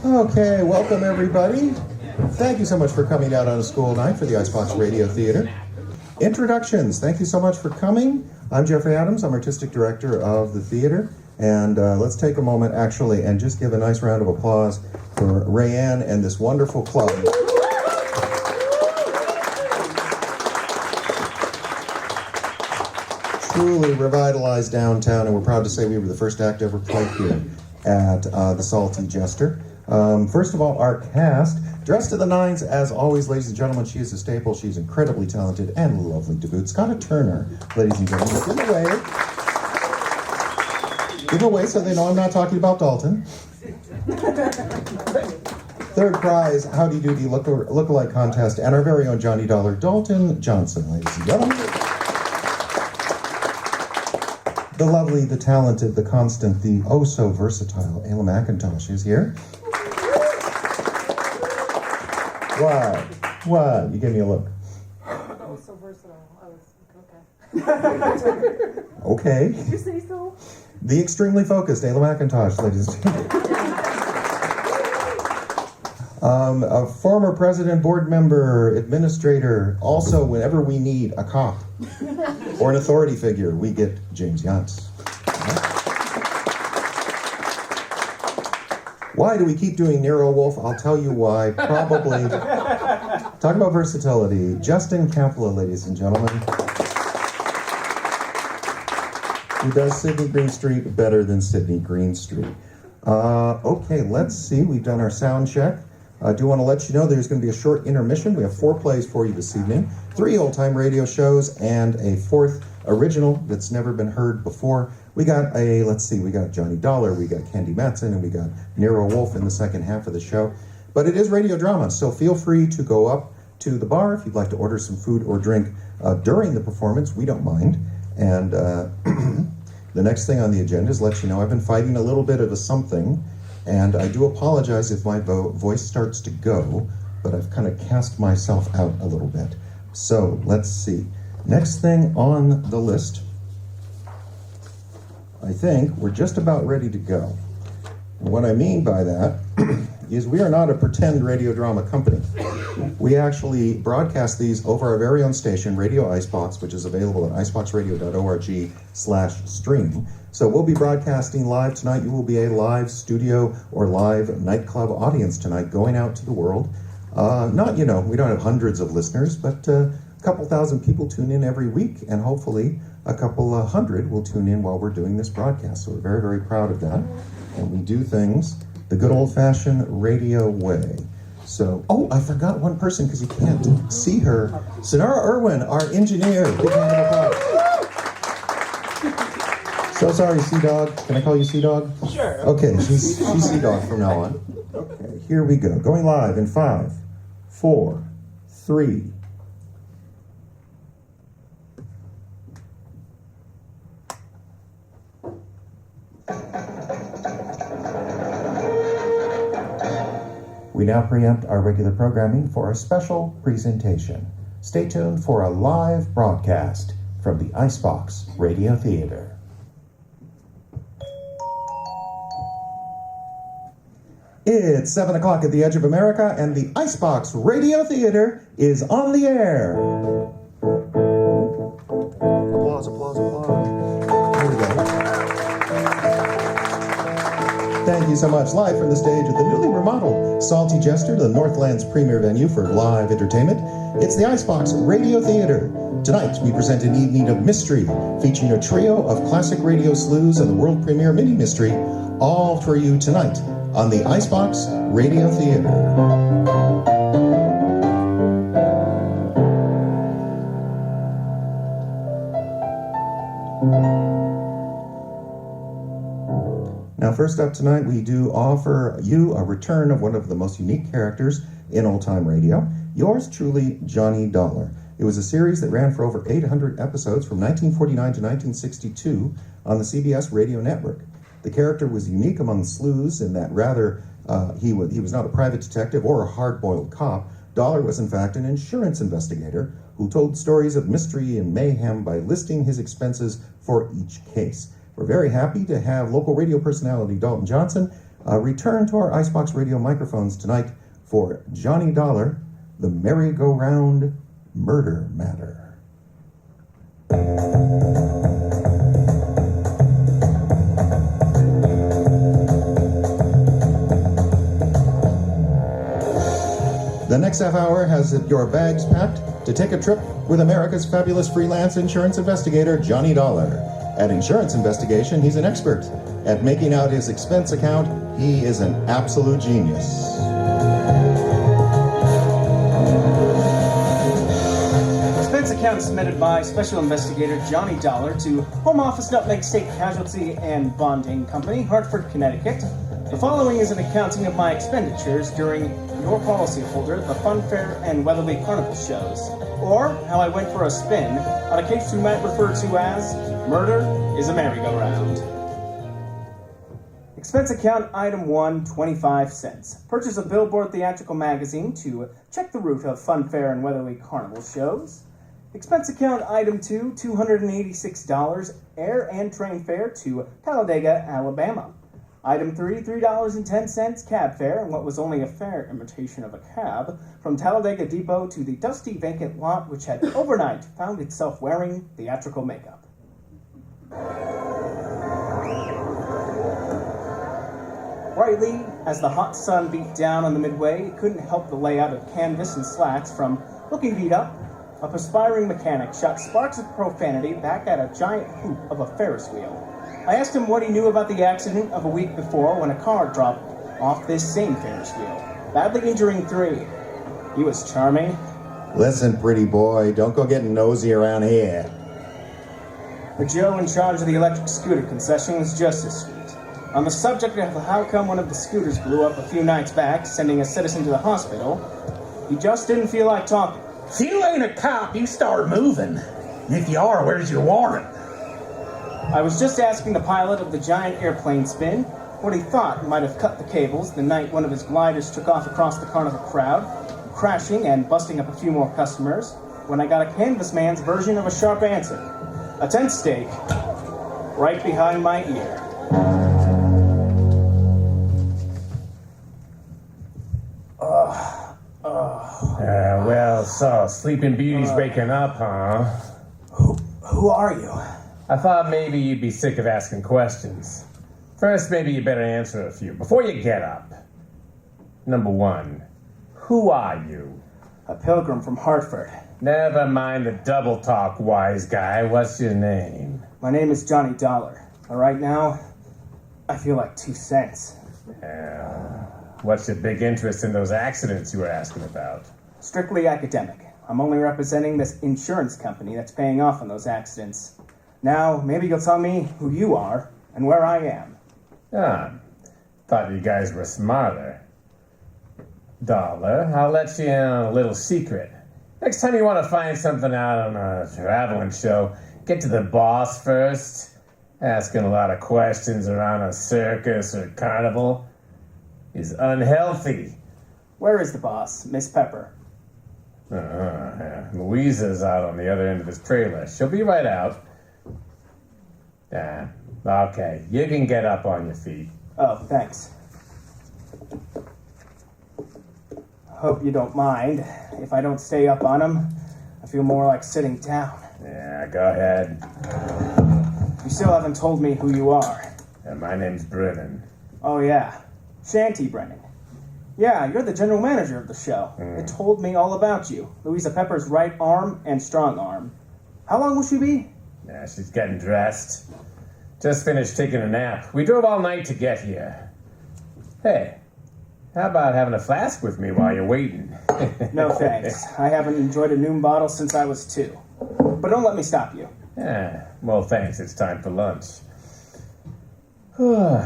Okay, welcome everybody. Thank you so much for coming out on a school night for the Icebox Radio Theater. Introductions. Thank you so much for coming. I'm Jeffrey Adams. I'm Artistic Director of the theater. And let's take a moment actually and just give a nice round of applause for Rayanne and this wonderful club. Truly revitalized downtown, and we're proud to say we were the first act ever played here at the Salty Jester. First of all, our cast, dressed to the nines, as always, ladies and gentlemen. She is a staple. She's incredibly talented and lovely to boot. Scott Turner, ladies and gentlemen. Give away so they know I'm not talking about Dalton. Third prize, Howdy Doody Lookalike Contest, and our very own Johnny Dollar, Dalton Johnson, ladies and gentlemen. The lovely, the talented, the constant, the oh-so-versatile Ayla McIntosh is here. What? You gave me a look. Oh, so versatile. I was okay. Okay. Did you say so? The extremely focused Ayla McIntosh, ladies and gentlemen. A former president, board member, administrator. Also, whenever we need a cop or an authority figure, we get James Yantz. Why do we keep doing Nero Wolf? I'll tell you why. Probably. Talk about versatility. Justin Kapla, ladies and gentlemen. Who does Sydney Greenstreet better than Sydney Greenstreet? Okay, let's see. We've done our sound check. I do want to let you know there's going to be a short intermission. We have 4 plays for you this evening, 3 old-time radio shows, and a 4th original that's never been heard before. We got we got Johnny Dollar, we got Candy Matson, and we got Nero Wolf in the second half of the show. But it is radio drama, so feel free to go up to the bar if you'd like to order some food or drink during the performance. We don't mind. And the next thing on the agenda is let you know I've been fighting a little bit of a something, and I do apologize if my voice starts to go, but I've kind of cast myself out a little bit. So let's see. Next thing on the list, I think we're just about ready to go. And what I mean by that is we are not a pretend radio drama company. We actually broadcast these over our very own station, Radio Icebox, which is available at iceboxradio.org/stream. So we'll be broadcasting live tonight. You will be a live studio or live nightclub audience tonight going out to the world. We don't have hundreds of listeners, but a couple thousand people tune in every week, and hopefully a couple hundred will tune in while we're doing this broadcast. So we're very, very proud of that. And we do things the good old-fashioned radio way. So, I forgot one person because you can't see her. Sonara Irwin, our engineer. Big round of applause. So sorry, Sea Dog. Can I call you Sea Dog? Sure. Okay, she's Sea Dog from now on. Okay, here we go. Going live in 5, 4, 3. We now preempt our regular programming for a special presentation. Stay tuned for a live broadcast from the Icebox Radio Theater. It's 7 o'clock at the edge of America, and the Icebox Radio Theater is on the air. Applause, applause, applause. Here we go. Thank you so much. Live from the stage of the newly remodeled Salty Jester, the Northland's premier venue for live entertainment, it's the Icebox Radio Theater. Tonight, we present an evening of mystery, featuring a trio of classic radio slews and the world premiere mini-mystery, all for you tonight on the Icebox Radio Theater. Now, first up tonight, we do offer you a return of one of the most unique characters in old-time radio, yours truly, Johnny Dollar. It was a series that ran for over 800 episodes from 1949 to 1962 on the CBS radio network. The character was unique among sleuths in that he was not a private detective or a hard-boiled cop. Dollar was, in fact, an insurance investigator who told stories of mystery and mayhem by listing his expenses for each case. We're very happy to have local radio personality Dalton Johnson return to our Icebox radio microphones tonight for Johnny Dollar, the merry-go-round murder matter. The next half hour has your bags packed to take a trip with America's fabulous freelance insurance investigator, Johnny Dollar. At insurance investigation, he's an expert. At making out his expense account, he is an absolute genius. Expense account submitted by Special Investigator Johnny Dollar to Home Office Nutmeg State Casualty and Bonding Company, Hartford, Connecticut. The following is an accounting of my expenditures during your policyholder, the Fun Fair and Weatherly Carnival shows, or how I went for a spin on a case we might refer to as Murder is a Merry-Go-Round. Expense account item 1, 25 cents. Purchase a billboard theatrical magazine to check the route of Fun Fair and Weatherly Carnival shows. Expense account item 2, $286, air and train fare to Talladega, Alabama. Item 3, $3.10 cab fare, and what was only a fair imitation of a cab, from Talladega Depot to the dusty vacant lot which had overnight found itself wearing theatrical makeup. Brightly, as the hot sun beat down on the midway, it couldn't help the layout of canvas and slats from looking beat up. A perspiring mechanic shot sparks of profanity back at a giant hoop of a Ferris wheel. I asked him what he knew about the accident of a week before when a car dropped off this same Ferris wheel, badly injuring 3. He was charming. Listen, pretty boy, don't go getting nosy around here. But Joe in charge of the electric scooter concession was just as sweet. On the subject of how come one of the scooters blew up a few nights back, sending a citizen to the hospital, he just didn't feel like talking. If you ain't a cop, you start moving. And if you are, where's your warrant? I was just asking the pilot of the giant airplane spin what he thought might have cut the cables the night one of his gliders took off across the carnival crowd, crashing and busting up a few more customers, when I got a canvas man's version of a sharp answer. A tent stake right behind my ear. So Sleeping Beauty's waking up, huh? Who are you? I thought maybe you'd be sick of asking questions. First, maybe you better answer a few before you get up. Number 1, who are you? A pilgrim from Hartford. Never mind the double talk, wise guy. What's your name? My name is Johnny Dollar. But right now, I feel like 2 cents. What's your big interest in those accidents you were asking about? Strictly academic. I'm only representing this insurance company that's paying off on those accidents. Now, maybe you'll tell me who you are and where I am. Thought you guys were smarter. Dollar, I'll let you in on a little secret. Next time you want to find something out on a traveling show, get to the boss first. Asking a lot of questions around a circus or carnival is unhealthy. Where is the boss, Miss Pepper? Louisa's out on the other end of this trailer. She'll be right out. Okay, you can get up on your feet. Oh, thanks. Hope you don't mind. If I don't stay up on him, I feel more like sitting down. Yeah, go ahead. You still haven't told me who you are. My name's Brennan. Oh, yeah. Shanty Brennan. Yeah, you're the general manager of the show. They told me all about you. Louisa Pepper's right arm and strong arm. How long will she be? Yeah, she's getting dressed. Just finished taking a nap. We drove all night to get here. Hey, how about having a flask with me while you're waiting? No thanks. I haven't enjoyed a noon bottle since I was 2. But don't let me stop you. Well, thanks. It's time for lunch. Oh.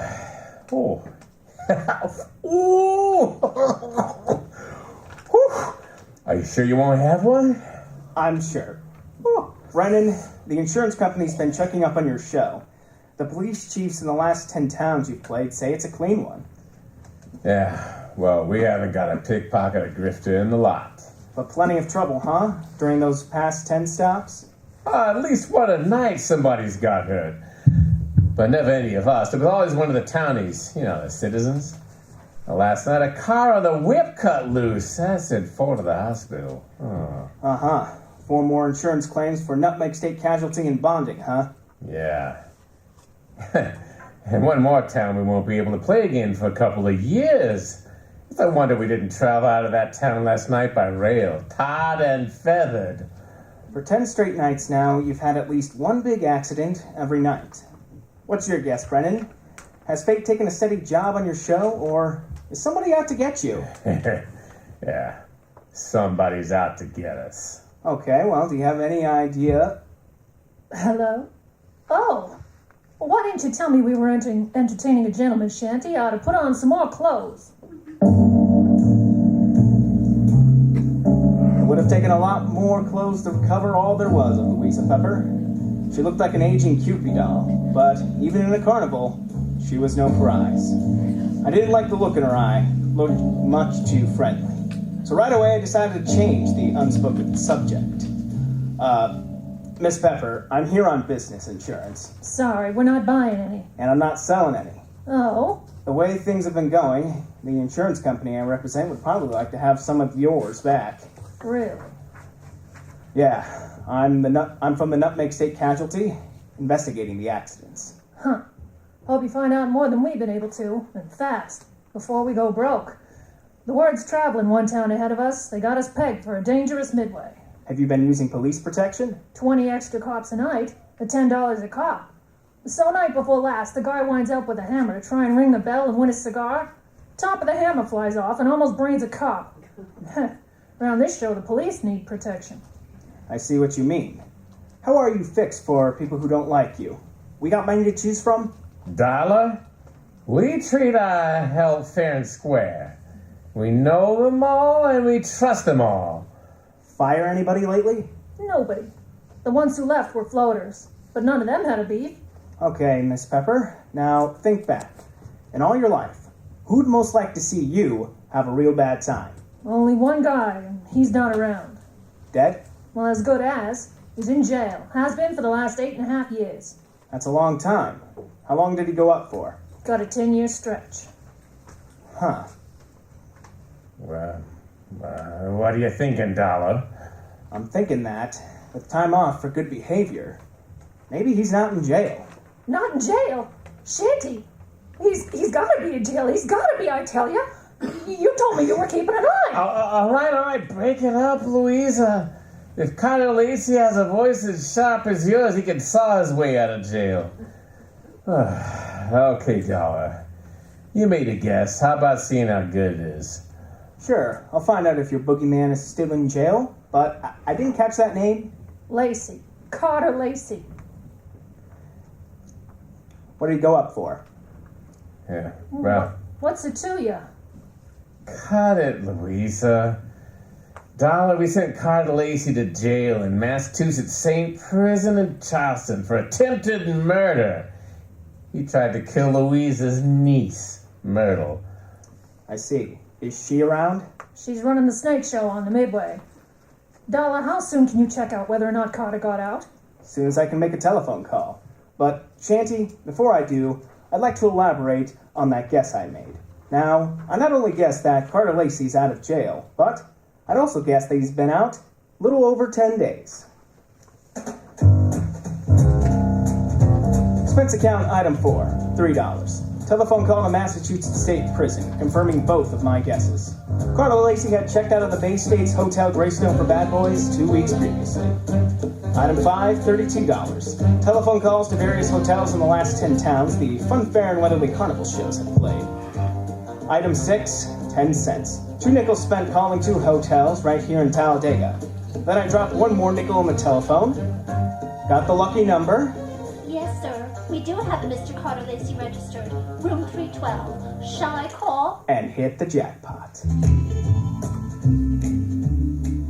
Ooh. Are you sure you won't have one? I'm sure. Brennan, the insurance company's been checking up on your show. The police chiefs in the last 10 towns you've played say it's a clean one. Yeah, well, we haven't got a pickpocket or grifter in the lot. But plenty of trouble, huh? During those past 10 stops? At least one a night somebody's got hurt. But never any of us. It was always one of the townies, the citizens. Last night, a car on the whip cut loose. I said 4 to the hospital. Oh. Uh-huh. 4 more insurance claims for Nutmeg State casualty and bonding, huh? Yeah. And one more town we won't be able to play again for a couple of years. It's a wonder we didn't travel out of that town last night by rail, tarred and feathered. For 10 straight nights now, you've had at least one big accident every night. What's your guess, Brennan? Has fate taken a steady job on your show, or is somebody out to get you? Yeah, somebody's out to get us. Okay, well, do you have any idea? Hello? Oh, well, why didn't you tell me we were entertaining a gentleman's shanty? I ought to put on some more clothes. It would have taken a lot more clothes to cover all there was of Louisa Pepper. She looked like an aging Cupid doll, but even in a carnival, she was no prize. I didn't like the look in her eye. Looked much too friendly. So right away I decided to change the unspoken subject. Miss Pepper, I'm here on business insurance, Sorry, we're not buying any. and I'm not selling any. Oh? The way things have been going, the insurance company I represent would probably like to have some of yours back. Really? Yeah, I'm from the Nutmeg State Casualty, investigating the accidents. Huh. Hope you find out more than we've been able to, and fast, before we go broke. The word's traveling one town ahead of us. They got us pegged for a dangerous midway. Have you been using police protection? 20 extra cops a night, at $10 a cop. So night before last, the guy winds up with a hammer to try and ring the bell and win a cigar. Top of the hammer flies off and almost brains a cop. Around this show, the police need protection. I see what you mean. How are you fixed for people who don't like you? We got many to choose from? Dollar? We treat our help fair and square. We know them all and we trust them all. Fire anybody lately? Nobody. The ones who left were floaters, but none of them had a beef. Okay, Miss Pepper. Now, think back. In all your life, who'd most like to see you have a real bad time? Only one guy, and he's not around. Dead? Well, as good as. He's in jail. Has been for the last 8.5 years. That's a long time. How long did he go up for? Got a 10-year stretch. Huh. Well, what are you thinking, Dollar? I'm thinking that, with time off for good behavior, maybe he's not in jail. Not in jail? Shanty. He's gotta be in jail. He's gotta be, I tell ya. You told me you were keeping an eye. All right, break it up, Louisa. If Carter Lacey has a voice as sharp as yours, he can saw his way out of jail. Okay, Dollar. You made a guess. How about seeing how good it is? Sure, I'll find out if your boogeyman is still in jail, but I didn't catch that name. Lacey. Carter Lacey. What did he go up for? Yeah, well, What's it to ya? cut it, Louisa. Dollar, we sent Carter Lacey to jail in Massachusetts St. Prison in Charleston for attempted murder. He tried to kill Louisa's niece, Myrtle. I see. Is she around? She's running the snake show on the Midway. Dollar, how soon can you check out whether or not Carter got out? As soon as I can make a telephone call. But, Shanty, before I do, I'd like to elaborate on that guess I made. Now, I not only guessed that Carter Lacey's out of jail, but I'd also guessed that he's been out a little over 10 days. Expense account item 4, $3. Telephone call to Massachusetts State Prison, confirming both of my guesses. Carter Lacey had checked out of the Bay State's Hotel Greystone for Bad Boys 2 weeks previously. Item 5, $32. Telephone calls to various hotels in the last 10 towns the Fun Fair and Weatherly Carnival shows have played. Item 6, 10 cents. 2 nickels spent calling 2 hotels right here in Talladega. Then I dropped 1 more nickel on the telephone. Got the lucky number. Yes, sir. We do have a Mr. Carter Lacey registered. Room 312. Shall I call? And hit the jackpot.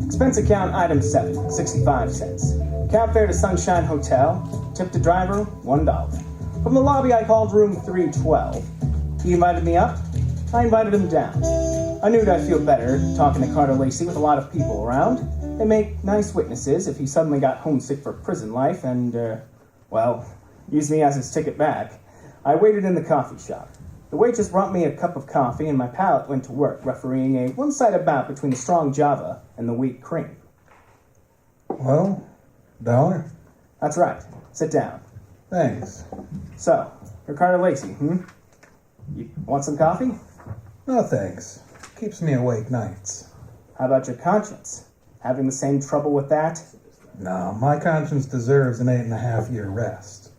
Expense account item 7, 65 cents. Cab fare to Sunshine Hotel. Tip to driver, $1. From the lobby I called room 312. He invited me up. I invited him down. I knew I'd feel better talking to Carter Lacey with a lot of people around. They make nice witnesses if he suddenly got homesick for prison life and, well, used me as his ticket back. I waited in the coffee shop. The waitress brought me a cup of coffee, and my palate went to work, refereeing a one-sided bout between the strong Java and the weak cream. Well, $1? That's right. Sit down. Thanks. So, you're Carter Lacey, You want some coffee? No thanks. Keeps me awake nights. How about your conscience? Having the same trouble with that? No, my conscience deserves an 8.5-year rest.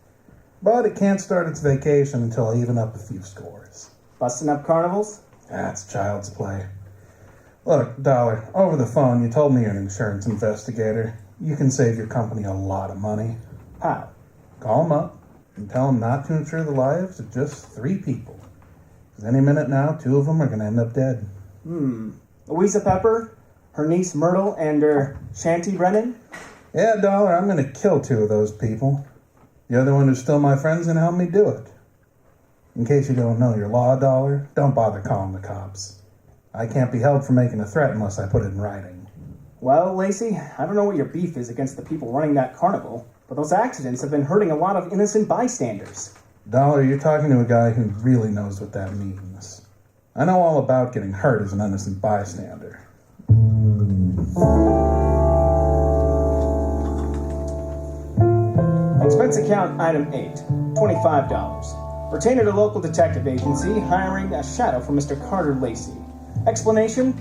But it can't start its vacation until I even up a few scores. Busting up carnivals? That's child's play. Look, Dollar, over the phone you told me you're an insurance investigator. You can save your company a lot of money. How? Call them up and tell them not to insure the lives of just 3 people. 'Cause any minute now, 2 of them are going to end up dead. Louisa Pepper, her niece Myrtle, and her Shanty Brennan? Yeah, Dollar, I'm going to kill 2 of those people. The other one who's still my friend's going to help me do it. In case you don't know your law, Dollar, don't bother calling the cops. I can't be held for making a threat unless I put it in writing. Well, Lacey, I don't know what your beef is against the people running that carnival, but those accidents have been hurting a lot of innocent bystanders. Dollar, you're talking to a guy who really knows what that means. I know all about getting hurt as an innocent bystander. Expense account item 8, $25. Retainer to local detective agency, hiring a shadow for Mr. Carter Lacey. Explanation?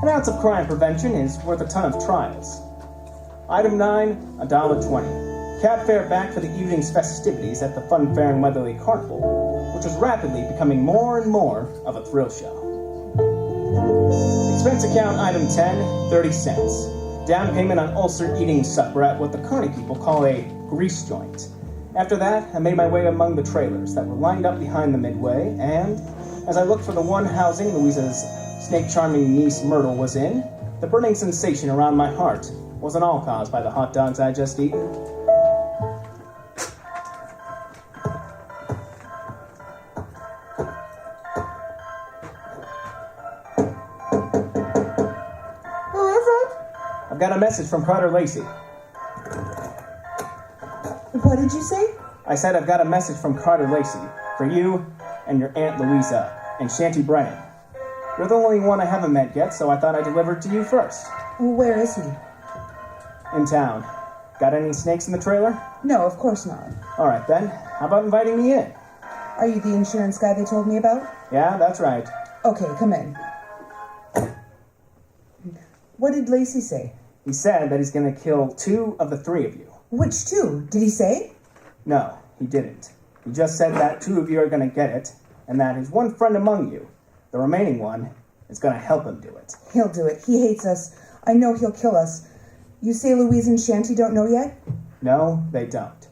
An ounce of crime prevention is worth a ton of trials. Item 9, $1.20. Cab fare back for the evening's festivities at the Fun Fair and Weatherly Carnival, which was rapidly becoming more and more of a thrill show. Expense account item 10, 30 cents. Down payment on ulcer eating supper at what the Kearney people call a grease joint. After that, I made my way among the trailers that were lined up behind the midway, and as I looked for the one housing Louisa's snake-charming niece Myrtle was in, the burning sensation around my heart wasn't all caused by the hot dogs I just eaten. I've got a message from Carter Lacey. What did you say? I said I've got a message from Carter Lacey for you and your Aunt Louisa and Shanty Brennan. You're the only one I haven't met yet, so I thought I'd deliver it to you first. Where is he? In town. Got any snakes in the trailer? No, of course not. All right then. How about inviting me in? Are you the insurance guy they told me about? Yeah, that's right. Okay, come in. What did Lacey say? He said that he's going to kill 2 of the 3 of you. Which 2? Did he say? No, he didn't. He just said that 2 of you are going to get it, and that his one friend among you, the remaining one, is going to help him do it. He'll do it. He hates us. I know he'll kill us. You say Louise and Shanty don't know yet? No, they don't.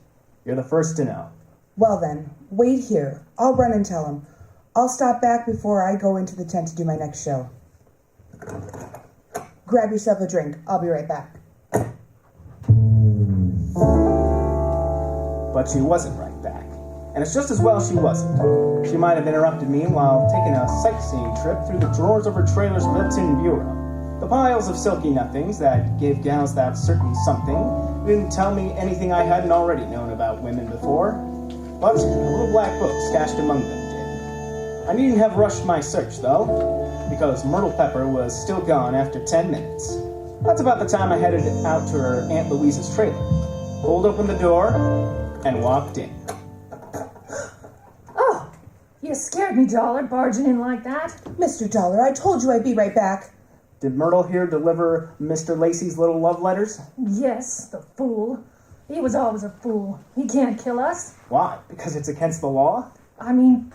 You're the first to know. Well then, wait here. I'll run and tell him. I'll stop back before I go into the tent to do my next show. Grab yourself a drink. I'll be right back. But she wasn't right back. And it's just as well she wasn't. She might have interrupted me while taking a sightseeing trip through the drawers of her trailer's built-in bureau. The piles of silky nothings that gave gals that certain something didn't tell me anything I hadn't already known about women before. But a little black book stashed among them did. I needn't have rushed my search, though, because Myrtle Pepper was still gone after 10 minutes. That's about the time I headed out to her Aunt Louisa's trailer, pulled open the door, and walked in. Oh, you scared me, Dollar, barging in like that. Mr. Dollar, I told you I'd be right back. Did Myrtle here deliver Mr. Lacey's little love letters? Yes, the fool. He was always a fool. He can't kill us. Why? Because it's against the law? I mean,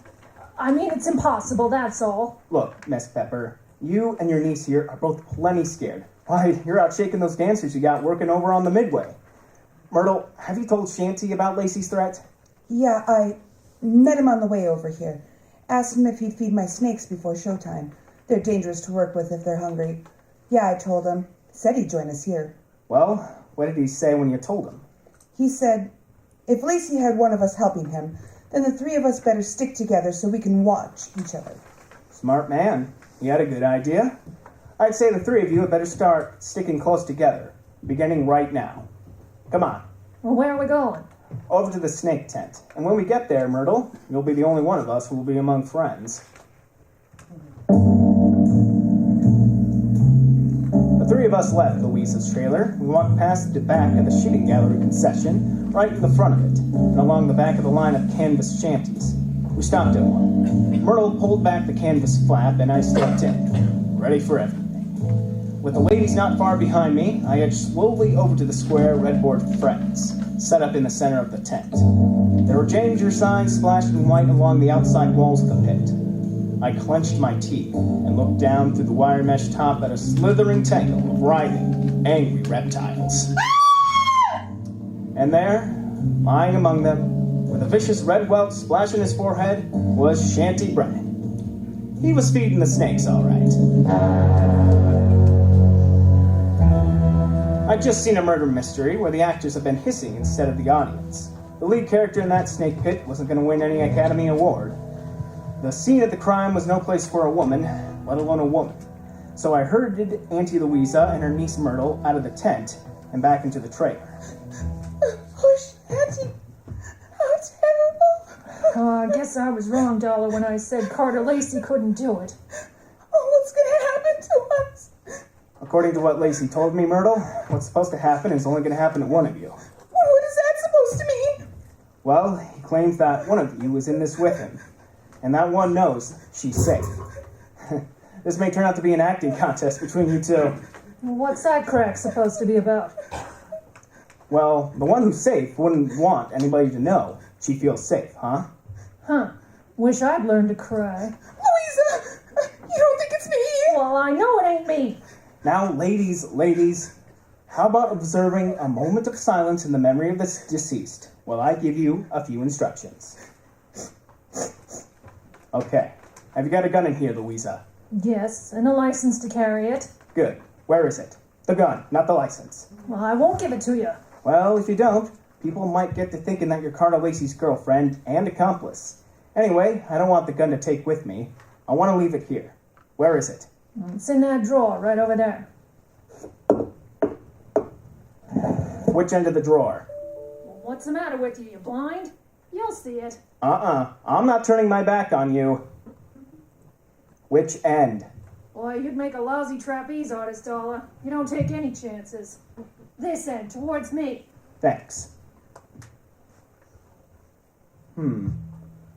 it's impossible, that's all. Look, Miss Pepper, you and your niece here are both plenty scared. Why, you're out shaking those dancers you got working over on the Midway. Myrtle, have you told Shanty about Lacey's threat? Yeah, I met him on the way over here. Asked him if he'd feed my snakes before showtime. They're dangerous to work with if they're hungry. Yeah, I told him. Said he'd join us here. Well, what did he say when you told him? He said, if Lacey had one of us helping him, then the 3 of us better stick together so we can watch each other. Smart man. He had a good idea. I'd say the 3 of you had better start sticking close together, beginning right now. Come on. Well, where are we going? over to the snake tent. And when we get there, Myrtle, you'll be the only one of us who will be among friends. The three of us left Louisa's trailer. We walked past the back of the shooting gallery concession, right in the front of it, and along the back of the line of canvas shanties. We stopped at one. Myrtle pulled back the canvas flap, and I stepped in, ready for everything. With the ladies not far behind me, I edged slowly over to the square redboard friends, set up in the center of the tent. There were danger signs splashed in white along the outside walls of the pit. I clenched my teeth and looked down through the wire mesh top at a slithering tangle of writhing, angry reptiles. And there, lying among them, with a vicious red welt splashing his forehead, was Shanty Brennan. He was feeding the snakes, all right. I'd just seen a murder mystery where the actors have been hissing instead of the audience. The lead character in that snake pit wasn't going to win any Academy Award. The scene of the crime was no place for a woman, let alone a woman. So I herded Auntie Louisa and her niece Myrtle out of the tent and back into the trailer. Oh, Auntie, how terrible. I guess I was wrong, Dollar, when I said Carter Lacey couldn't do it. Oh, what's going to happen to us? According to what Lacey told me, Myrtle, what's supposed to happen is only going to happen to one of you. What is that supposed to mean? Well, he claims that one of you is in this with him, and that one knows she's safe. This may turn out to be an acting contest between you two. What's that crack supposed to be about? Well, the one who's safe wouldn't want anybody to know she feels safe, huh? Huh. Wish I'd learned to cry. Louisa, you don't think it's me? Well, I know it ain't me. Now, ladies, how about observing a moment of silence in the memory of the deceased while I give you a few instructions? Okay. Have you got a gun in here, Louisa? Yes, and a license to carry it. Good. Where is it? The gun, not the license. Well, I won't give it to you. Well, if you don't, people might get to thinking that you're Carter Lacey's girlfriend and accomplice. Anyway, I don't want the gun to take with me. I want to leave it here. Where is it? It's in that drawer right over there. Which end of the drawer? What's the matter with you? You blind? You'll see it. I'm not turning my back on you. Which end? Boy, you'd make a lousy trapeze artist, Dollar. You don't take any chances. This end, towards me. Thanks.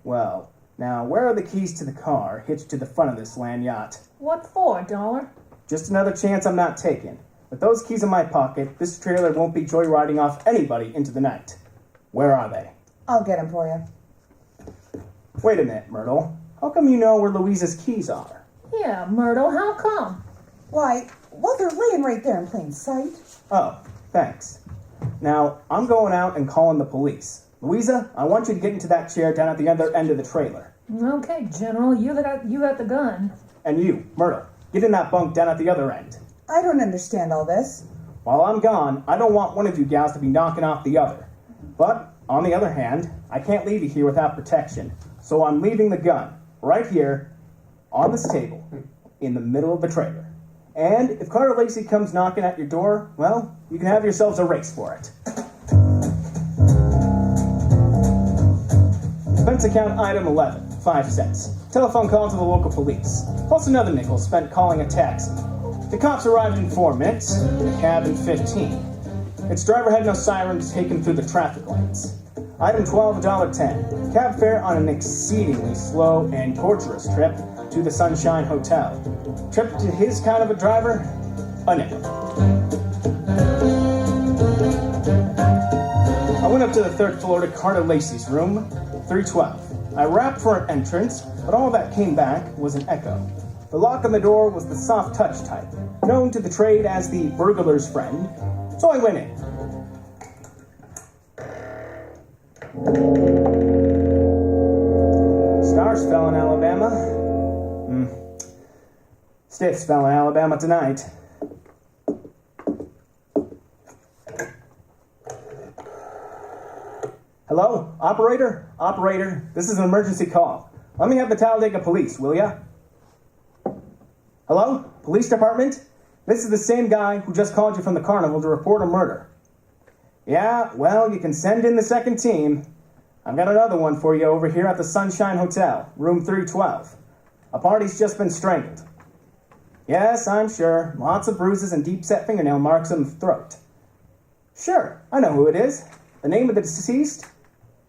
Well, now where are the keys to the car hitched to the front of this land yacht? What for, Dollar? Just another chance I'm not taking. With those keys in my pocket, this trailer won't be joyriding off anybody into the night. Where are they? I'll get him for you. Wait a minute, Myrtle. How come you know where Louisa's keys are? Yeah, Myrtle, how come? Why, well, they're laying right there in plain sight. Oh, thanks. Now, I'm going out and calling the police. Louisa, I want you to get into that chair down at the other end of the trailer. Okay, General, you got the gun. And you, Myrtle, get in that bunk down at the other end. I don't understand all this. While I'm gone, I don't want one of you gals to be knocking off the other. But, on the other hand, I can't leave you here without protection. So I'm leaving the gun right here on this table in the middle of the trailer. And if Carter Lacey comes knocking at your door, well, you can have yourselves a race for it. Expense account item 11, 5 cents. Telephone call to the local police, plus another nickel spent calling a taxi. The cops arrived in 4 minutes, the cab in 15. Its driver had no siren to take him through the traffic lanes. Item 12, $1.10. Cab fare on an exceedingly slow and torturous trip to the Sunshine Hotel. Trip to his kind of a driver? A nickel. I went up to the 3rd floor to Carter Lacey's room, 312. I rapped for an entrance, but all that came back was an echo. The lock on the door was the soft touch type, known to the trade as the burglar's friend, so I went in. Stars fell in Alabama. Stiffs fell in Alabama tonight. Hello? Operator? Operator, this is an emergency call. Let me have the Talladega police, will ya? Hello? Police department? This is the same guy who just called you from the carnival to report a murder. Yeah, well, you can send in the second team. I've got another one for you over here at the Sunshine Hotel, room 312. A party's just been strangled. Yes, I'm sure. Lots of bruises and deep-set fingernail marks on the throat. Sure, I know who it is. The name of the deceased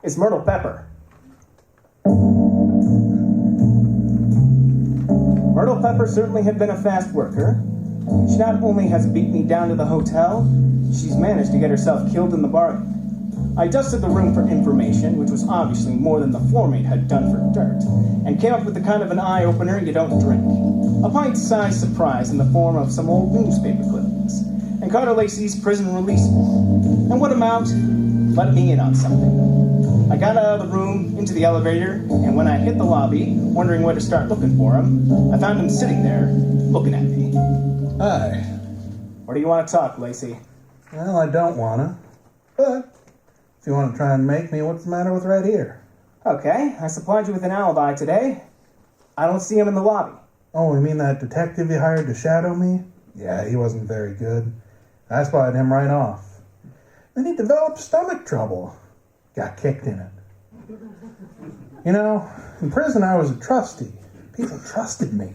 is Myrtle Pepper. Myrtle Pepper certainly had been a fast worker. She not only has beat me down to the hotel, she's managed to get herself killed in the bargain. I dusted the room for information, which was obviously more than the floormate had done for dirt, and came up with the kind of an eye-opener you don't drink. A pint-sized surprise in the form of some old newspaper clippings, and Carter Lacey's prison release form. And what amount? Let me in on something. I got out of the room, into the elevator, and when I hit the lobby, wondering where to start looking for him, I found him sitting there, looking at me. Hi. Where do you want to talk, Lacey? Well, I don't wanna. But if you want to try and make me, what's the matter with right here? Okay, I supplied you with an alibi today. I don't see him in the lobby. Oh, you mean that detective you hired to shadow me? Yeah, he wasn't very good. I spotted him right off. Then he developed stomach trouble. Got kicked in it. You know, in prison I was a trustee. People trusted me.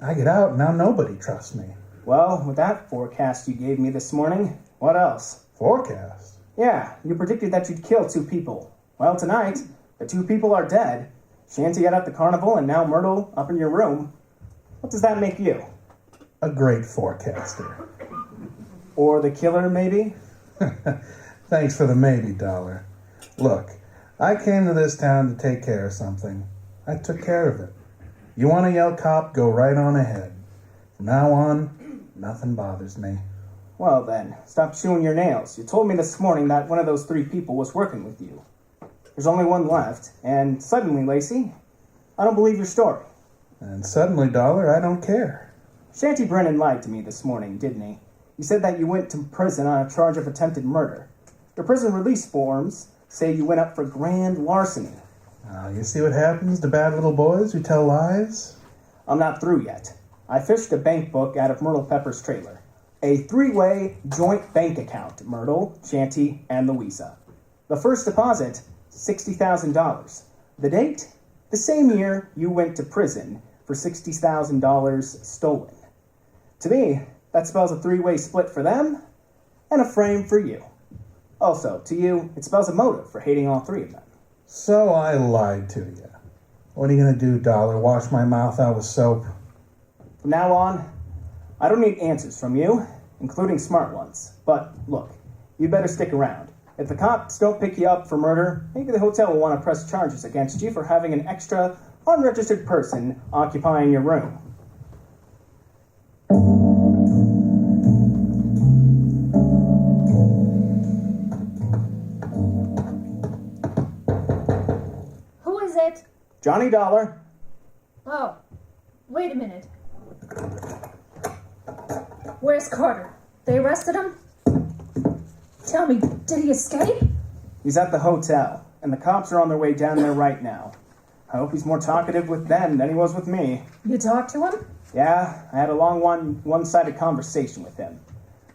I get out, now nobody trusts me. Well, with that forecast you gave me this morning, what else? Forecast? Yeah, you predicted that you'd kill 2 people. Well, tonight, the 2 people are dead. Shanty out at the carnival and now Myrtle up in your room. What does that make you? A great forecaster. Or the killer, maybe? Thanks for the maybe, dollar. Look, I came to this town to take care of something. I took care of it. You want to yell cop, go right on ahead. From now on, nothing bothers me. Well then, stop chewing your nails. You told me this morning that one of those 3 people was working with you. There's only one left, and suddenly, Lacey, I don't believe your story. And suddenly, dollar, I don't care. Shanty Brennan lied to me this morning, didn't he? He said that you went to prison on a charge of attempted murder. Your prison release forms say you went up for grand larceny. You see what happens to bad little boys who tell lies? I'm not through yet. I fished a bank book out of Myrtle Pepper's trailer. A 3-way joint bank account, Myrtle, Shanty, and Louisa. The first deposit, $60,000. The date? The same year you went to prison for $60,000 stolen. To me, that spells a 3-way split for them and a frame for you. Also, to you, it spells a motive for hating all 3 of them. So I lied to you. What are you going to do, dollar? Wash my mouth out with soap? From now on, I don't need answers from you, including smart ones. But look, you better stick around. If the cops don't pick you up for murder, maybe the hotel will want to press charges against you for having an extra unregistered person occupying your room. Who is it? Johnny Dollar. Oh, wait a minute. Where's Carter? They arrested him? Tell me, did he escape? He's at the hotel, and the cops are on their way down there right now. I hope he's more talkative with them than he was with me. You talked to him? Yeah, I had a long one-sided conversation with him.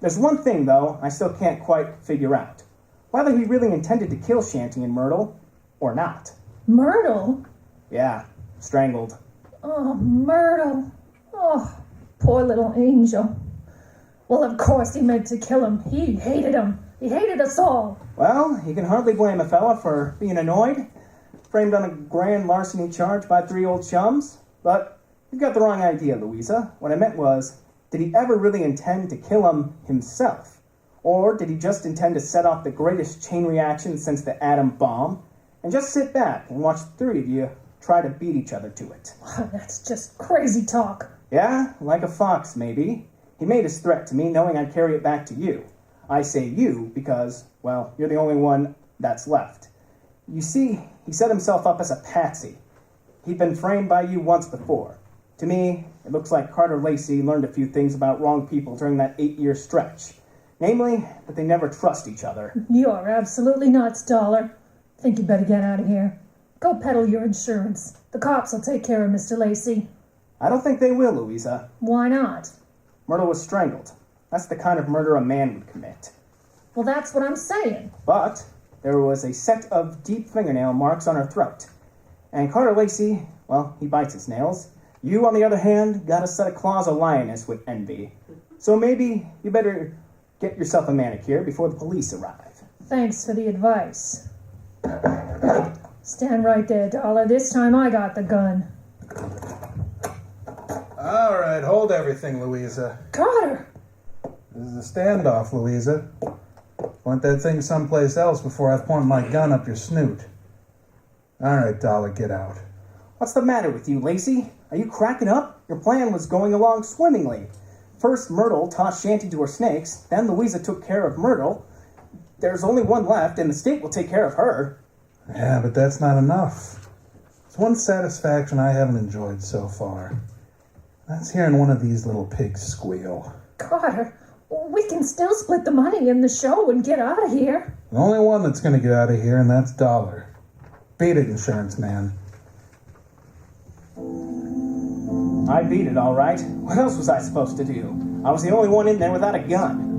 There's one thing, though, I still can't quite figure out. Whether he really intended to kill Shanty and Myrtle, or not. Myrtle? Yeah, strangled. Oh, Myrtle. Oh, poor little angel. Well, of course he meant to kill him. He hated him. He hated us all. Well, you can hardly blame a fella for being annoyed. Framed on a grand larceny charge by 3 old chums. But you've got the wrong idea, Louisa. What I meant was, did he ever really intend to kill him himself? Or did he just intend to set off the greatest chain reaction since the atom bomb, and just sit back and watch the 3 of you try to beat each other to it? Oh, that's just crazy talk. Yeah, like a fox, maybe. He made his threat to me knowing I'd carry it back to you. I say you because, well, you're the only one that's left. You see, he set himself up as a patsy. He'd been framed by you once before. To me, it looks like Carter Lacey learned a few things about wrong people during that 8-year stretch. Namely, that they never trust each other. You are absolutely nuts, Dollar. Think you better get out of here. Go peddle your insurance. The cops will take care of Mr. Lacey. I don't think they will, Louisa. Why not? Myrtle was strangled. That's the kind of murder a man would commit. Well, that's what I'm saying. But there was a set of deep fingernail marks on her throat. And Carter Lacey, well, he bites his nails. You, on the other hand, got a set of claws a lioness would envy. So maybe you better get yourself a manicure before the police arrive. Thanks for the advice. Stand right there, Dollar. This time I got the gun. All right, hold everything, Louisa. Carter! This is a standoff, Louisa. Point that thing someplace else before I point my gun up your snoot. All right, Dollar, get out. What's the matter with you, Lacey? Are you cracking up? Your plan was going along swimmingly. First, Myrtle taught Shanty to her snakes, then Louisa took care of Myrtle. There's only one left, and the state will take care of her. Yeah, but that's not enough. It's one satisfaction I haven't enjoyed so far. That's hearing one of these little pigs squeal. Carter, we can still split the money in the show and get out of here. The only one that's going to get out of here, and that's Dollar. Beat it, insurance man. I beat it, all right. What else was I supposed to do? I was the only one in there without a gun.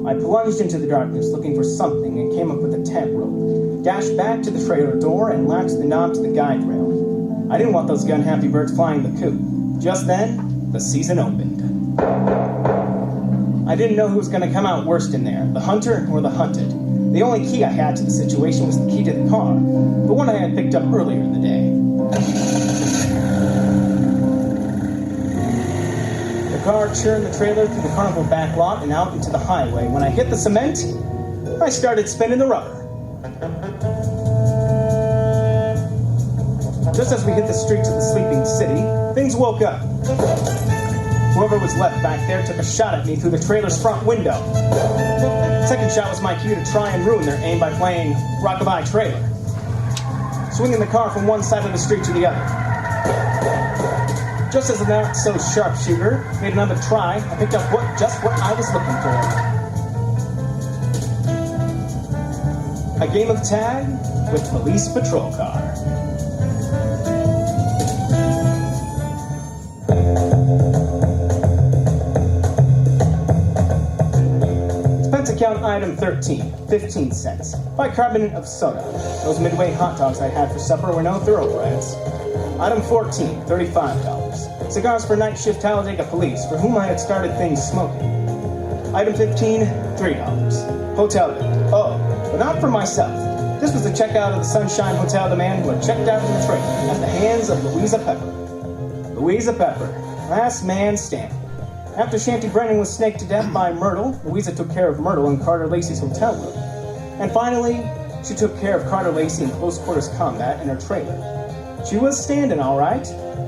I plunged into the darkness looking for something and came up with a tent rope. Dashed back to the trailer door and latched the knob to the guide rail. I didn't want those gun-happy birds flying the coop. Just then, the season opened. I didn't know who was going to come out worst in there, the hunter or the hunted. The only key I had to the situation was the key to the car, the one I had picked up earlier in the day. The car churned the trailer through the carnival back lot and out into the highway. When I hit the cement, I started spinning the rubber. Just as we hit the streets of the sleeping city, things woke up. Whoever was left back there took a shot at me through the trailer's front window. Second shot was my cue to try and ruin their aim by playing Rockabye Trailer, swinging the car from one side of the street to the other. Just as the not-so-sharpshooter made another try, I picked up just what I was looking for. A game of tag with police patrol car. Account item 13, 15 cents. Bicarbonate of soda. Those Midway hot dogs I had for supper were no thoroughbreds. Item 14, $35. Cigars for night shift Talladega police, for whom I had started things smoking. Item 15, $3. Hotel bill. Oh, but not for myself. This was the checkout of the Sunshine Hotel, the man who had checked out in the trailer at the hands of Louisa Pepper. Louisa Pepper, last man standing. After Shanty Brennan was snaked to death by Myrtle, Louisa took care of Myrtle in Carter Lacey's hotel room. And finally, she took care of Carter Lacey in close quarters combat in her trailer. She was standing all right,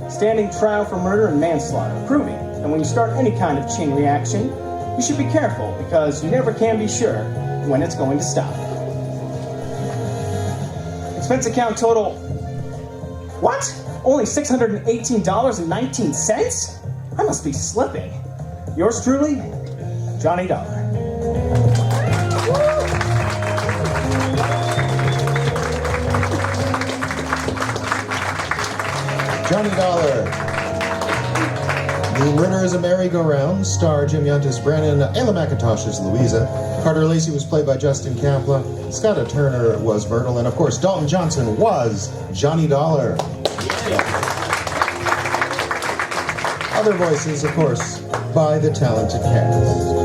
standing trial for murder and manslaughter, proving that when you start any kind of chain reaction, you should be careful because you never can be sure when it's going to stop. Expense account total, what? Only $618.19? I must be slipping. Yours truly, Johnny Dollar. Johnny Dollar. The winner is a merry-go-round. Star Jim Yuntis Brennan, Ayla McIntosh is Louisa. Carter Lacey was played by Justin Kapla. Scotta Turner was Myrtle. And of course, Dalton Johnson was Johnny Dollar. Other voices, of course, by the talented cast.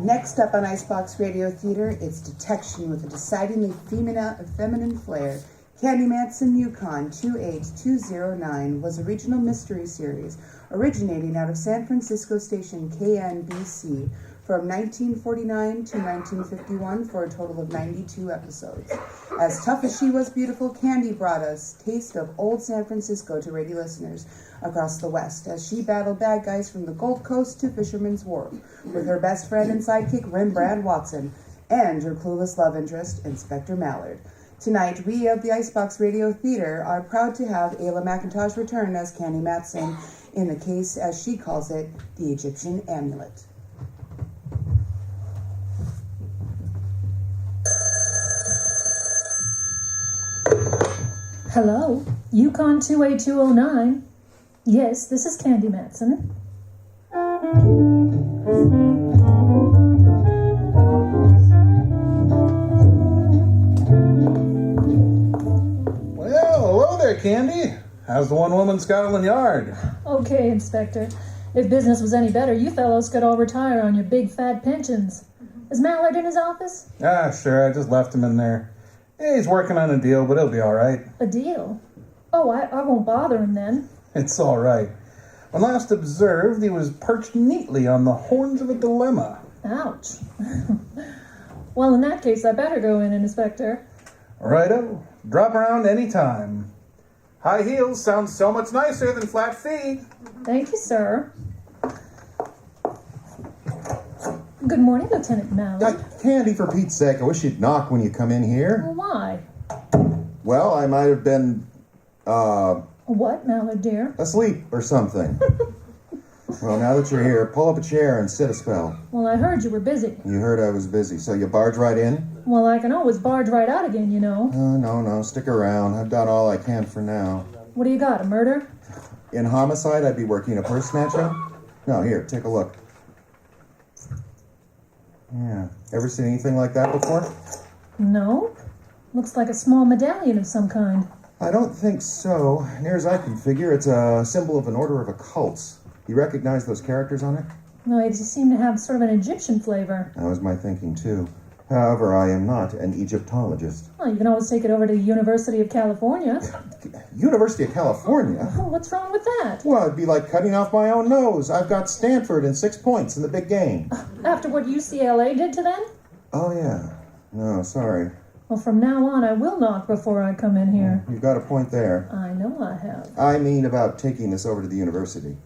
Next up on Icebox Radio Theater, it's Detection with a decidedly feminine flair. Candy Matson Yukon 28209 was a regional mystery series originating out of San Francisco station KNBC from 1949 to 1951 for a total of 92 episodes. As tough as she was beautiful, Candy brought us taste of old San Francisco to radio listeners across the West as she battled bad guys from the Gold Coast to Fisherman's Wharf with her best friend and sidekick Rembrandt Watson and her clueless love interest, Inspector Mallard. Tonight, we of the Icebox Radio Theater are proud to have Ayla McIntosh return as Candy Matson in the case, as she calls it, the Egyptian Amulet. Hello, Yukon 28209. Yes, this is Candy Matson. Well, hello there, Candy. How's the one-woman Scotland Yard? Okay, Inspector. If business was any better, you fellows could all retire on your big fat pensions. Is Mallard in his office? Ah, sure, I just left him in there. Yeah, he's working on a deal, but he'll be all right. A deal? Oh, I won't bother him then. It's all right. When last observed, he was perched neatly on the horns of a dilemma. Ouch. Well, in that case, I better go in, Inspector. Righto. Drop around any time. High heels sound so much nicer than flat feet. Thank you, sir. Good morning, Lieutenant Mallard. Candy, for Pete's sake, I wish you'd knock when you come in here. Well, why? Well, I might have been, What, Mallard, dear? asleep or something. Well, now that you're here, pull up a chair and sit a spell. Well, I heard you were busy. You heard I was busy, so you barge right in? Well, I can always barge right out again, you know. No, stick around. I've done all I can for now. What do you got, a murder? In homicide, I'd be working a purse snatching. No, here, take a look. Yeah. Ever seen anything like that before? No. Looks like a small medallion of some kind. I don't think so. Near as I can figure, it's a symbol of an order of occults. You recognize those characters on it? No, it just seemed to have sort of an Egyptian flavor. That was my thinking, too. However, I am not an Egyptologist. Well, you can always take it over to the University of California. University of California? Oh, what's wrong with that? Well, it'd be like cutting off my own nose. I've got Stanford in 6 points in the big game. After what UCLA did to them? Oh, yeah. No, sorry. Well, from now on, I will knock before I come in here. You've got a point there. I know I have. I mean about taking this over to the university.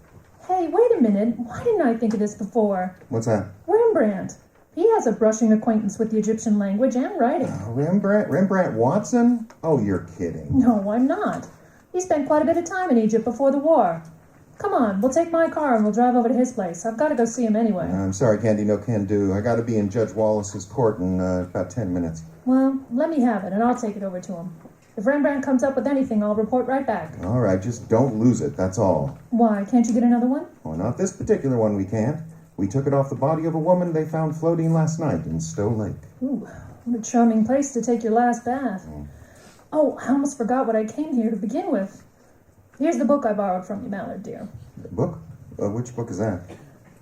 Hey, wait a minute. Why didn't I think of this before? What's that? Rembrandt. He has a brushing acquaintance with the Egyptian language and writing. Rembrandt Watson? Oh, you're kidding. No, I'm not. He spent quite a bit of time in Egypt before the war. Come on, we'll take my car and we'll drive over to his place. I've got to go see him anyway. I'm sorry, Candy, no can do. I got to be in Judge Wallace's court in about 10 minutes. Well, let me have it and I'll take it over to him. If Rembrandt comes up with anything, I'll report right back. All right, just don't lose it, that's all. Why, can't you get another one? Well, not this particular one we can't. We took it off the body of a woman they found floating last night in Stowe Lake. Ooh, what a charming place to take your last bath. Oh, I almost forgot what I came here to begin with. Here's the book I borrowed from you, Mallard, dear. The book? Which book is that?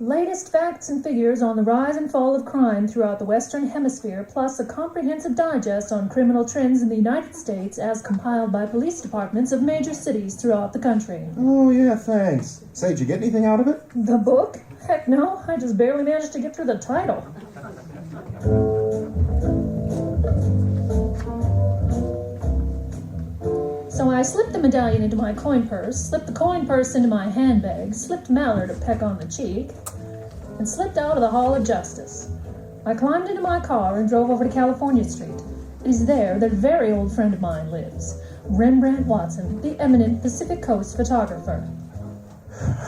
Latest facts and figures on the rise and fall of crime throughout the Western Hemisphere, plus a comprehensive digest on criminal trends in the United States as compiled by police departments of major cities throughout the country. Oh, yeah, thanks. Say, did you get anything out of it? The book? Heck no, I just barely managed to get through the title. So I slipped the medallion into my coin purse, slipped the coin purse into my handbag, slipped Mallard a peck on the cheek, and slipped out of the Hall of Justice. I climbed into my car and drove over to California Street. It is there that a very old friend of mine lives, Rembrandt Watson, the eminent Pacific Coast photographer.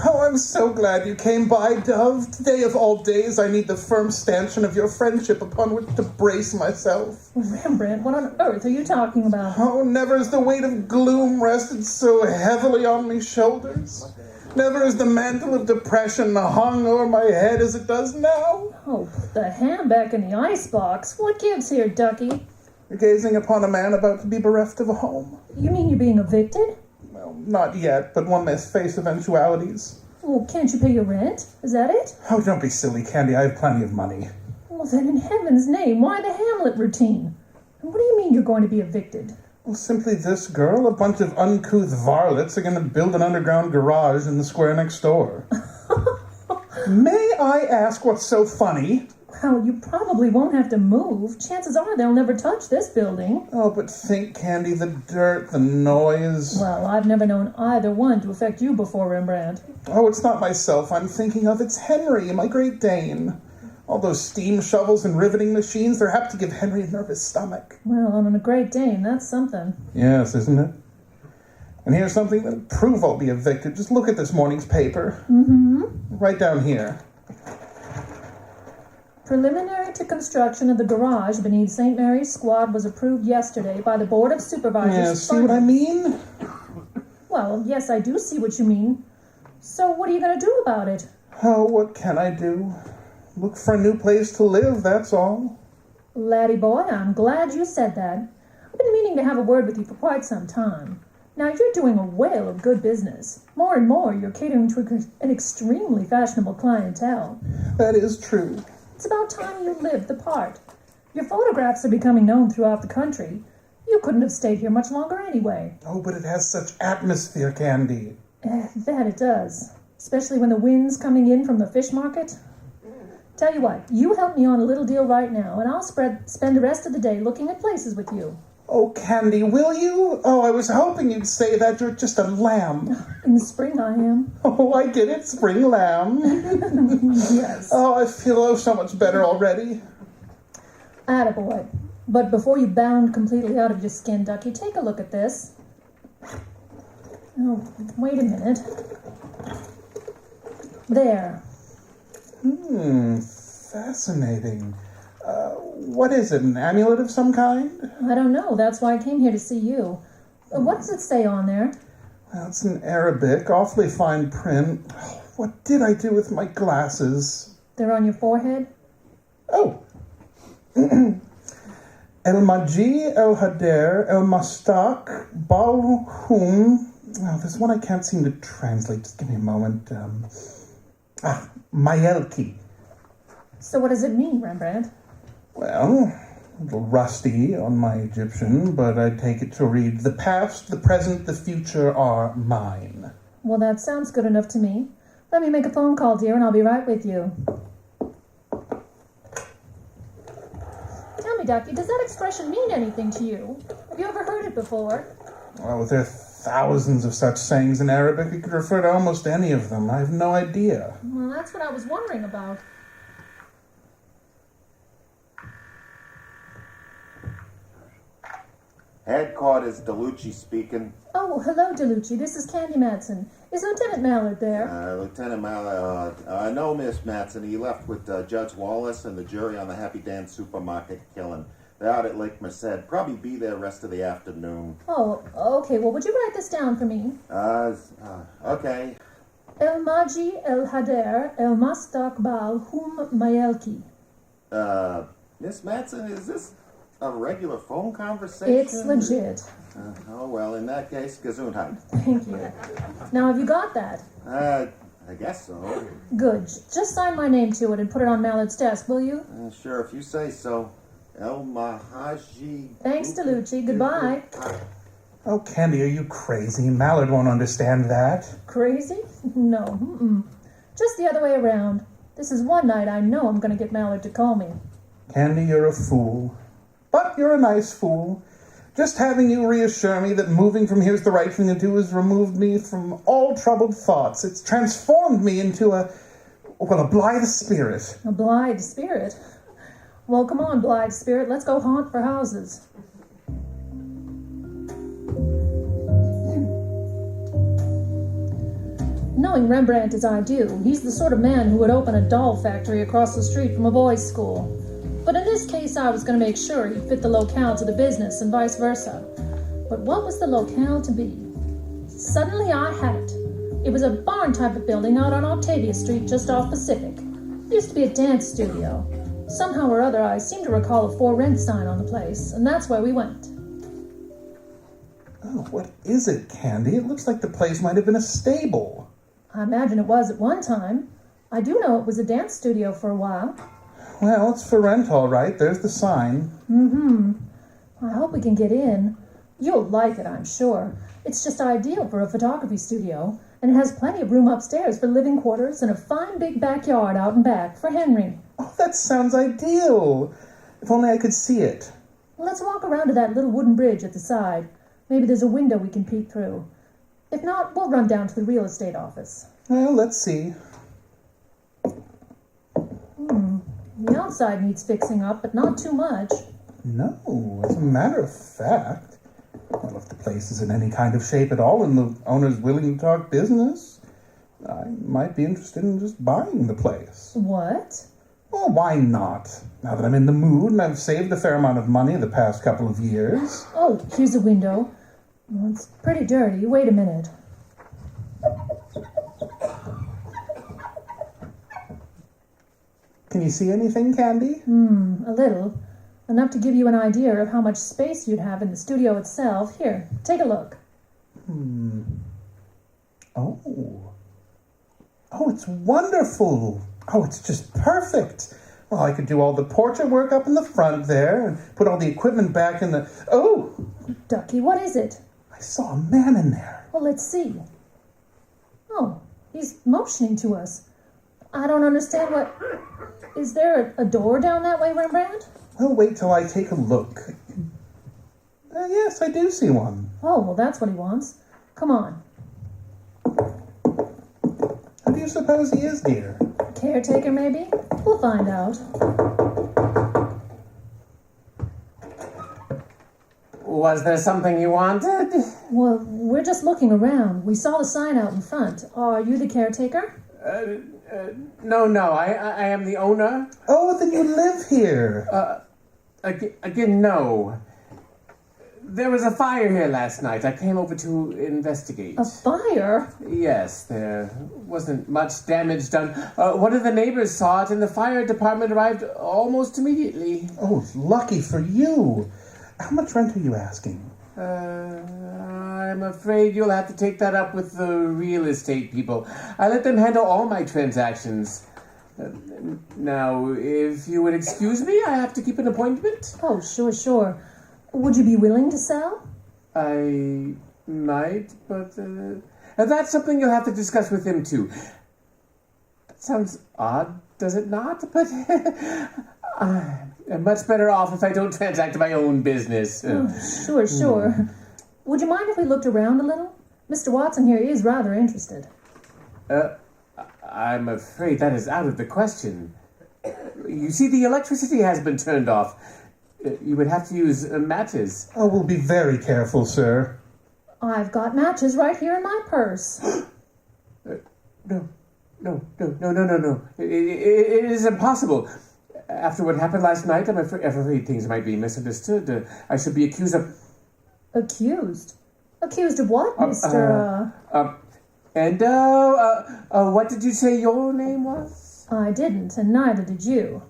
Oh, I'm so glad you came by, Dove. Today of all days, I need the firm stanchion of your friendship upon which to brace myself. Rembrandt, what on earth are you talking about? Oh, never has the weight of gloom rested so heavily on me shoulders. Never has the mantle of depression hung over my head as it does now. Oh, put the hand back in the icebox. What gives here, Ducky? You're gazing upon a man about to be bereft of a home. You mean you're being evicted? Well, not yet, but one must face eventualities. Well, can't you pay your rent? Is that it? Oh, don't be silly, Candy. I have plenty of money. Well, then in heaven's name, why the Hamlet routine? And what do you mean you're going to be evicted? Well, simply this, girl. A bunch of uncouth varlets are going to build an underground garage in the square next door. May I ask what's so funny? Well, you probably won't have to move. Chances are they'll never touch this building. Oh, but think, Candy, the dirt, the noise. Well, I've never known either one to affect you before, Rembrandt. Oh, it's not myself I'm thinking of. It's Henry, my Great Dane. All those steam shovels and riveting machines, they're apt to give Henry a nervous stomach. Well, on a Great Dane, that's something. Yes, isn't it? And here's something that'll prove I'll be evicted. Just look at this morning's paper. Mm-hmm. Right down here. Preliminary to construction of the garage beneath St. Mary's Squad was approved yesterday by the Board of Supervisors. Yeah, see what I mean? Well, yes, I do see what you mean. So what are you going to do about it? Oh, what can I do? Look for a new place to live, that's all. Laddie boy, I'm glad you said that. I've been meaning to have a word with you for quite some time. Now, you're doing a whale of good business. More and more, you're catering to an extremely fashionable clientele. That is true. It's about time you lived the part. Your photographs are becoming known throughout the country. You couldn't have stayed here much longer anyway. Oh, but it has such atmosphere, Candy. That it does. Especially when the wind's coming in from the fish market. Tell you what, you help me on a little deal right now, and I'll spend the rest of the day looking at places with you. Oh, Candy, will you? Oh, I was hoping you'd say that. You're just a lamb. In the spring I am. Oh, I get it, spring lamb. Yes. Oh, I feel so much better already. Attaboy. But before you bound completely out of your skin, Ducky, take a look at this. Oh, wait a minute. There. Fascinating. What is it, an amulet of some kind? I don't know. That's why I came here to see you. What does it say on there? Well, it's in Arabic, awfully fine print. What did I do with my glasses? They're on your forehead? Oh. El Maji, El Hader, El Mastaq, Balhum. Oh, there's one I can't seem to translate. Just give me a moment. Mayelki. So what does it mean, Rembrandt? Well, a little rusty on my Egyptian, but I take it to read, the past, the present, the future are mine. Well, that sounds good enough to me. Let me make a phone call, dear, and I'll be right with you. Tell me, Ducky, does that expression mean anything to you? Have you ever heard it before? Well, there are thousands of such sayings in Arabic. You could refer to almost any of them. I have no idea. Well, that's what I was wondering about. Headquarters, DeLucci speaking. Oh, hello, DeLucci. This is Candy Matson. Is Lieutenant Mallard there? Lieutenant Mallard, no, Miss Matson. He left with Judge Wallace and the jury on the Happy Dan supermarket killing. They're out at Lake Merced. Probably be there rest of the afternoon. Oh, okay. Well, would you write this down for me? Okay. El Maji, El Hader, El Mastaqbal, Hum Mayelki. Miss Matson, is this a regular phone conversation? It's legit. Oh, well, in that case, Gesundheit. Thank you. Now, have you got that? I guess so. Good. Just sign my name to it and put it on Mallard's desk, will you? Sure, if you say so. El Mahaji. Thanks, DeLucci. Goodbye. Oh, Candy, are you crazy? Mallard won't understand that. Crazy? No. Just the other way around. This is one night I know I'm going to get Mallard to call me. Candy, you're a fool. But you're a nice fool. Just having you reassure me that moving from here's the right thing to do has removed me from all troubled thoughts. It's transformed me into a blithe spirit. A blithe spirit? Well, come on, blithe spirit. Let's go haunt for houses. Knowing Rembrandt as I do, he's the sort of man who would open a doll factory across the street from a boys' school. But in this case, I was going to make sure he'd fit the locale to the business and vice versa. But what was the locale to be? Suddenly I had it. It was a barn type of building out on Octavia Street just off Pacific. It used to be a dance studio. Somehow or other, I seem to recall a for rent sign on the place, and that's where we went. Oh, what is it, Candy? It looks like the place might have been a stable. I imagine it was at one time. I do know it was a dance studio for a while. Well, it's for rent, all right. There's the sign. I hope we can get in. You'll like it, I'm sure. It's just ideal for a photography studio, and it has plenty of room upstairs for living quarters and a fine big backyard out and back for Henry. Oh, that sounds ideal. If only I could see it. Let's walk around to that little wooden bridge at the side. Maybe there's a window we can peek through. If not, we'll run down to the real estate office. Well, let's see. The outside needs fixing up, but not too much. No, as a matter of fact. Well, if the place is in any kind of shape at all and the owner's willing to talk business, I might be interested in just buying the place. What? Well, why not? Now that I'm in the mood and I've saved a fair amount of money the past couple of years. Oh, here's a window. Well, it's pretty dirty. Wait a minute. Can you see anything, Candy? A little. Enough to give you an idea of how much space you'd have in the studio itself. Here, take a look. Oh. Oh, it's wonderful. Oh, it's just perfect. Well, I could do all the portrait work up in the front there and put all the equipment back in the... Oh! Ducky, what is it? I saw a man in there. Well, let's see. Oh, he's motioning to us. I don't understand what... Is there a door down that way, Rembrandt? Well, wait till I take a look. Yes, I do see one. Oh, well, that's what he wants. Come on. Who do you suppose he is, dear? Caretaker, maybe? We'll find out. Was there something you wanted? Well, we're just looking around. We saw the sign out in front. Are you the caretaker? No, I am the owner. Oh, then you live here. Again, no. There was a fire here last night. I came over to investigate. A fire? Yes, there wasn't much damage done. One of the neighbors saw it, and the fire department arrived almost immediately. Oh, lucky for you. How much rent are you asking? I'm afraid you'll have to take that up with the real estate people. I let them handle all my transactions. Now, if you would excuse me, I have to keep an appointment. Oh, sure. Would you be willing to sell? I might, but that's something you'll have to discuss with him, too. That sounds odd, does it not? But I'm much better off if I don't transact my own business. Sure. Would you mind if we looked around a little? Mr. Watson here is rather interested. I'm afraid that is out of the question. You see, the electricity has been turned off. You would have to use matches. Oh, we'll be very careful, sir. I've got matches right here in my purse. No. It is impossible. After what happened last night, I'm afraid things might be misunderstood. I should be accused of... Accused? Accused of what, Mr. What did you say your name was? I didn't, and neither did you.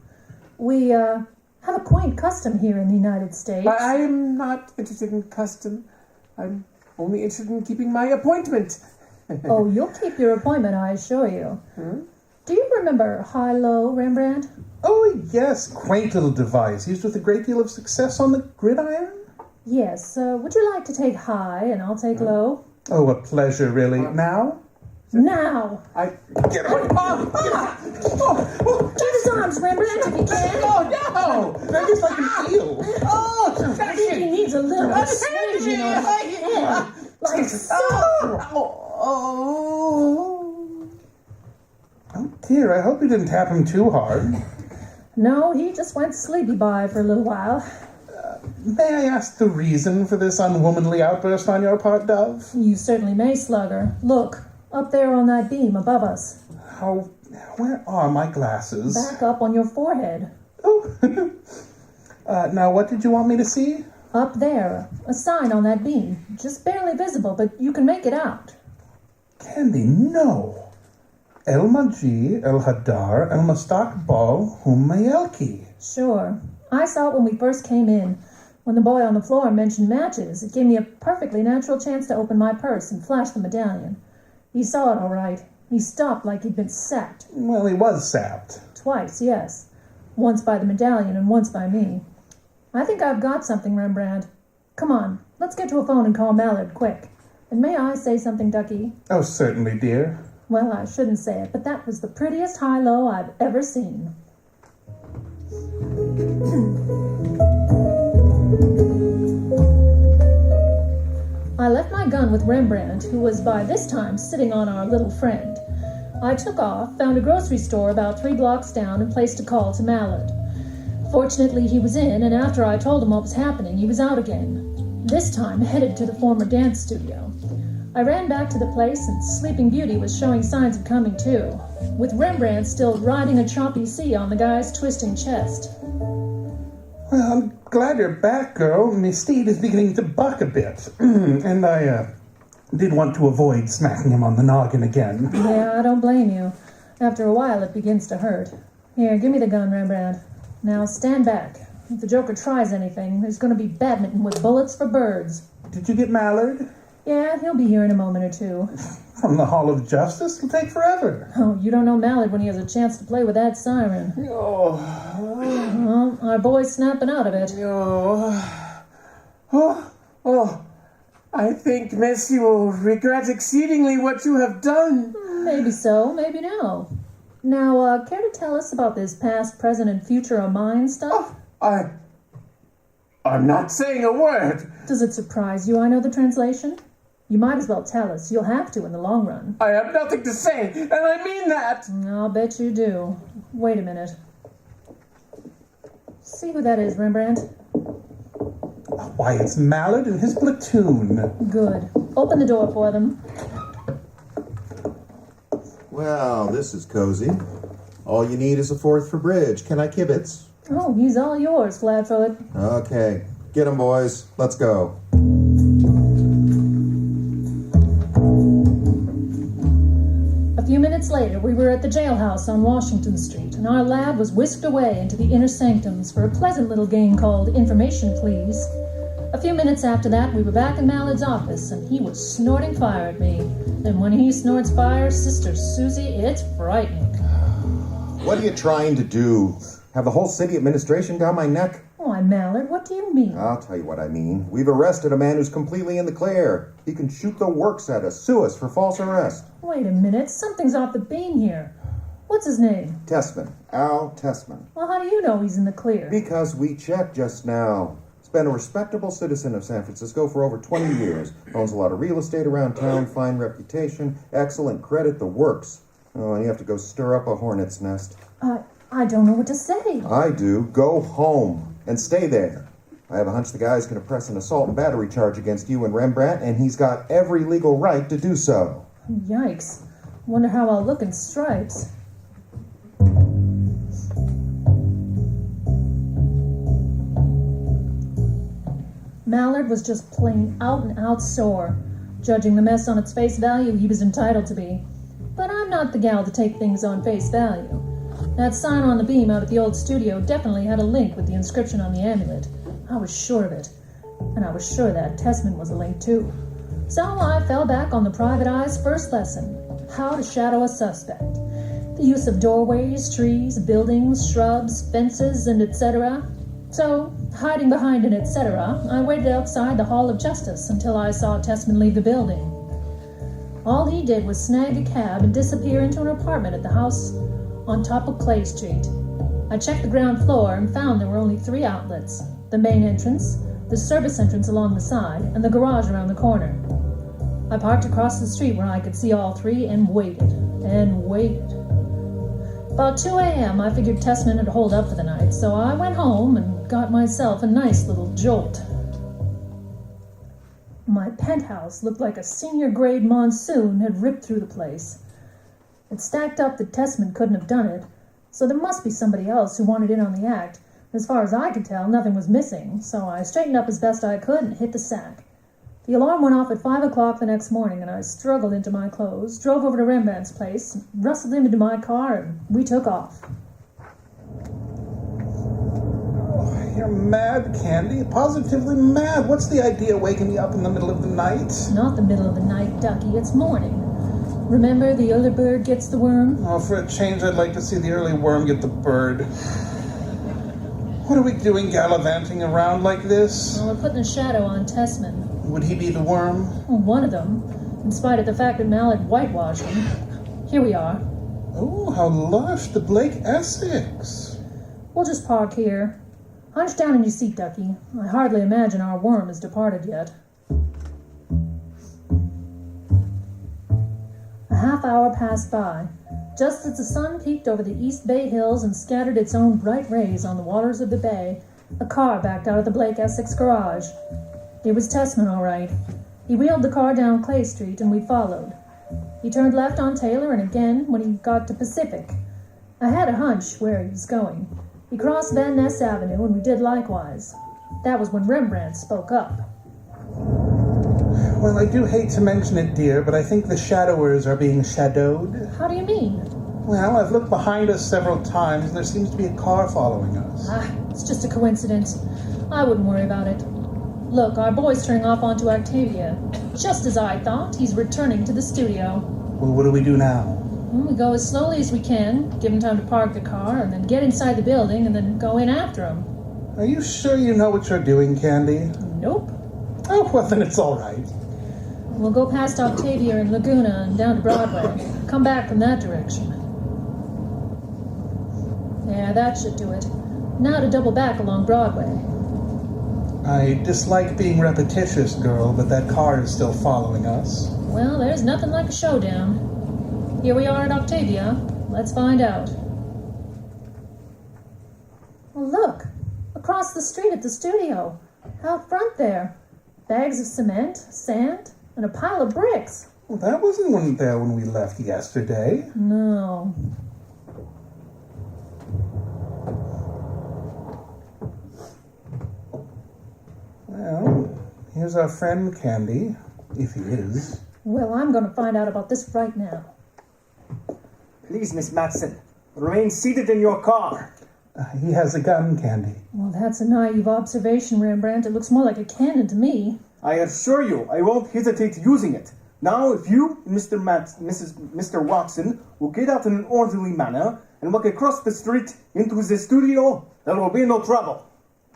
We, have a quaint custom here in the United States. I am not interested in custom. I'm only interested in keeping my appointment. Oh, you'll keep your appointment, I assure you. Do you remember high-low, Rembrandt? Oh, yes. Quaint little device used with a great deal of success on the gridiron. Yes. Would you like to take high and I'll take low? Oh, a pleasure, really. Now? Now! Get away! Keep his arms, Rembrandt, if you can. Oh, no! That is like an eel. I think he needs a little persuasion on his head. Like so. Oh, dear. I hope you didn't tap him too hard. No, he just went sleepy by for a little while. May I ask the reason for this unwomanly outburst on your part, Dove? You certainly may, Slugger. Look, up there on that beam above us. How... Where are my glasses? Back up on your forehead. Oh. Now, what did you want me to see? Up there. A sign on that beam. Just barely visible, but you can make it out. Candy, no. El Maji, El Hadar, El Mustaqbal, Hum Mayelki. Sure. I saw it when we first came in. When the boy on the floor mentioned matches, it gave me a perfectly natural chance to open my purse and flash the medallion. He saw it all right. He stopped like he'd been sapped. Well, he was sapped. Twice, yes. Once by the medallion and once by me. I think I've got something, Rembrandt. Come on, let's get to a phone and call Mallard, quick. And may I say something, Ducky? Oh, certainly, dear. Well, I shouldn't say it, but that was the prettiest high-low I've ever seen. I left my gun with Rembrandt, who was by this time sitting on our little friend. I took off, found a grocery store about 3 blocks down, and placed a call to Mallard. Fortunately, he was in, and after I told him what was happening, he was out again, this time headed to the former dance studio. I ran back to the place, and Sleeping Beauty was showing signs of coming too, with Rembrandt still riding a choppy sea on the guy's twisting chest. Well, I'm glad you're back, girl. My steed is beginning to buck a bit. And I did want to avoid smacking him on the noggin again. Yeah, I don't blame you. After a while, it begins to hurt. Here, give me the gun, Rembrandt. Now stand back. If the Joker tries anything, there's going to be badminton with bullets for birds. Did you get Mallard? Yeah, he'll be here in a moment or two. From the Hall of Justice? It'll take forever. Oh, you don't know Mallard when he has a chance to play with that siren. Well, our boy's snapping out of it. I think, miss, you will regret exceedingly what you have done. Maybe so, maybe no. Now, care to tell us about this past, present, and future of mine stuff? I'm not saying a word. Does it surprise you I know the translation? You might as well tell us. You'll have to in the long run. I have nothing to say, and I mean that. I'll bet you do. Wait a minute. See who that is, Rembrandt? Why, it's Mallard and his platoon. Good. Open the door for them. Well, this is cozy. All you need is a fourth for bridge. Can I kibitz? Oh, he's all yours, Flatfoot. Okay. Get 'em, boys. Let's go. A few minutes later, we were at the jailhouse on Washington Street, and our lad was whisked away into the inner sanctums for a pleasant little game called Information Please. A few minutes after that, we were back in Mallard's office, and he was snorting fire at me. And when he snorts fire, Sister Susie, it's frightening. What are you trying to do? Have the whole city administration down my neck? Why, Mallard, what do you mean? I'll tell you what I mean. We've arrested a man who's completely in the clear. He can shoot the works at us, sue us for false arrest. Wait a minute, something's off the beam here. What's his name? Tessman. Al Tessman. Well, how do you know he's in the clear? Because we checked just now. He's been a respectable citizen of San Francisco for over 20 years. Owns a lot of real estate around town, fine reputation, excellent credit, the works. Oh, and you have to go stir up a hornet's nest. I don't know what to say. I do. Go home and stay there. I have a hunch the guy's going to press an assault and battery charge against you and Rembrandt, and he's got every legal right to do so. Yikes. Wonder how I'll look in stripes. Mallard was just plain out and out sore. Judging the mess on its face value, he was entitled to be. But I'm not the gal to take things on face value. That sign on the beam out at the old studio definitely had a link with the inscription on the amulet. I was sure of it. And I was sure that Tessman was a link too. So I fell back on the private eye's first lesson, how to shadow a suspect. The use of doorways, trees, buildings, shrubs, fences, and etc. So, hiding behind an etc., I waited outside the Hall of Justice until I saw Tessman leave the building. All he did was snag a cab and disappear into an apartment at the house on top of Clay Street. I checked the ground floor and found there were only 3 outlets: the main entrance, the service entrance along the side, and the garage around the corner. I parked across the street where I could see all 3 and waited, and waited. About 2 a.m. I figured Tessman had holed up for the night, so I went home and got myself a nice little jolt. My penthouse looked like a senior grade monsoon had ripped through the place. It stacked up that Tessman couldn't have done it, so there must be somebody else who wanted in on the act. As far as I could tell, nothing was missing, so I straightened up as best I could and hit the sack. The alarm went off at 5 o'clock the next morning, and I struggled into my clothes, drove over to Rembrandt's place, rustled him into my car, and we took off. Oh, you're mad, Candy. Positively mad. What's the idea waking me up in the middle of the night? Not the middle of the night, Ducky. It's morning. Remember, the early bird gets the worm? Oh, for a change, I'd like to see the early worm get the bird. What are we doing gallivanting around like this? Well, we're putting a shadow on Tessman. Would he be the worm? Well, one of them, in spite of the fact that Mallard whitewashed him. Here we are. Oh, how lush, the Blake Essex. We'll just park here. Hunch down in your seat, Ducky. I hardly imagine our worm has departed yet. A half hour passed by. Just as the sun peeked over the East Bay Hills and scattered its own bright rays on the waters of the bay, a car backed out of the Blake Essex garage. It was Tessman, all right. He wheeled the car down Clay Street, and we followed. He turned left on Taylor, and again when he got to Pacific. I had a hunch where he was going. He crossed Van Ness Avenue, and we did likewise. That was when Rembrandt spoke up. Well, I do hate to mention it, dear, but I think the shadowers are being shadowed. How do you mean? Well, I've looked behind us several times, and there seems to be a car following us. It's just a coincidence. I wouldn't worry about it. Look, our boy's turning off onto Octavia. Just as I thought, he's returning to the studio. Well, what do we do now? We go as slowly as we can, give him time to park the car, and then get inside the building, and then go in after him. Are you sure you know what you're doing, Candy? Nope. Oh, well, then it's all right. We'll go past Octavia and Laguna and down to Broadway. Come back from that direction. Yeah, that should do it. Now to double back along Broadway. I dislike being repetitious, girl, but that car is still following us. Well, there's nothing like a showdown. Here we are at Octavia. Let's find out. Well, look. Across the street at the studio. Out front there. Bags of cement, sand, and a pile of bricks. Well, that wasn't there when we left yesterday. No. Well, here's our friend Candy, if he is. Well, I'm going to find out about this right now. Please, Miss Matson, remain seated in your car. He has a gun, Candy. Well, that's a naive observation, Rembrandt. It looks more like a cannon to me. I assure you, I won't hesitate using it. Now, if you, Mr. Watson, will get out in an orderly manner and walk across the street into the studio, there will be no trouble.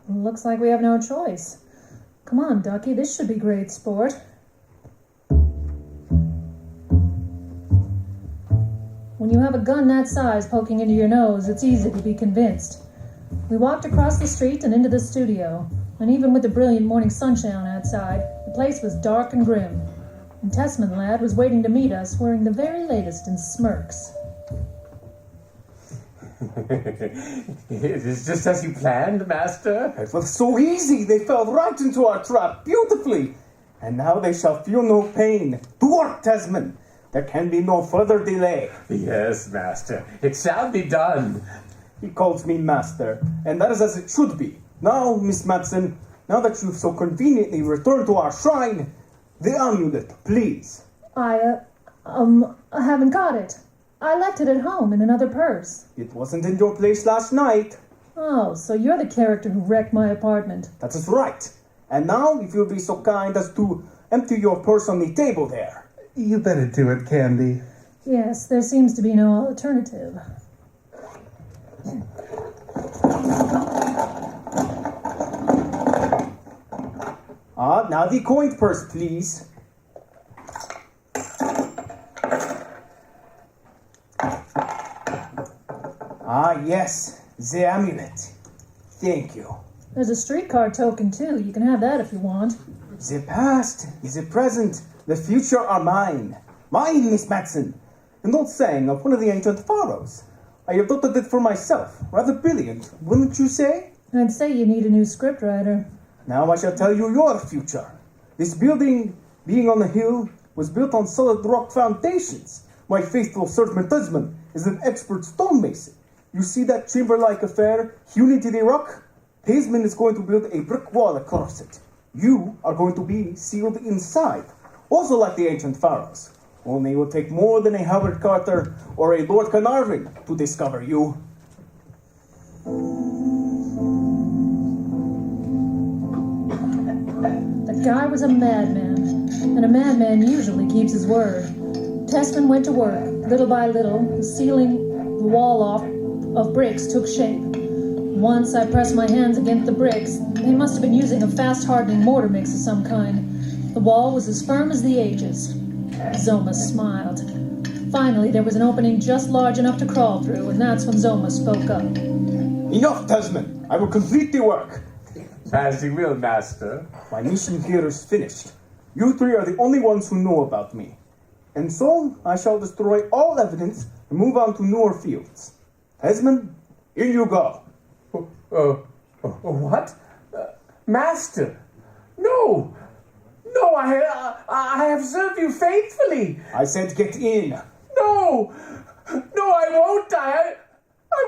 Looks like we have no choice. Come on, Ducky, this should be great sport. When you have a gun that size poking into your nose, it's easy to be convinced. We walked across the street and into the studio, and even with the brilliant morning sunshine outside, the place was dark and grim. And Tessman lad was waiting to meet us, wearing the very latest in smirks. It is just as you planned, Master. It was so easy. They fell right into our trap beautifully. And now they shall feel no pain. To work, Tesman. There can be no further delay. Yes, Master. It shall be done. He calls me Master, and that is as it should be. Now, Miss Matson, now that you've so conveniently returned to our shrine, the amulet, please. I haven't got it. I left it at home in another purse. It wasn't in your place last night. Oh, so you're the character who wrecked my apartment. That is right. And now, if you'll be so kind as to empty your purse on the table there. You better do it, Candy. Yes, there seems to be no alternative. Now the coin purse, please. Yes, the amulet. Thank you. There's a streetcar token, too. You can have that if you want. The past, the present, the future are mine. Mine, Miss Matson. An old saying of one of the ancient pharaohs. I adopted it for myself. Rather brilliant, wouldn't you say? I'd say you need a new scriptwriter. Now I shall tell you your future. This building, being on a hill, was built on solid rock foundations. My faithful servant Husband is an expert stonemason. You see that chamber-like affair hewn into the rock? Hazeman is going to build a brick wall across it. You are going to be sealed inside, also like the ancient pharaohs. Only it will take more than a Howard Carter or a Lord Carnarvon to discover you. The guy was a madman, and a madman usually keeps his word. Tessman went to work. Little by little, the wall off of bricks took shape. Once I pressed my hands against the bricks. They must have been using a fast-hardening mortar mix of some kind. The wall was as firm as the ages. Zoma smiled. Finally, there was an opening just large enough to crawl through, and that's when Zoma spoke up. Enough, Tasman. I will complete the work. As you will, Master. My mission here is finished. You three are the only ones who know about me. And so, I shall destroy all evidence and move on to newer fields. Tasman, in you go. What? Master? No! No, I have served you faithfully. I said get in. No! No, I won't. I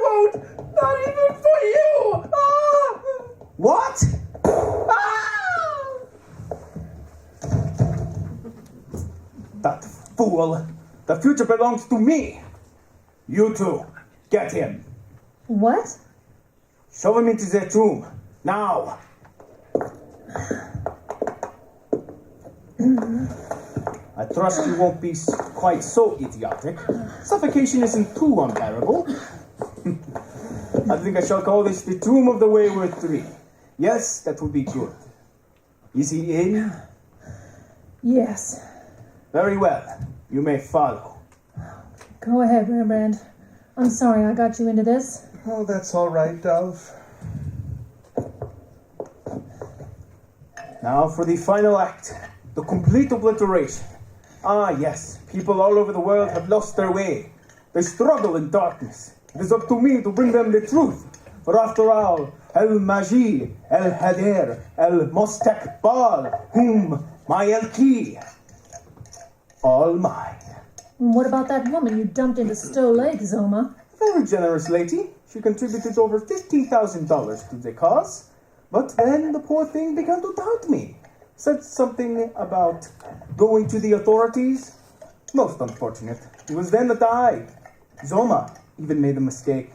won't. Not even for you. Ah! What? Ah! That fool. The future belongs to me. You two, get him. What? Shove him into that room. Now. I trust you won't be quite so idiotic. Suffocation isn't too unbearable. I think I shall call this the Tomb of the Wayward Three. Yes, that would be good. Is he in? Yes. Very well. You may follow. Go ahead, Rembrandt. I'm sorry I got you into this. Oh, that's all right, Dove. Now for the final act. The complete obliteration. Ah, yes. People all over the world have lost their way. They struggle in darkness. It is up to me to bring them the truth. For after all, El Magi, El Hader, El Mostakbal, Hum, my El Ki. All mine. What about that woman you dumped into Stowe Lake, Zoma? Very generous lady. She contributed over $15,000 to the cause. But then the poor thing began to doubt me. Said something about going to the authorities. Most unfortunate. It was then that I, Zoma, even made a mistake.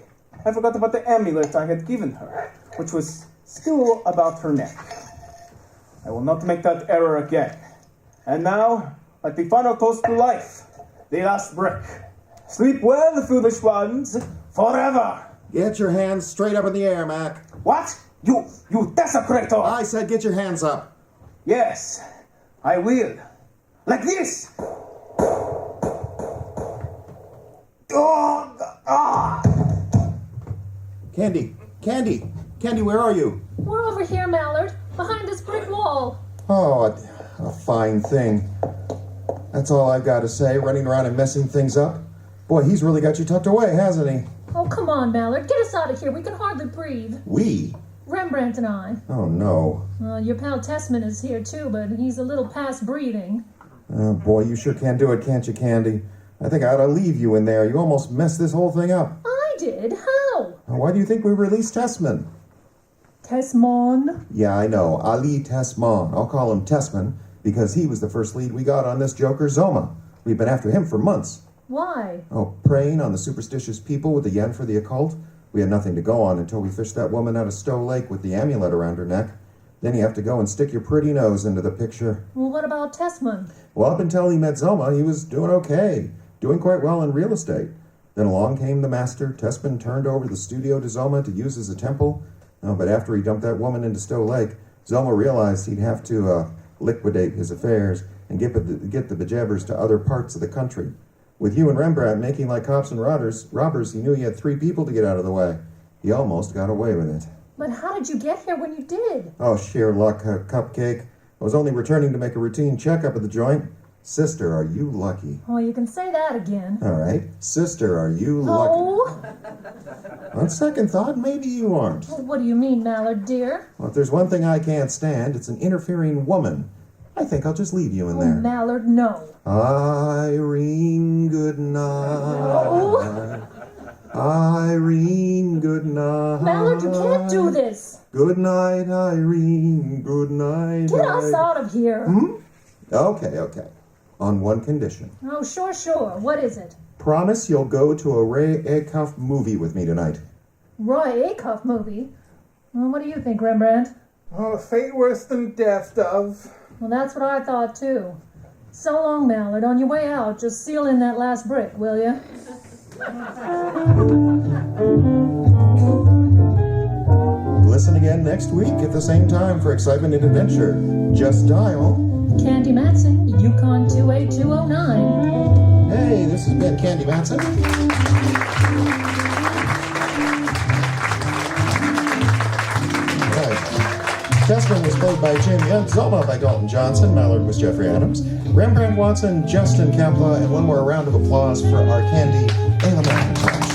I forgot about the amulet I had given her, which was still about her neck. I will not make that error again. And now, like the final toast to life, the last brick. Sleep well, foolish ones, forever. Get your hands straight up in the air, Mac. What? You desecrator! I said get your hands up. Yes, I will. Like this! Candy, where are you? We're over here, Mallard, behind this brick wall. Oh, a fine thing. That's all I've got to say, running around and messing things up. Boy, he's really got you tucked away, hasn't he? Oh, come on, Mallard. Get us out of here. We can hardly breathe. We? Rembrandt and I. Oh, no. Your pal Tessman is here, too, but he's a little past breathing. Oh, boy, you sure can do it, can't you, Candy? I think I ought to leave you in there. You almost messed this whole thing up. I did? How? Why do you think we released Tessman? Tessman? Yeah, I know. Ali Tessman. I'll call him Tessman because he was the first lead we got on this joker, Zoma. We've been after him for months. Why? Oh, preying on the superstitious people with the yen for the occult. We had nothing to go on until we fished that woman out of Stowe Lake with the amulet around her neck. Then you have to go and stick your pretty nose into the picture. Well, what about Tessman? Well, up until he met Zoma, he was doing okay. Doing quite well in real estate. Then along came the master. Tessman turned over the studio to Zoma to use as a temple. But after he dumped that woman into Stowe Lake, Zoma realized he'd have to liquidate his affairs and get the bejabbers to other parts of the country. With you and Rembrandt making like cops and robbers, he knew he had 3 people to get out of the way. He almost got away with it. But how did you get here when you did? Oh, sheer luck, Cupcake. I was only returning to make a routine checkup at the joint. Sister, are you lucky? Oh, you can say that again. All right. Sister, are you lucky? Oh! On second thought, maybe you aren't. What do you mean, Mallard, dear? Well, if there's one thing I can't stand, it's an interfering woman. I think I'll just leave you in there. Mallard, no. Irene, good night. Oh! Irene, good night. Mallard, you can't do this. Good night, Irene. Good night. Get us out of here. Okay. On one condition. Oh, sure. What is it? Promise you'll go to a Ray Acuff movie with me tonight. Roy Acuff movie? Well, what do you think, Rembrandt? Oh, a fate worse than death, Dove. Well, that's what I thought, too. So long, Mallard. On your way out, just seal in that last brick, will you? Listen again next week at the same time for excitement and adventure. Just dial. Candy Matson, Yukon 28209. Hey, this has been Candy Matson. Tessman was played by Jim Young, Zoma by Dalton Johnson, Mallard was Jeffrey Adams, Rembrandt Watson, Justin Kapla, and one more round of applause for our Candy Ayla McIntosh.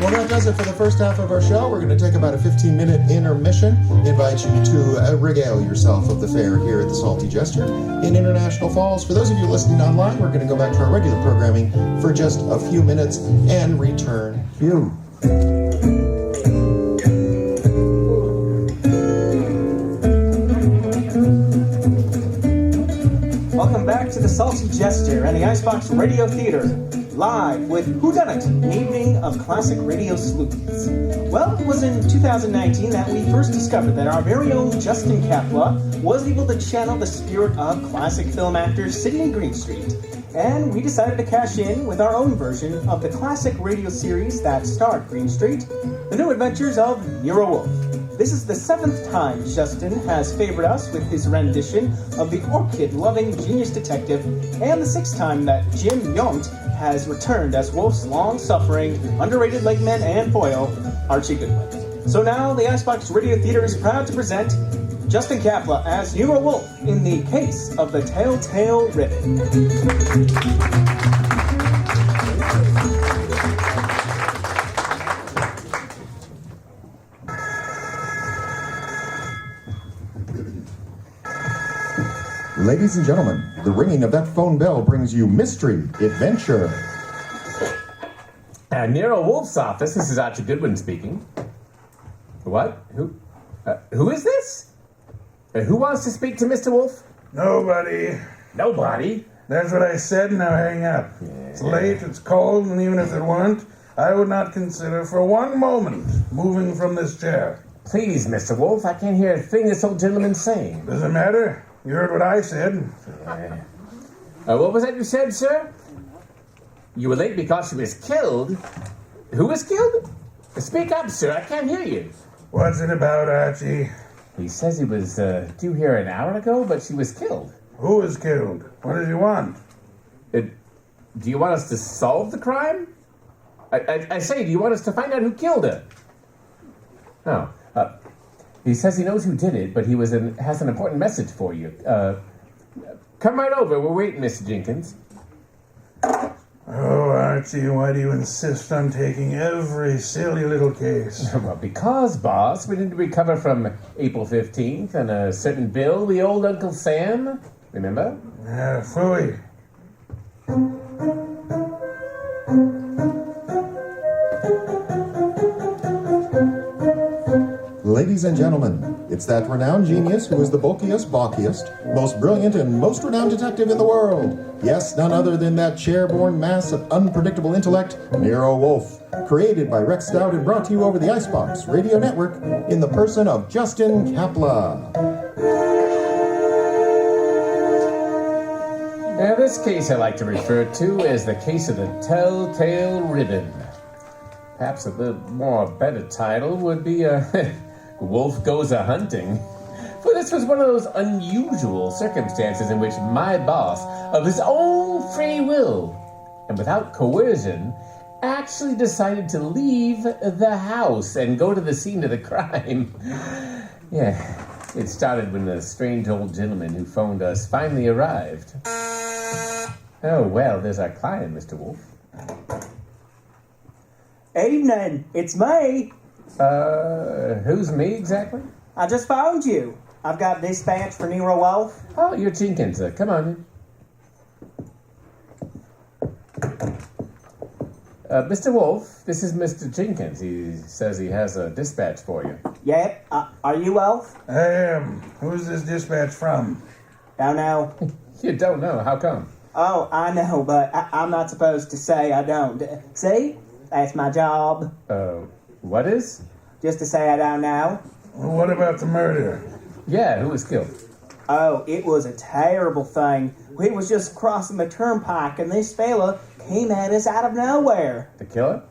Well, that does it for the first half of our show. We're going to take about a 15-minute intermission. Invite you to regale yourself of the fare here at the Salty Jester in International Falls. For those of you listening online, we're going to go back to our regular programming for just a few minutes and return. Phew. to the Salty Jester and the Icebox Radio Theater, live with Whodunit, an evening of classic radio sleuths. Well, it was in 2019 that we first discovered that our very own Justin Kapla was able to channel the spirit of classic film actor Sidney Greenstreet, and we decided to cash in with our own version of the classic radio series that starred Greenstreet, The New Adventures of Nero Wolfe. This is the 7th time Justin has favored us with his rendition of the orchid-loving genius detective, and the 6th time that Jim Yount has returned as Wolfe's long-suffering, underrated legman and foil, Archie Goodwin. So now the Icebox Radio Theater is proud to present Justin Kapla as Nero Wolfe in the case of the Telltale Ribbon. Ladies and gentlemen, the ringing of that phone bell brings you mystery, adventure. Nero Wolfe's office. This is Archie Goodwin speaking. What? Who is this? Who wants to speak to Mr. Wolfe? Nobody. Nobody. That's what I said, now hang up. It's late, it's cold, and even if it weren't, I would not consider for one moment moving from this chair. Please, Mr. Wolfe, I can't hear a thing this old gentleman's saying. Doesn't matter. You heard what I said. What was that you said, sir? You were late because she was killed? Who was killed? Speak up, sir. I can't hear you. What's it about, Archie? He says he was due here an hour ago, but she was killed. Who was killed? What does he want? Do you want us to solve the crime? I say, do you want us to find out who killed her? No. He says he knows who did it, but he has an important message for you. Come right over. We're waiting, Mr. Jenkins. Oh, Archie, why do you insist on taking every silly little case? Well, because, boss, we need to recover from April 15th and a certain bill we owed Uncle Sam. Remember? Yeah, phooey. Ladies and gentlemen, it's that renowned genius who is the bulkiest, balkiest, most brilliant, and most renowned detective in the world. Yes, none other than that chair-borne mass of unpredictable intellect, Nero Wolfe, created by Rex Stout and brought to you over the Icebox Radio Network in the person of Justin Kapla. Now, this case I like to refer to as the case of the Telltale Ribbon. Perhaps a little more better title would be Wolf Goes A-Hunting. For this was one of those unusual circumstances in which my boss, of his own free will and without coercion, actually decided to leave the house and go to the scene of the crime. Yeah, it started when the strange old gentleman who phoned us finally arrived. Oh, well, there's our client, Mr. Wolfe. Evening, it's me. Who's me exactly? I just phoned you. I've got dispatch for Nero Wolfe. Oh, you're Jenkins. Come on in. Mr. Wolfe, this is Mr. Jenkins. He says he has a dispatch for you. Yep, are you Wolfe? I am. Who's this dispatch from? Don't know. You don't know. How come? Oh, I know, but I'm not supposed to say I don't. See? That's my job. What is? Just to say I don't know. Well, what about the murder? Yeah, who was killed? Oh, it was a terrible thing. We was just crossing the turnpike and this fella came at us out of nowhere. The killer?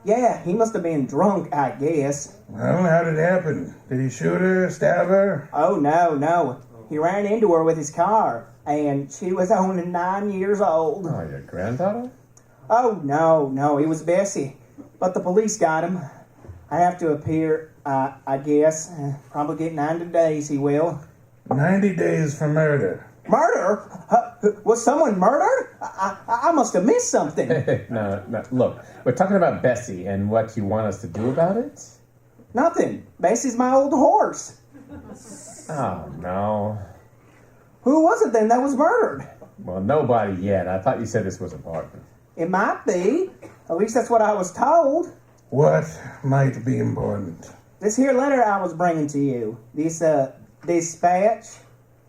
Yeah, he must have been drunk, I guess. Well, how did it happen? Did he shoot her, stab her? Oh, no. He ran into her with his car, and she was only 9 years old. Oh, your granddaughter? Oh, no, it was Bessie. But the police got him. I have to appear, I guess. Probably get 90 days, he will. 90 days for murder. Murder? Was someone murdered? I must have missed something. No. Look, we're talking about Bessie and what you want us to do about it? Nothing. Bessie's my old horse. Oh, no. Who was it then that was murdered? Well, nobody yet. I thought you said this was important. It might be. At least that's what I was told. What might be important? This here letter I was bringing to you. This, dispatch.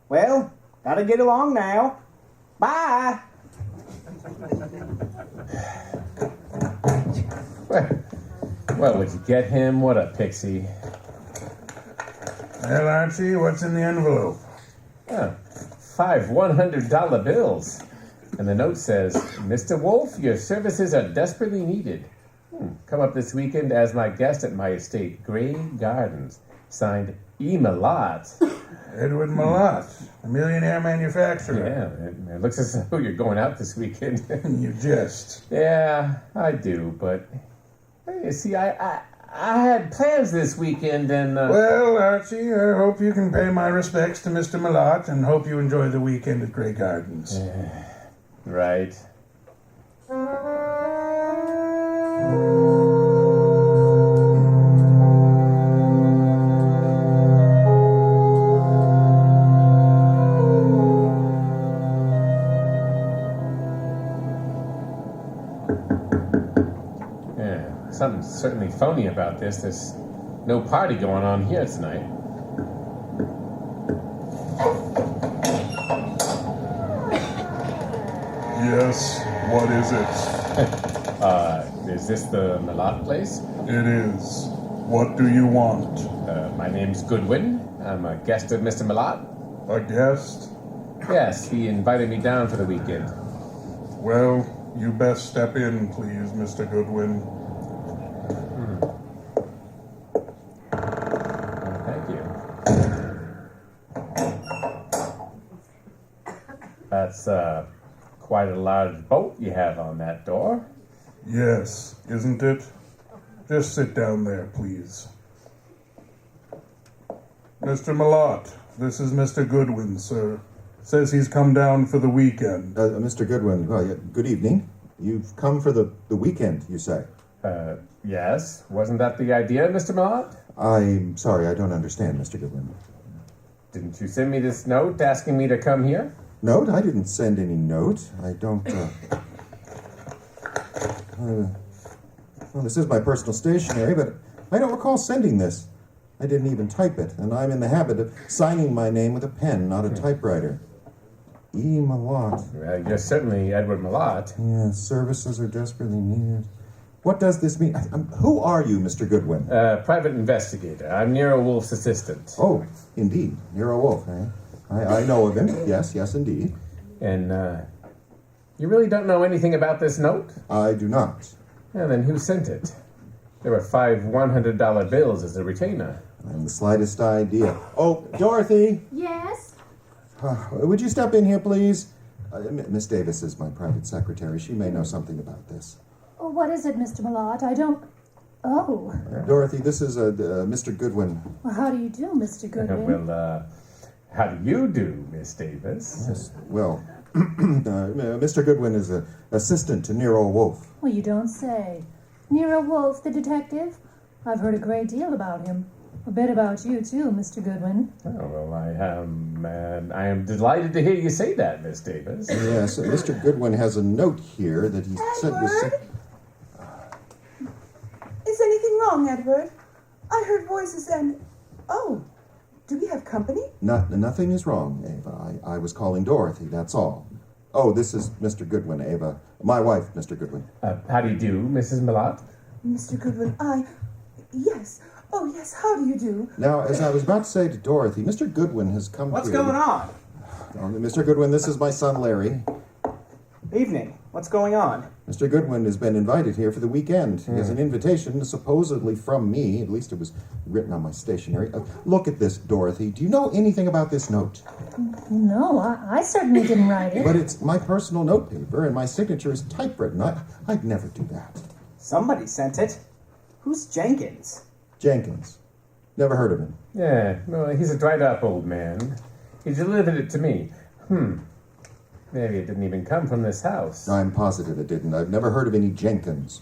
Well, gotta get along now. Bye. Well, would you get him? What a pixie. Well, Archie, what's in the envelope? Oh, 5 $100 bills. And the note says, Mr. Wolf, your services are desperately needed. Come up this weekend as my guest at my estate, Grey Gardens. Signed, E. Malott. Edward Malott, a millionaire manufacturer. Yeah, it looks as though you're going out this weekend. You jest. Yeah, I do, but you see, I had plans this weekend, and Well, Archie, I hope you can pay my respects to Mr. Malott and hope you enjoy the weekend at Grey Gardens. right. Yeah, something's certainly phony about this. There's no party going on here tonight. Yes, what is it? Is this the Malott place? It is. What do you want? My name's Goodwin. I'm a guest of Mr. Malott. A guest? Yes, he invited me down for the weekend. Well, you best step in, please, Mr. Goodwin. Thank you. That's quite a large bolt you have on that door. Yes, isn't it? Just sit down there, please. Mr. Malott, this is Mr. Goodwin, sir. Says he's come down for the weekend. Mr. Goodwin, good evening. You've come for the weekend, you say? Yes. Wasn't that the idea, Mr. Malott? I'm sorry, I don't understand, Mr. Goodwin. Didn't you send me this note asking me to come here? Note? I didn't send any note. I don't, well, this is my personal stationery, but I don't recall sending this. I didn't even type it, and I'm in the habit of signing my name with a pen, not a typewriter. E. Malott. Well, you're certainly Edward Malott. Yeah, services are desperately needed. What does this mean? Who are you, Mr. Goodwin? Private investigator. I'm Nero Wolf's assistant. Oh, indeed. Nero Wolf, eh? I know of him. Yes, indeed. And, you really don't know anything about this note? I do not. Well, then who sent it? There were 5 $100 bills as a retainer. I haven't the slightest idea. Oh, Dorothy! Yes? Would you step in here, please? Miss Davis is my private secretary. She may know something about this. Oh, what is it, Mr. Malott? I don't... Oh. Dorothy, this is Mr. Goodwin. Well, how do you do, Mr. Goodwin? Well, how do you do, Miss Davis? Yes, well, Mr. Goodwin is an assistant to Nero Wolf. Well, you don't say. Nero Wolf, the detective? I've heard a great deal about him. A bit about you, too, Mr. Goodwin. Oh, well, I am delighted to hear you say that, Miss Davis. Yes, Mr. Goodwin has a note here that he said was... Edward? Is anything wrong, Edward? I heard voices and... Oh, do we have company? Nothing is wrong, Ava. I was calling Dorothy, that's all. Oh, this is Mr. Goodwin, Ava. My wife, Mr. Goodwin. How do you do, Mrs. Malott? Mr. Goodwin, Yes. Oh, yes, how do you do? Now, as I was about to say to Dorothy, Mr. Goodwin has come What's here... going on? Mr. Goodwin, this is my son, Larry. Evening. What's going on? Mr. Goodwin has been invited here for the weekend. He has an invitation, supposedly from me. At least it was written on my stationery. Look at this, Dorothy. Do you know anything about this note? No, I certainly didn't write it. But it's my personal notepaper, and my signature is typewritten. I'd never do that. Somebody sent it. Who's Jenkins? Jenkins. Never heard of him. Yeah, well, he's a dried-up old man. He delivered it to me. Maybe it didn't even come from this house. I'm positive it didn't. I've never heard of any Jenkins.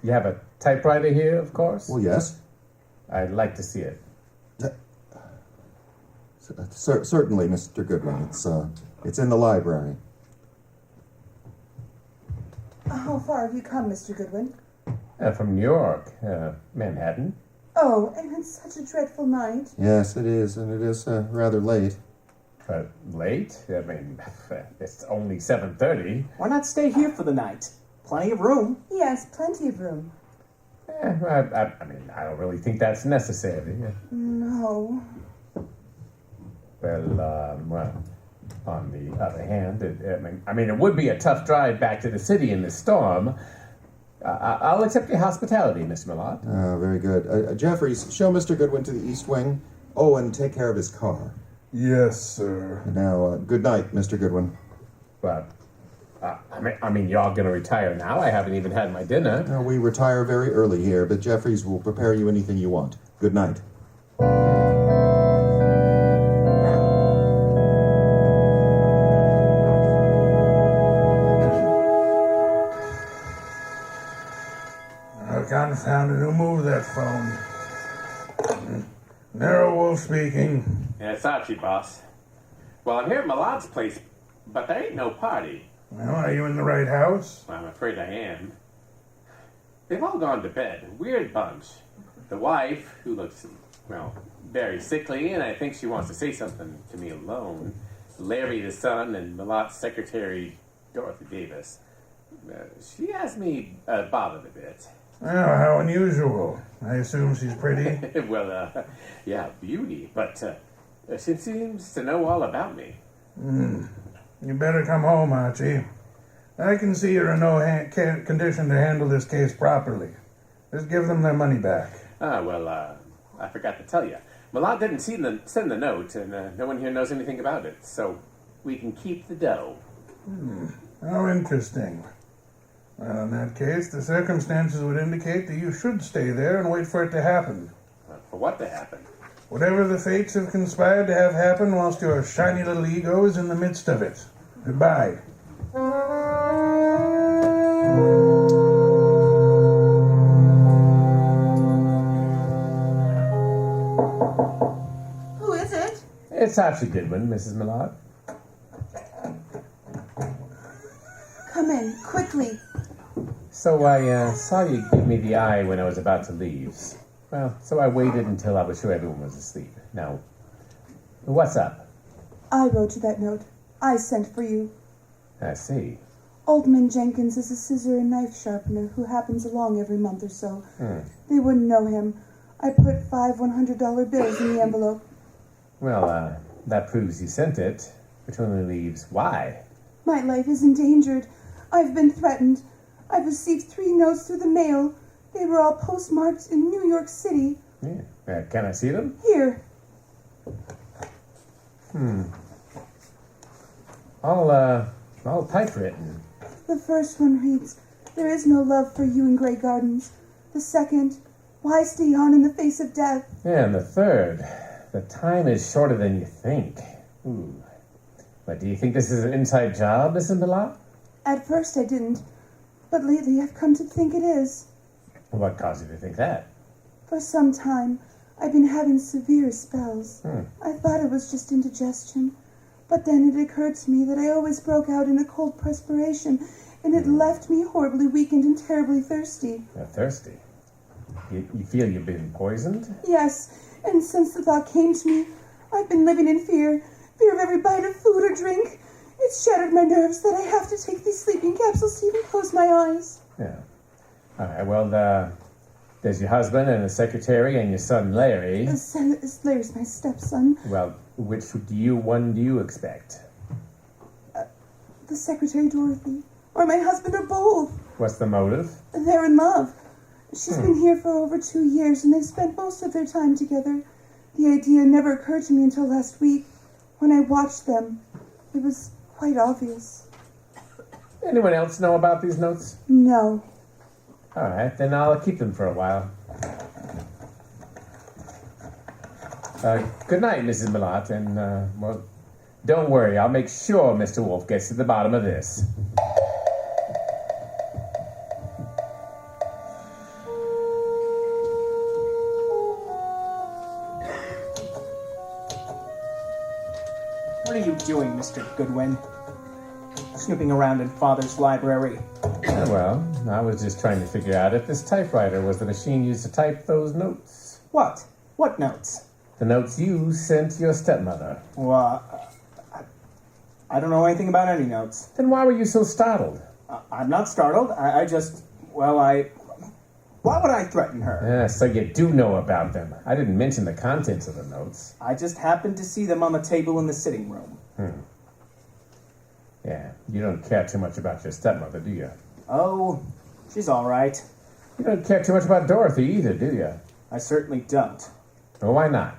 You have a typewriter here, of course? Well, yes. I'd like to see it. Certainly, Mr. Goodwin. It's in the library. How far have you come, Mr. Goodwin? From New York, Manhattan. Oh, and it's such a dreadful night. Yes, it is, and it is rather late. But late? I mean, it's only 7:30. Why not stay here for the night? Plenty of room. Yes, plenty of room. I mean, I don't really think that's necessary. No. Well, on the other hand, it would be a tough drive back to the city in this storm. I'll accept your hospitality, Mr. Millard. Very good. Jeffries, show Mr. Goodwin to the East Wing. Oh, and take care of his car. Yes, sir. Now, good night, Mr. Goodwin. But, you're all going to retire now? I haven't even had my dinner. We retire very early here, but Jeffries will prepare you anything you want. Good night. Confounded, who moved that phone? Narrow Wolf speaking. Yeah, it's Archie, boss. Well, I'm here at Millard's place, but there ain't no party. Well, are you in the right house? I'm afraid I am. They've all gone to bed. Weird bunch. The wife, who looks, very sickly, and I think she wants to say something to me alone. Larry, the son, and Millard's secretary, Dorothy Davis. She has me bothered a bit. Well, how unusual. I assume she's pretty. Well, yeah, beauty, but she seems to know all about me. You better come home, Archie. I can see you're in no condition to handle this case properly. Just give them their money back. I forgot to tell you. Millard didn't send the note, and no one here knows anything about it, so we can keep the dough. How interesting. Well, in that case, the circumstances would indicate that you should stay there and wait for it to happen. For what to happen? Whatever the fates have conspired to have happen whilst your shiny little ego is in the midst of it. Goodbye. Who is it? It's Archie Goodwin, Mrs. Millard. Come in, quickly. So I saw you give me the eye when I was about to leave. Well, so I waited until I was sure everyone was asleep. Now, what's up? I wrote you that note. I sent for you. I see. Oldman Jenkins is a scissor and knife sharpener who happens along every month or so. They wouldn't know him. I put 5 $100 bills in the envelope. Well, that proves you sent it, which only leaves why. My life is endangered. I've been threatened. I've received 3 notes through the mail. They were all postmarked in New York City. Yeah. Can I see them? Here. All typewritten. The first one reads, "There is no love for you in Grey Gardens." The second, "Why stay on in the face of death?" Yeah, and the third, "The time is shorter than you think." Ooh. But do you think this is an inside job, Mrs. Millard? At first I didn't, but lately I've come to think it is. What caused you to think that? For some time, I've been having severe spells. I thought it was just indigestion, but then it occurred to me that I always broke out in a cold perspiration, and it left me horribly weakened and terribly thirsty. You're thirsty? You feel you've been poisoned? Yes, and since the thought came to me, I've been living in fear of every bite of food or drink. It's shattered my nerves that I have to take these sleeping capsules to even close my eyes. Yeah. All right, well, there's your husband and the secretary and your son, Larry. Larry's my stepson. Well, which one do you expect? The secretary, Dorothy. Or my husband, or both. What's the motive? They're in love. She's been here for over 2 years, and they've spent most of their time together. The idea never occurred to me until last week. When I watched them, it was quite obvious. Anyone else know about these notes? No. All right, then I'll keep them for a while. Good night, Mrs. Millard, and, well, don't worry, I'll make sure Mr. Wolf gets to the bottom of this. What are you doing, Mr. Goodwin? Snooping around in Father's library. Yeah, well, I was just trying to figure out if this typewriter was the machine used to type those notes. What? What notes? The notes you sent your stepmother. Well, I don't know anything about any notes. Then why were you so startled? I'm not startled. I just, well, why would I threaten her? So you do know about them. I didn't mention the contents of the notes. I just happened to see them on the table in the sitting room. Yeah, you don't care too much about your stepmother, do you? Oh, she's all right. You don't care too much about Dorothy either, do you? I certainly don't. Well, why not?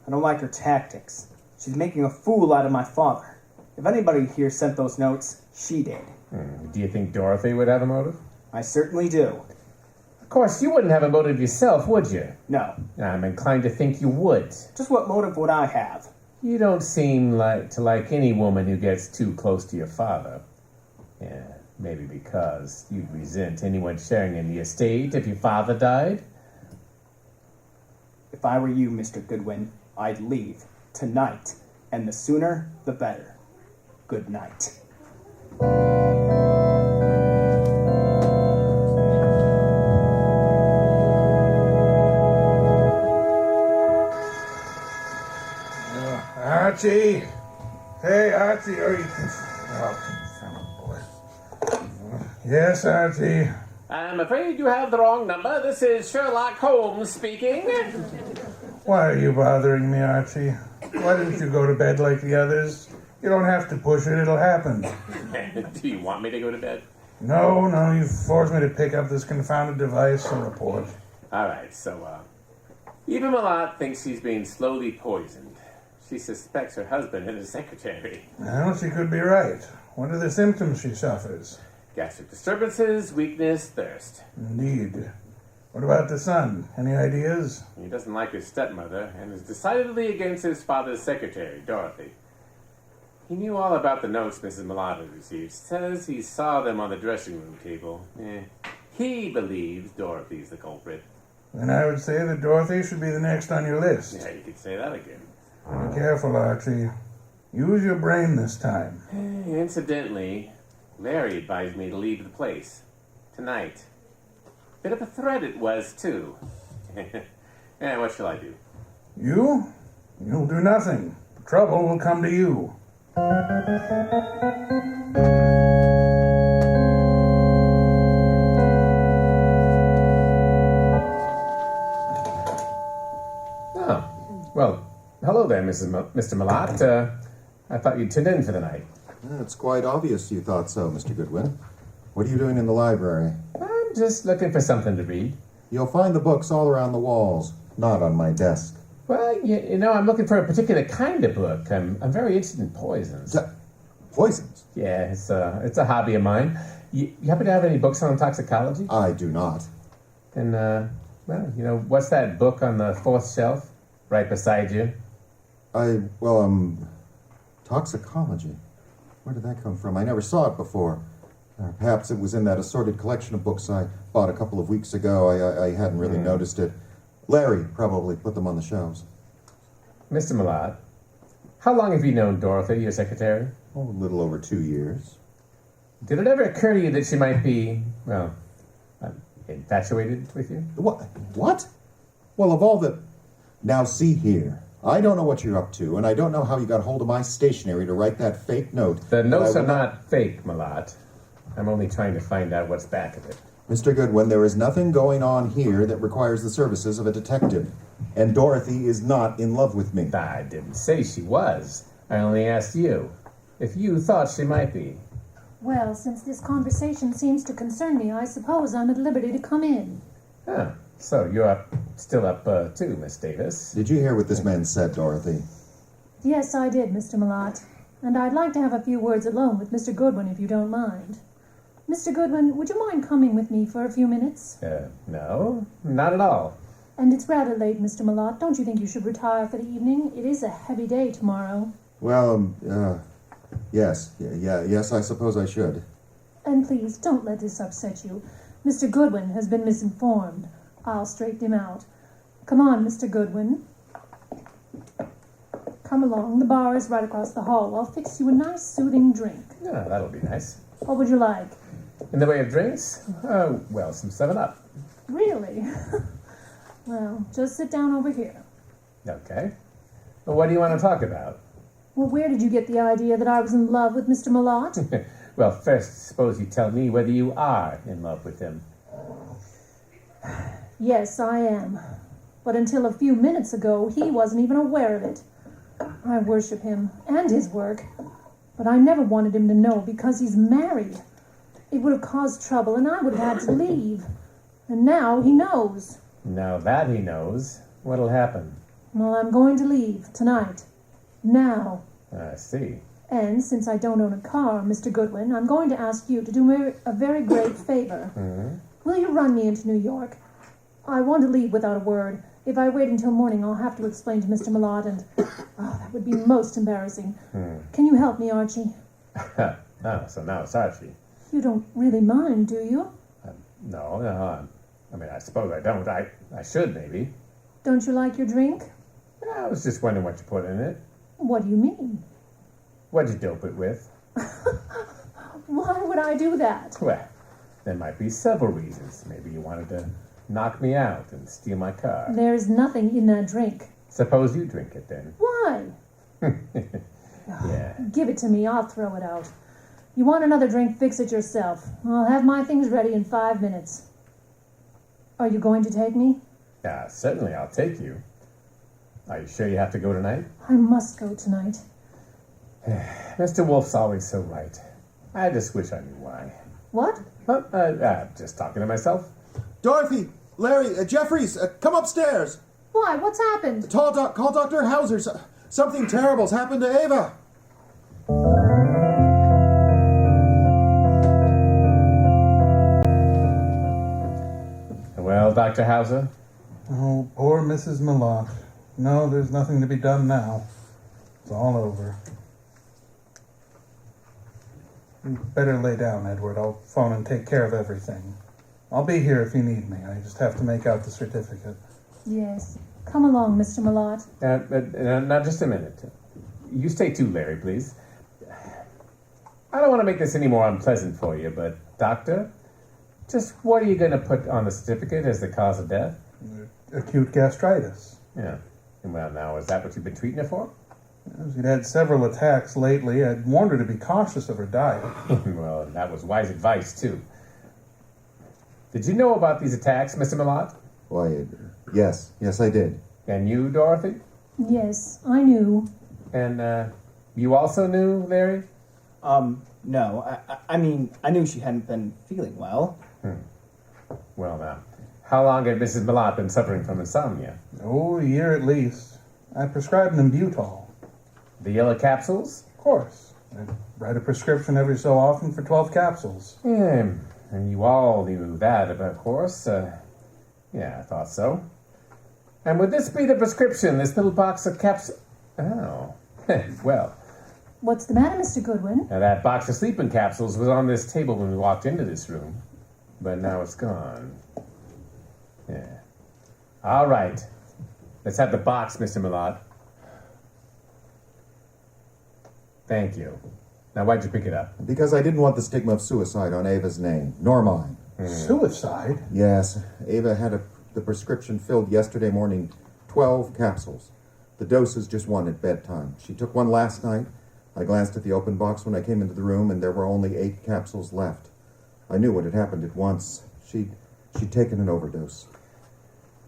I don't like her tactics. She's making a fool out of my father. If anybody here sent those notes, she did. Do you think Dorothy would have a motive? I certainly do. Of course, you wouldn't have a motive yourself, would you? No. I'm inclined to think you would. Just what motive would I have? You don't seem to like any woman who gets too close to your father. Yeah, maybe because you'd resent anyone sharing in the estate if your father died. If I were you, Mr. Goodwin, I'd leave tonight, and the sooner, the better. Good night. Archie! Hey, Archie, are you... Oh, son of a boy. Yes, Archie? I'm afraid you have the wrong number. This is Sherlock Holmes speaking. Why are you bothering me, Archie? Why didn't you go to bed like the others? You don't have to push it, it'll happen. Do you want me to go to bed? No, you forced me to pick up this confounded device and report. All right, so, Eva Malott thinks she's being slowly poisoned. She suspects her husband and his secretary. Well, she could be right. What are the symptoms she suffers? Gastric disturbances, weakness, thirst. Indeed. What about the son? Any ideas? He doesn't like his stepmother and is decidedly against his father's secretary, Dorothy. He knew all about the notes Mrs. Malott had received. Says he saw them on the dressing room table. He believes Dorothy's the culprit. Then I would say that Dorothy should be the next on your list. Yeah, you could say that again. Be careful, Archie. Use your brain this time. Incidentally, Larry advised me to leave the place. Tonight. Bit of a threat it was, too. What shall I do? You? You'll do nothing. Trouble will come to you. Oh, well, hello there, Mr. Malott. I thought you'd tuned in for the night. It's quite obvious you thought so, Mr. Goodwin. What are you doing in the library? I'm just looking for something to read. You'll find the books all around the walls, not on my desk. Well, you know, I'm looking for a particular kind of book. I'm very interested in poisons. Poisons? Yeah, it's a hobby of mine. You happen to have any books on toxicology? I do not. Then, well, you know, what's that book on the fourth shelf right beside you? Toxicology. Where did that come from? I never saw it before. Perhaps it was in that assorted collection of books I bought a couple of weeks ago. I hadn't really noticed it. Larry probably put them on the shelves. Mr. Malott, how long have you known Dorothy, your secretary? Oh, a little over 2 years. Did it ever occur to you that she might be, well, infatuated with you? What? Well, of all the... Now, see here. I don't know what you're up to, and I don't know how you got hold of my stationery to write that fake note. The notes are not fake, Malott. I'm only trying to find out what's back of it. Mr. Goodwin, there is nothing going on here that requires the services of a detective. And Dorothy is not in love with me. I didn't say she was. I only asked you if you thought she might be. Well, since this conversation seems to concern me, I suppose I'm at liberty to come in. Oh, so you're still up too, Miss Davis. Did you hear what this man said, Dorothy? Yes, I did, Mr. Malott. And I'd like to have a few words alone with Mr. Goodwin, if you don't mind. Mr. Goodwin, would you mind coming with me for a few minutes? No, not at all. And it's rather late, Mr. Malott. Don't you think you should retire for the evening? It is a heavy day tomorrow. Well, yes. Yes, I suppose I should. And please, don't let this upset you. Mr. Goodwin has been misinformed. I'll straighten him out. Come on, Mr. Goodwin. Come along. The bar is right across the hall. I'll fix you a nice, soothing drink. Yeah, that'll be nice. What would you like? In the way of drinks? Oh, well, some 7-Up. Really? Well, just sit down over here. Okay. Well, what do you want to talk about? Well, where did you get the idea that I was in love with Mr. Malott? Well, first, suppose you tell me whether you are in love with him. Yes, I am. But until a few minutes ago, he wasn't even aware of it. I worship him and his work, but I never wanted him to know because he's married. It would have caused trouble and I would have had to leave. And now he knows. Now that he knows, what'll happen? Well, I'm going to leave tonight. Now. I see. And since I don't own a car, Mr. Goodwin, I'm going to ask you to do me a very great favor. Mm-hmm. Will you run me into New York? I want to leave without a word. If I wait until morning, I'll have to explain to Mr. Malott, and that would be most embarrassing. Can you help me, Archie? Oh, so now it's Archie. You don't really mind, do you? No, I mean, I suppose I don't. I should, maybe. Don't you like your drink? I was just wondering what you put in it. What do you mean? What'd you dope it with? Why would I do that? Well, there might be several reasons. Maybe you wanted to knock me out and steal my car. There's nothing in that drink. Suppose you drink it then. Why? Yeah. Give it to me, I'll throw it out. You want another drink, fix it yourself. I'll have my things ready in 5 minutes. Are you going to take me? Certainly I'll take you. Are you sure you have to go tonight? I must go tonight. Mr. Wolf's always so right. I just wish I knew why. What? Just talking to myself. Dorothy, Larry, Jeffries, come upstairs. Why? What's happened? Call Dr. Hauser. Something terrible's happened to Ava. Well, Dr. Hauser? Oh, poor Mrs. Malott. No, there's nothing to be done now. It's all over. You better lay down, Edward. I'll phone and take care of everything. I'll be here if you need me. I just have to make out the certificate. Yes. Come along, Mr. Malott. Now, just a minute. You stay too, Larry, please. I don't want to make this any more unpleasant for you, but, Doctor, just what are you going to put on the certificate as the cause of death? Acute gastritis. Yeah. Well, now, is that what you've been treating her for? She'd had several attacks lately. I'd warned her to be cautious of her diet. Well, that was wise advice, too. Did you know about these attacks, Mr. Malott? Why, yes, I did. And you, Dorothy? Yes, I knew. And, you also knew, Larry? No. I mean, I knew she hadn't been feeling well. Well, now, how long had Mrs. Malott been suffering from insomnia? Oh, a year at least. I prescribed Nembutol. The yellow capsules? Of course. I write a prescription every so often for 12 capsules. Yeah, and you all knew that, of course. Yeah, I thought so. And would this be the prescription, this little box of caps... Oh, well. What's the matter, Mr. Goodwin? Now, that box of sleeping capsules was on this table when we walked into this room. But now it's gone. Yeah. All right. Let's have the box, Mr. Malott. Thank you. Now, why'd you pick it up? Because I didn't want the stigma of suicide on Ava's name, nor mine. Suicide? Yes, Ava had the prescription filled yesterday morning, 12 capsules. The dose is just one at bedtime. She took one last night. I glanced at the open box when I came into the room, and there were only 8 capsules left. I knew what had happened at once. She'd taken an overdose.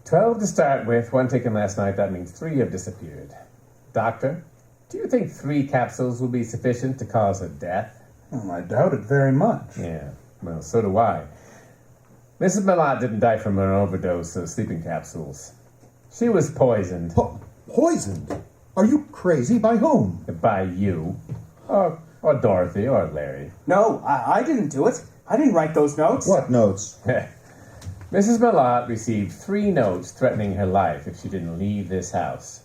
12 to start with, 1 taken last night. That means 3 have disappeared. Doctor, do you think 3 capsules will be sufficient to cause a death? Well, I doubt it very much. Yeah, well, so do I. Mrs. Malott didn't die from an overdose of sleeping capsules. She was poisoned. Poisoned? Are you crazy? By whom? By you. Or Dorothy, or Larry. No, I didn't do it. I didn't write those notes. What notes? Mrs. Malott received 3 notes threatening her life if she didn't leave this house.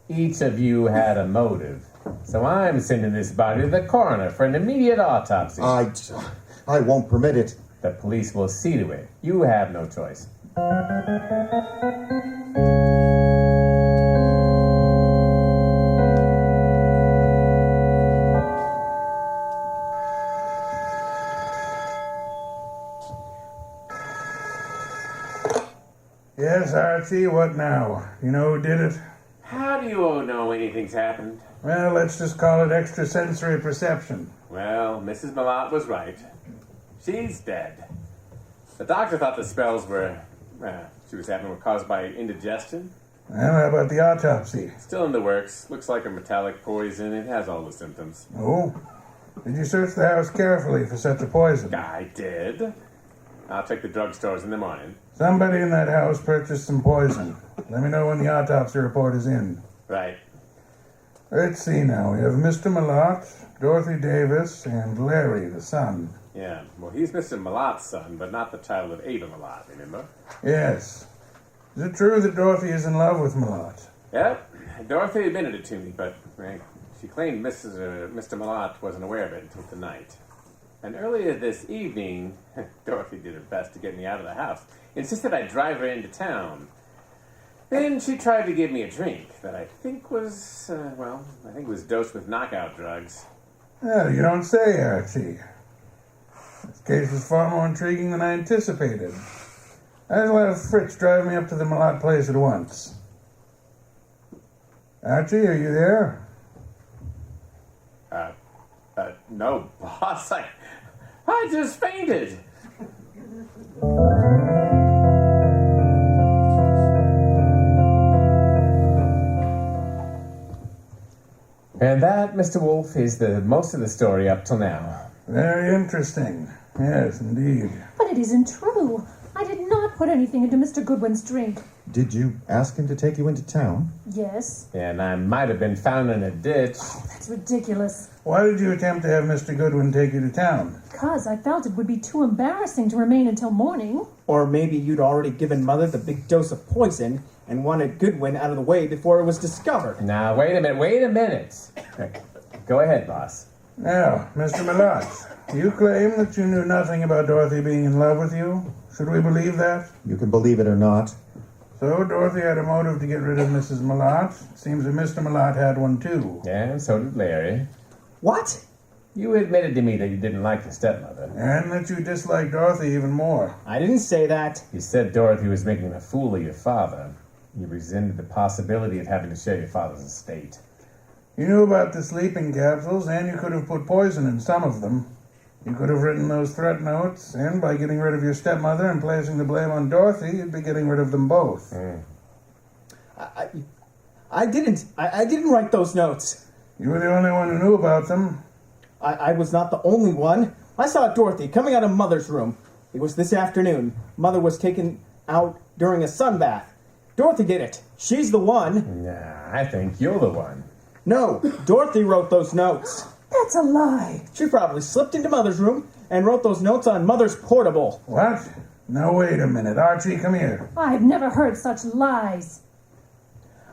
Each of you had a motive. So I'm sending this body to the coroner for an immediate autopsy. I won't permit it. The police will see to it. You have no choice. Yes, Archie, what now? You know who did it? How do you won't know anything's happened. Well, let's just call it extrasensory perception. Well, Mrs. Malott was right. She's dead. The doctor thought the spells she was having were caused by indigestion. Well, how about the autopsy? Still in the works. Looks like a metallic poison. It has all the symptoms. Oh? Did you search the house carefully for such a poison? I did. I'll check the drugstores in the morning. Somebody in that house purchased some poison. Let me know when the autopsy report is in. Right. Let's see now. We have Mr. Malott, Dorothy Davis, and Larry, the son. Yeah. Well, he's Mr. Malott's son, but not the child of Ada Malott, remember? Yes. Is it true that Dorothy is in love with Malott? Yep. Dorothy admitted it to me, but she claimed Mr. Malott wasn't aware of it until tonight. And earlier this evening, Dorothy did her best to get me out of the house. Insisted I drive her into town. Then she tried to give me a drink that I think was, dosed with knockout drugs. Oh, you don't say, Archie. This case was far more intriguing than I anticipated. I'll have Fritz drive me up to the Malott place at once. Archie, are you there? No, boss. I just fainted. And that, Mr. Wolf, is the most of the story up till now. Very interesting. Yes, indeed. But it isn't true. I did not put anything into Mr. Goodwin's drink. Did you ask him to take you into town? Yes. And I might have been found in a ditch. That's ridiculous. Why did you attempt to have Mr. Goodwin take you to town? Because I felt it would be too embarrassing to remain until morning. Or maybe you'd already given Mother the big dose of poison and wanted Goodwin out of the way before it was discovered. Now, wait a minute. Go ahead, boss. Now, Mr. Malott, you claim that you knew nothing about Dorothy being in love with you. Should we believe that? You can believe it or not. So Dorothy had a motive to get rid of Mrs. Malott. Seems that Mr. Malott had one too. And so did Larry. What? You admitted to me that you didn't like your stepmother. And that you disliked Dorothy even more. I didn't say that. You said Dorothy was making a fool of your father. You resented the possibility of having to share your father's estate. You knew about the sleeping capsules, and you could have put poison in some of them. You could have written those threat notes, and by getting rid of your stepmother and placing the blame on Dorothy, you'd be getting rid of them both. I didn't write those notes. You were the only one who knew about them. I was not the only one. I saw Dorothy coming out of Mother's room. It was this afternoon. Mother was taken out during a sunbath. Dorothy did it. She's the one. Nah, I think you're the one. No, Dorothy wrote those notes. That's a lie. She probably slipped into Mother's room and wrote those notes on Mother's portable. What? Now wait a minute. Archie, come here. I've never heard such lies.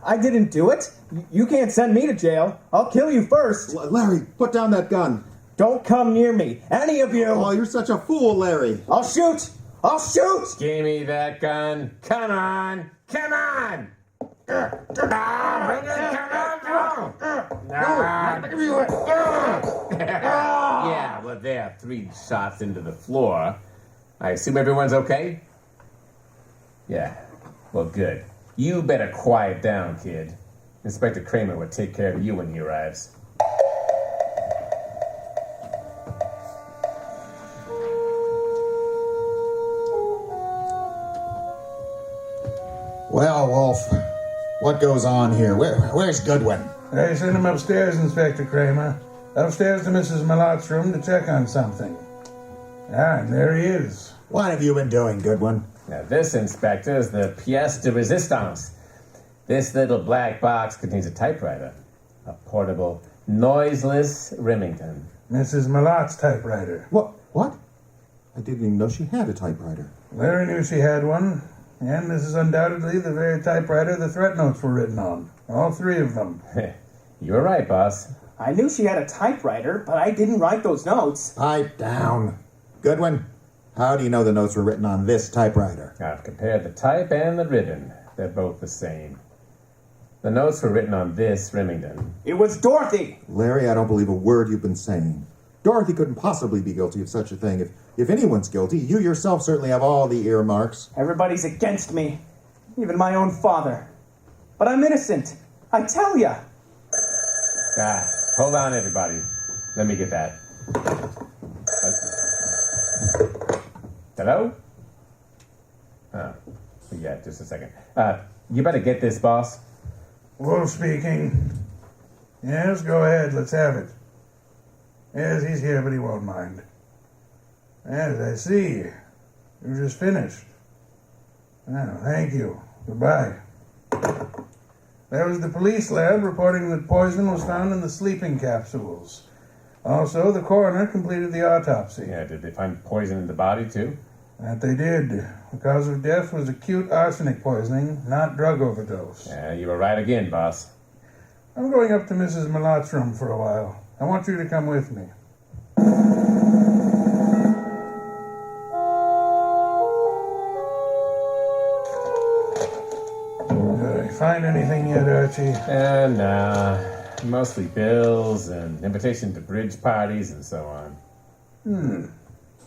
I didn't do it. You can't send me to jail. I'll kill you first. Larry, put down that gun. Don't come near me. Any of you. Oh, you're such a fool, Larry. I'll shoot. I'll shoot. Give me that gun. Come on. Come on. Yeah, well, there are 3 shots into the floor. I assume everyone's okay? Yeah. Well, good. You better quiet down, kid. Inspector Kramer will take care of you when he arrives. Well, Wolf, what goes on here? Where's Goodwin? I sent him upstairs, Inspector Kramer. Upstairs to Mrs. Malott's room to check on something. Ah, and there he is. What have you been doing, Goodwin? Now, this, Inspector, is the pièce de résistance. This little black box contains a typewriter. A portable, noiseless Remington. Mrs. Malott's typewriter. What? I didn't even know she had a typewriter. Larry knew she had one, and this is undoubtedly the very typewriter the threat notes were written on. All 3 of them. You were right, boss. I knew she had a typewriter, but I didn't write those notes. Pipe down. Goodwin, how do you know the notes were written on this typewriter? I've compared the type and the ribbon. They're both the same. The notes were written on this Remington. It was Dorothy. Larry, I don't believe a word you've been saying. Dorothy couldn't possibly be guilty of such a thing. If anyone's guilty, you yourself certainly have all the earmarks. Everybody's against me. Even my own father. But I'm innocent. I tell ya. Hold on, everybody. Let me get that. Hello? Oh, yeah, just a second. You better get this, boss. Wolf speaking. Yes, go ahead. Let's have it. Yes, he's here, but he won't mind. Yes, I see. You just finished. Oh, thank you. Goodbye. That was the police lab reporting that poison was found in the sleeping capsules. Also, the coroner completed the autopsy. Yeah, did they find poison in the body, too? That they did. The cause of death was acute arsenic poisoning, not drug overdose. Yeah, you were right again, boss. I'm going up to Mrs. Malot's room for a while. I want you to come with me. Find anything yet, Archie? Mostly bills and invitation to bridge parties and so on.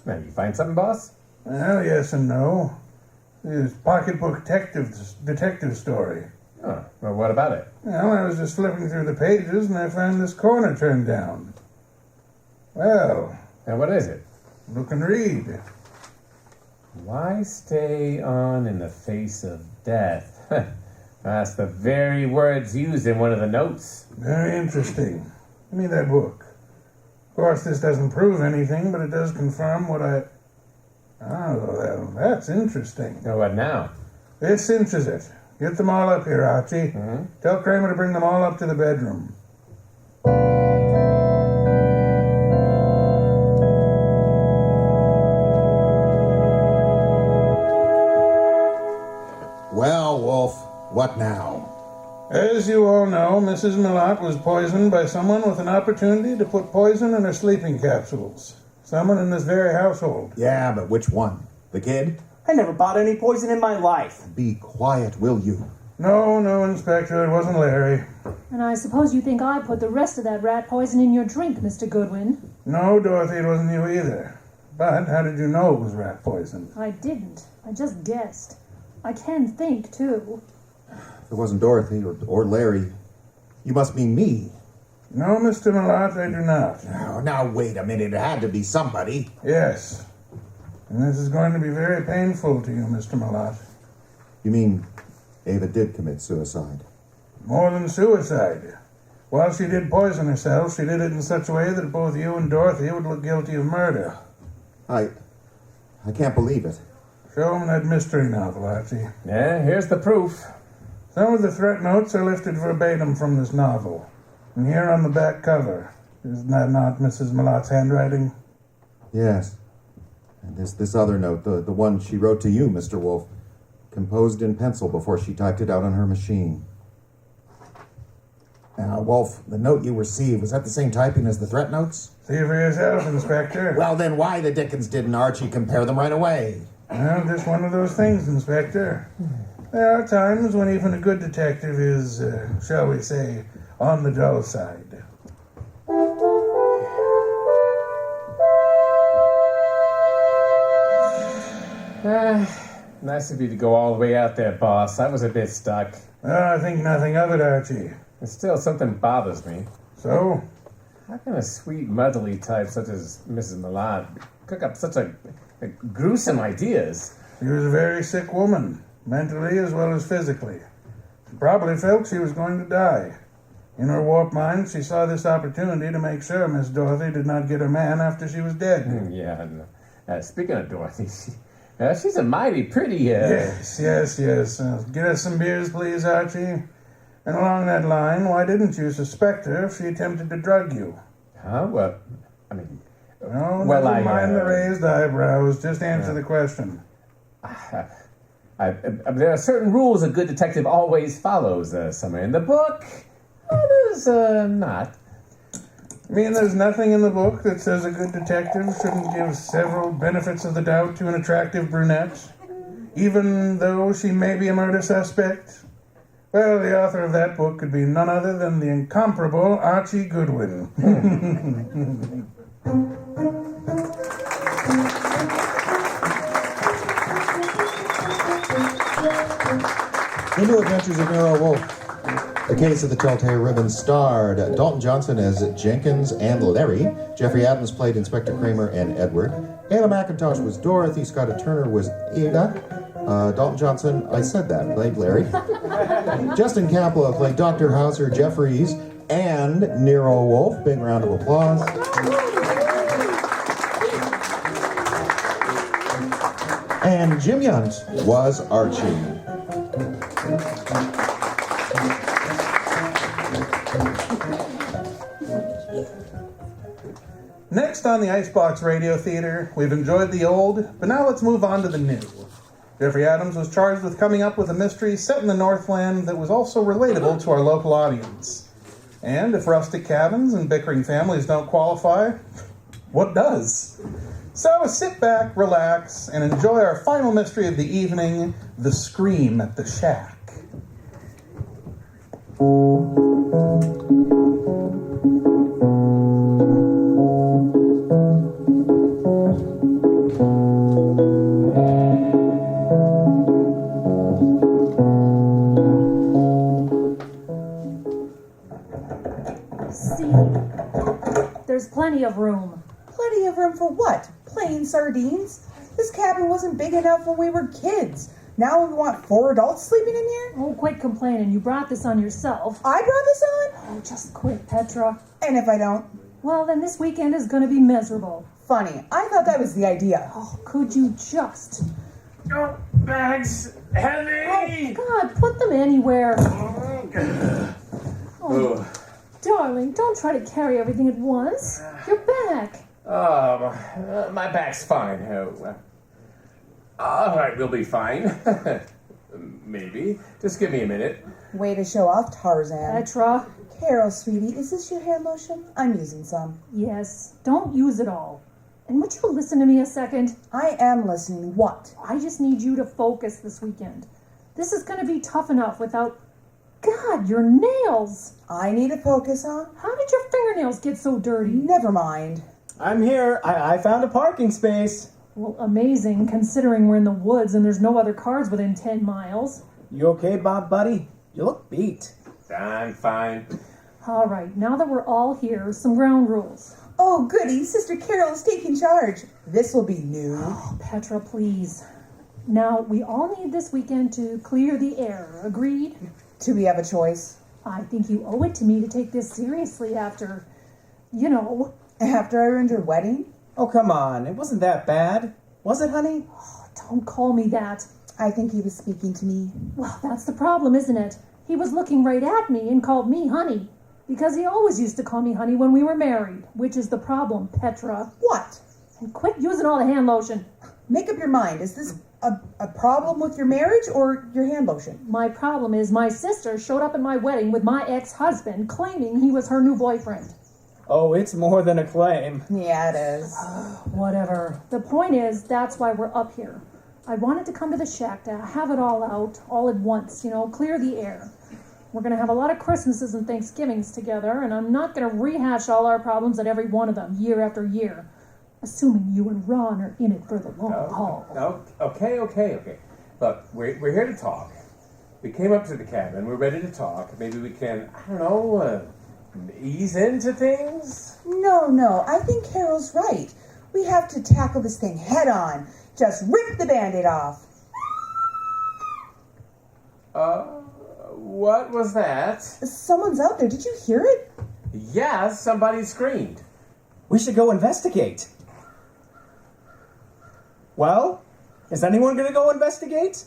Now, you find something, boss? Well, yes and no. This pocketbook detective story. Oh, well, what about it? Well, I was just flipping through the pages and I found this corner turned down. Well. And what is it? Look and read. Why stay on in the face of death? That's the very words used in one of the notes. Very interesting. Give me that book. Of course, this doesn't prove anything, but it does confirm what I... Oh, well, that's interesting. Oh, what now? This cinches it. Get them all up here, Archie. Mm-hmm. Tell Kramer to bring them all up to the bedroom. Well, Wolf, what now? As you all know, Mrs. Malott was poisoned by someone with an opportunity to put poison in her sleeping capsules. Someone in this very household. Yeah, but which one? The kid? I never bought any poison in my life. Be quiet, will you? No, Inspector, it wasn't Larry. And I suppose you think I put the rest of that rat poison in your drink, Mr. Goodwin? No, Dorothy, it wasn't you either. But how did you know it was rat poison? I didn't. I just guessed. I can think, too. If it wasn't Dorothy or Larry, you must mean me. No, Mr. Malott, I do not. Now, wait a minute. It had to be somebody. Yes. And this is going to be very painful to you, Mr. Malott. You mean Ava did commit suicide? More than suicide. While she did poison herself, she did it in such a way that both you and Dorothy would look guilty of murder. I can't believe it. Show him that mystery novel, Archie. Yeah, here's the proof. Some of the threat notes are lifted verbatim from this novel. And here on the back cover. Isn't that not Mrs. Malott's handwriting? Yes. And this other note, the one she wrote to you, Mr. Wolf, composed in pencil before she typed it out on her machine. Now, Wolf, the note you received, was that the same typing as the threat notes? See for yourself, Inspector. Well, then why the dickens didn't Archie compare them right away? Well, just one of those things, Inspector. There are times when even a good detective is, shall we say, on the dull side. Nice of you to go all the way out there, boss. I was a bit stuck. I think nothing of it, Archie. And still, something bothers me. So? How can a sweet, motherly type such as Mrs. Millard cook up such a gruesome ideas? She was a very sick woman, mentally as well as physically. She probably felt she was going to die. In her warped mind, she saw this opportunity to make sure Miss Dorothy did not get her man after she was dead. Yeah. Speaking of Dorothy, she's a mighty pretty... Yes. Get us some beers, please, Archie. And along that line, why didn't you suspect her if she attempted to drug you? Huh? Well, I mean... No, never mind the raised eyebrows. Just answer the question. There are certain rules a good detective always follows, some are in the book, others not. You mean there's nothing in the book that says a good detective shouldn't give several benefits of the doubt to an attractive brunette, even though she may be a murder suspect? Well, the author of that book could be none other than the incomparable Archie Goodwin. The New Adventures of Nero Wolf. A Case of the Telltale Ribbon starred Dalton Johnson as Jenkins and Larry. Jeffrey Adams played Inspector Kramer and Edward. Ayla McIntosh was Dorothy. Scott Turner was Ada. Dalton Johnson, I said that, played Larry. Justin Caplow played Dr. Hauser Jeffries and Nero Wolfe. Big round of applause. And Jim Yount was Archie. Next on the Icebox Radio Theater, we've enjoyed the old, but now let's move on to the new. Jeffrey Adams was charged with coming up with a mystery set in the Northland that was also relatable to our local audience. And if rustic cabins and bickering families don't qualify, what does? So sit back, relax, and enjoy our final mystery of the evening, The Scream at the Shack. See, there's plenty of room. Plenty of room for what? Plain sardines? This cabin wasn't big enough when we were kids. Now we want 4 adults sleeping in here? Oh, quit complaining. You brought this on yourself. I brought this on? Oh, just quit, Petra. And if I don't? Well, then this weekend is going to be miserable. Funny. I thought that was the idea. Oh, could you just... Oh, bags heavy. Oh, God, put them anywhere. Oh, darling, don't try to carry everything at once. Your back. My back's fine. All right, we'll be fine. Maybe. Just give me a minute. Way to show off, Tarzan. Petra. Carol, sweetie, is this your hand lotion? I'm using some. Yes, don't use it all. And would you listen to me a second? I am listening. What? I just need you to focus this weekend. This is going to be tough enough without... God, your nails! I need to focus on? How did your fingernails get so dirty? Never mind. I'm here. I found a parking space. Well, amazing, considering we're in the woods and there's no other cars within 10 miles. You okay, Bob, buddy? You look beat. I'm fine. All right, now that we're all here, some ground rules. Oh, goody. Sister Carol is taking charge. This will be new. Oh, Petra, please. Now, we all need this weekend to clear the air. Agreed? Do we have a choice? I think you owe it to me to take this seriously after, you know... After I ruined your wedding? Oh, come on. It wasn't that bad. Was it, honey? Oh, don't call me that. I think he was speaking to me. Well, that's the problem, isn't it? He was looking right at me and called me honey. Because he always used to call me honey when we were married. Which is the problem, Petra. What? And quit using all the hand lotion. Make up your mind. Is this a problem with your marriage or your hand lotion? My problem is my sister showed up at my wedding with my ex-husband claiming he was her new boyfriend. Oh, it's more than a claim. Yeah, it is. Whatever. The point is, that's why we're up here. I wanted to come to the shack to have it all out, all at once, clear the air. We're going to have a lot of Christmases and Thanksgivings together, and I'm not going to rehash all our problems at every one of them, year after year. Assuming you and Ron are in it for the long haul. Okay. Look, we're here to talk. We came up to the cabin. We're ready to talk. Maybe we can, ease into things? No. I think Carol's right. We have to tackle this thing head on. Just rip the Band-Aid off. What was that? Someone's out there. Did you hear it? Yeah, somebody screamed. We should go investigate. Well, is anyone going to go investigate?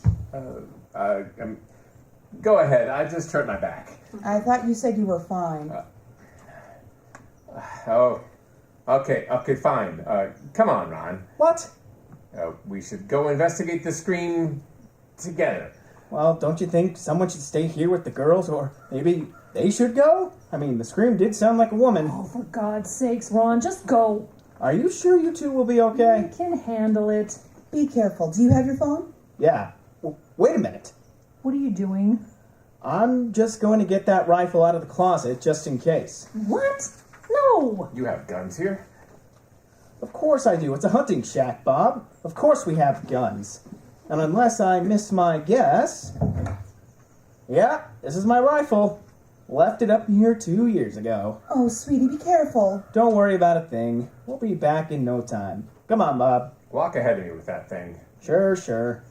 Go ahead. I just hurt my back. I thought you said you were fine. Okay, fine. Come on, Ron. What? We should go investigate the scream together. Well, don't you think someone should stay here with the girls, or maybe they should go? I mean, the scream did sound like a woman. Oh, for God's sakes, Ron, just go. Are you sure you two will be okay? I can handle it. Be careful. Do you have your phone? Yeah. Wait a minute. What are you doing? I'm just going to get that rifle out of the closet just in case. What? No! You have guns here? Of course I do. It's a hunting shack, Bob. Of course we have guns. And unless I miss my guess... Yeah, this is my rifle. Left it up here 2 years ago. Oh, sweetie, be careful. Don't worry about a thing. We'll be back in no time. Come on, Bob. Walk ahead of me with that thing. Sure.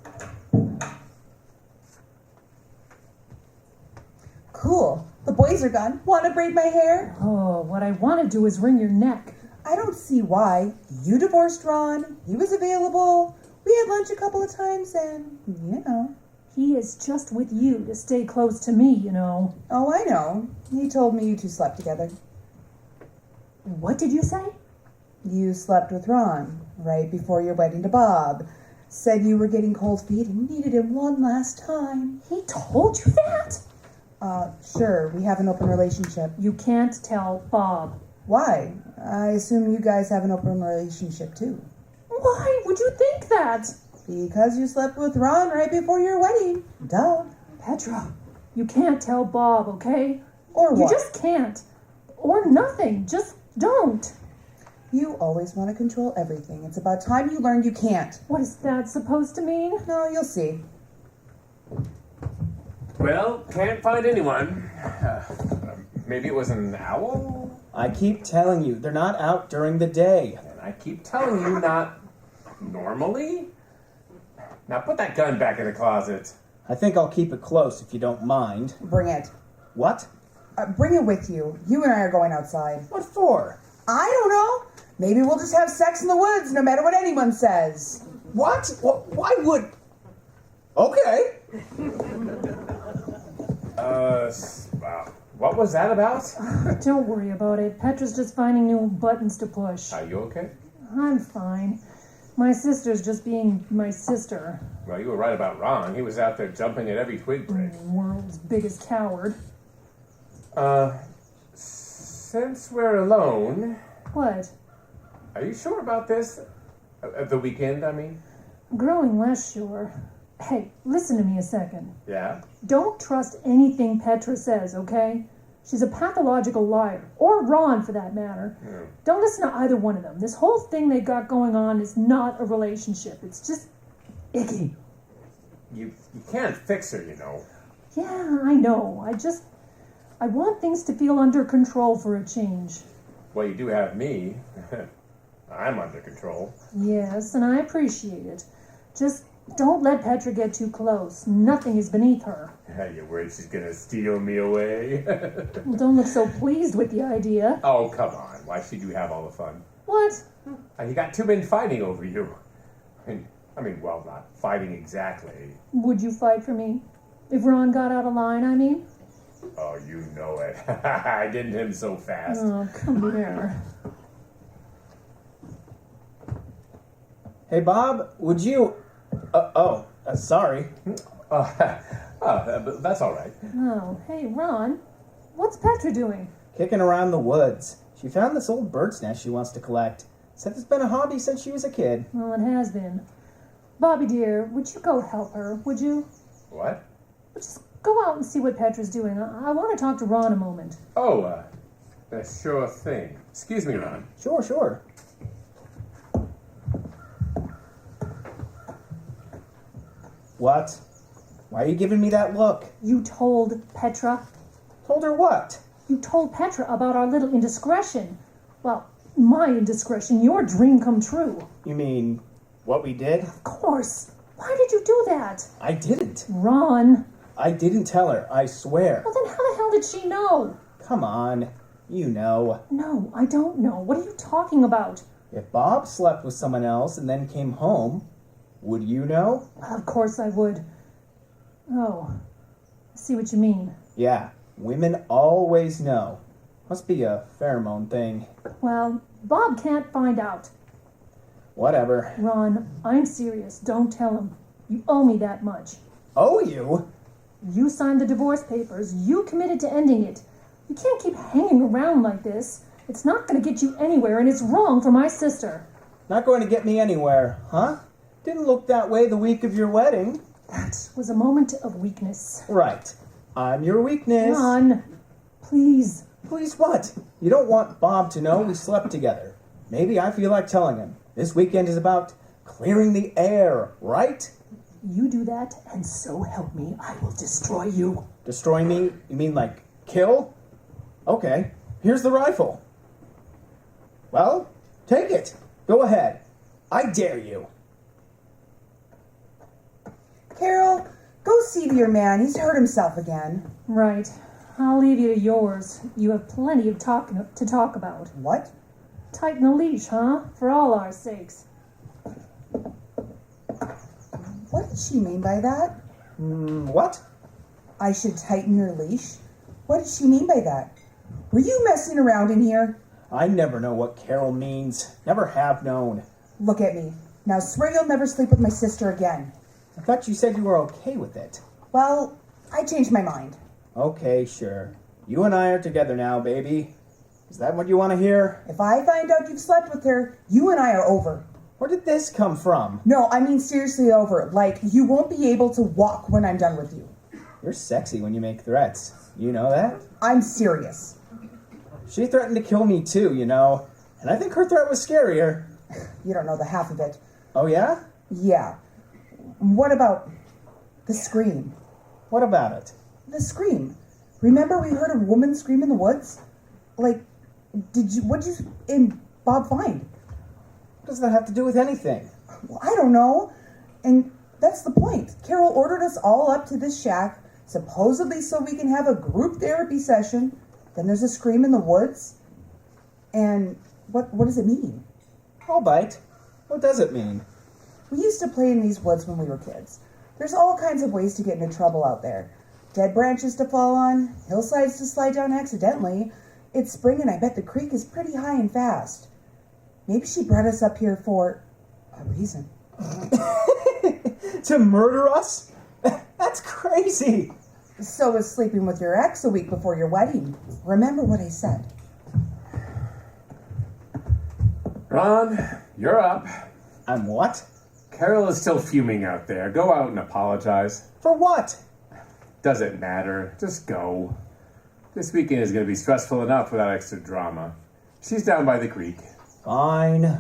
Cool. The boys are gone. Want to braid my hair? Oh, what I want to do is wring your neck. I don't see why. You divorced Ron. He was available. We had lunch a couple of times and, He is just with you to stay close to me, you know. Oh, I know. He told me you two slept together. What did you say? You slept with Ron right before your wedding to Bob. Said you were getting cold feet and needed him one last time. He told you that? Sure. We have an open relationship. You can't tell Bob. Why? I assume you guys have an open relationship too. Why would you think that? Because you slept with Ron right before your wedding. Duh. Petra, you can't tell Bob, okay? Or what? You just can't. Or nothing. Just don't. You always want to control everything. It's about time you learned you can't. What is that supposed to mean? No, you'll see. Well, can't find anyone. Maybe it was an owl? I keep telling you, they're not out during the day. And I keep telling you not normally? Now put that gun back in the closet. I think I'll keep it close if you don't mind. Bring it. What? Bring it with you. You and I are going outside. What for? I don't know. Maybe we'll just have sex in the woods no matter what anyone says. What? Why would... Okay. Wow. What was that about? Don't worry about it. Petra's just finding new buttons to push. Are you okay? I'm fine. My sister's just being my sister. Well, you were right about Ron. He was out there jumping at every twig break. World's biggest coward. Since we're alone... What? Are you sure about this? The weekend, I mean? Growing less sure. Hey, listen to me a second. Yeah? Don't trust anything Petra says, okay? She's a pathological liar. Or Ron, for that matter. Yeah. Don't listen to either one of them. This whole thing they got going on is not a relationship. It's just icky. You can't fix her, you know. Yeah, I know. I want things to feel under control for a change. Well, you do have me. I'm under control. Yes, and I appreciate it. Just don't let Petra get too close. Nothing is beneath her. You worried she's gonna steal me away? Well, don't look so pleased with the idea. Oh, come on. Why should you have all the fun? What? You got two men fighting over you. I mean, well, not fighting exactly. Would you fight for me? If Ron got out of line, I mean? Oh, you know it. I didn't him so fast. Oh, come here. Hey, Bob, would you... sorry. That's all right. Oh, hey, Ron. What's Petra doing? Kicking around the woods. She found this old bird's nest she wants to collect. Said it's been a hobby since she was a kid. Well, it has been. Bobby, dear, would you go help her, would you? What? Just go out and see what Petra's doing. I want to talk to Ron a moment. Oh, sure thing. Excuse me, Ron. Sure. What? Why are you giving me that look? You told Petra? Told her what? You told Petra about our little indiscretion. Well, my indiscretion, your dream come true. You mean what we did? Of course. Why did you do that? I didn't. Ron. I didn't tell her, I swear. Well, then how the hell did she know? Come on. You know. No, I don't know. What are you talking about? If Bob slept with someone else and then came home, would you know? Well, of course I would. Oh, I see what you mean. Yeah, women always know. Must be a pheromone thing. Well, Bob can't find out. Whatever. Ron, I'm serious. Don't tell him. You owe me that much. Owe you? You signed the divorce papers. You committed to ending it. You can't keep hanging around like this. It's not going to get you anywhere, and it's wrong for my sister. Not going to get me anywhere, huh? Didn't look that way the week of your wedding. That was a moment of weakness. Right. I'm your weakness. Ron, please. Please what? You don't want Bob to know we slept together. Maybe I feel like telling him. This weekend is about clearing the air, right? You do that, and so help me, I will destroy you. Destroy me? You mean like Kill? Okay, here's the rifle. Well, take it. Go ahead. I dare you. Carol, go see to your man. He's hurt himself again. Right. I'll leave you to yours. You have plenty of to talk about. What? Tighten the leash, huh? For all our sakes. What did she mean by that? What? I should tighten your leash? What did she mean by that? Were you messing around in here? I never know what Carol means. Never have known. Look at me. Now swear you'll never sleep with my sister again. I thought you said you were okay with it. Well, I changed my mind. Okay, sure. You and I are together now, baby. Is that what you want to hear? If I find out you've slept with her, you and I are over. Where did this come from? No, I mean seriously over. Like, you won't be able to walk when I'm done with you. You're sexy when you make threats. You know that? I'm serious. She threatened to kill me too, you know. And I think her threat was scarier. You don't know the half of it. Oh, yeah? Yeah. What about the scream? What about it? The scream. Remember we heard a woman scream in the woods? Like, what'd you and Bob find? What does that have to do with anything? Well, I don't know. And that's the point. Carol ordered us all up to this shack, supposedly so we can have a group therapy session. Then there's a scream in the woods. And what does it mean? I'll bite. What does it mean? We used to play in these woods when we were kids. There's all kinds of ways to get into trouble out there. Dead branches to fall on, hillsides to slide down accidentally. It's spring and I bet the creek is pretty high and fast. Maybe she brought us up here for a reason. To murder us? That's crazy. So was sleeping with your ex a week before your wedding. Remember what I said. Ron, you're up. I'm what? Carol is still fuming out there. Go out and apologize. For what? Doesn't matter. Just go. This weekend is going to be stressful enough without extra drama. She's down by the creek. Fine.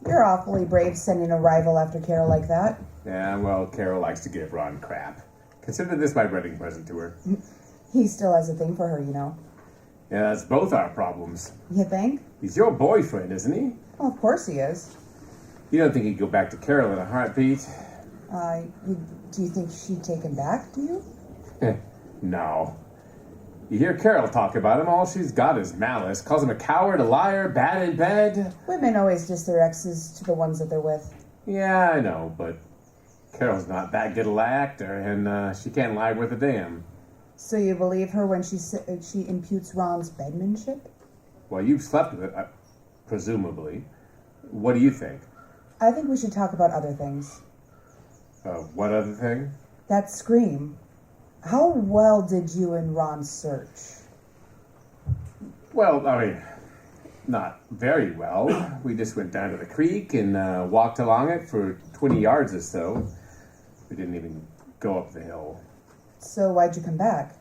You're awfully brave sending a rival after Carol like that. Yeah, well, Carol likes to give Ron crap. Consider this my wedding present to her. He still has a thing for her, you know. Yeah, that's both our problems. You think? He's your boyfriend, isn't he? Well, of course he is. You don't think he'd go back to Carol in a heartbeat? Do you think she'd take him back, do you? No. You hear Carol talk about him, all she's got is malice. Calls him a coward, a liar, bad in bed. Women always diss their exes to the ones that they're with. Yeah, I know, but Carol's not that good an actor, and she can't lie worth a damn. So you believe her when she imputes Ron's bedmanship? Well, you've slept with it, presumably. What do you think? I think we should talk about other things. What other thing? That scream. How well did you and Ron search? Well, I mean, not very well. We just went down to the creek and walked along it for 20 yards or so. We didn't even go up the hill. So why'd you come back?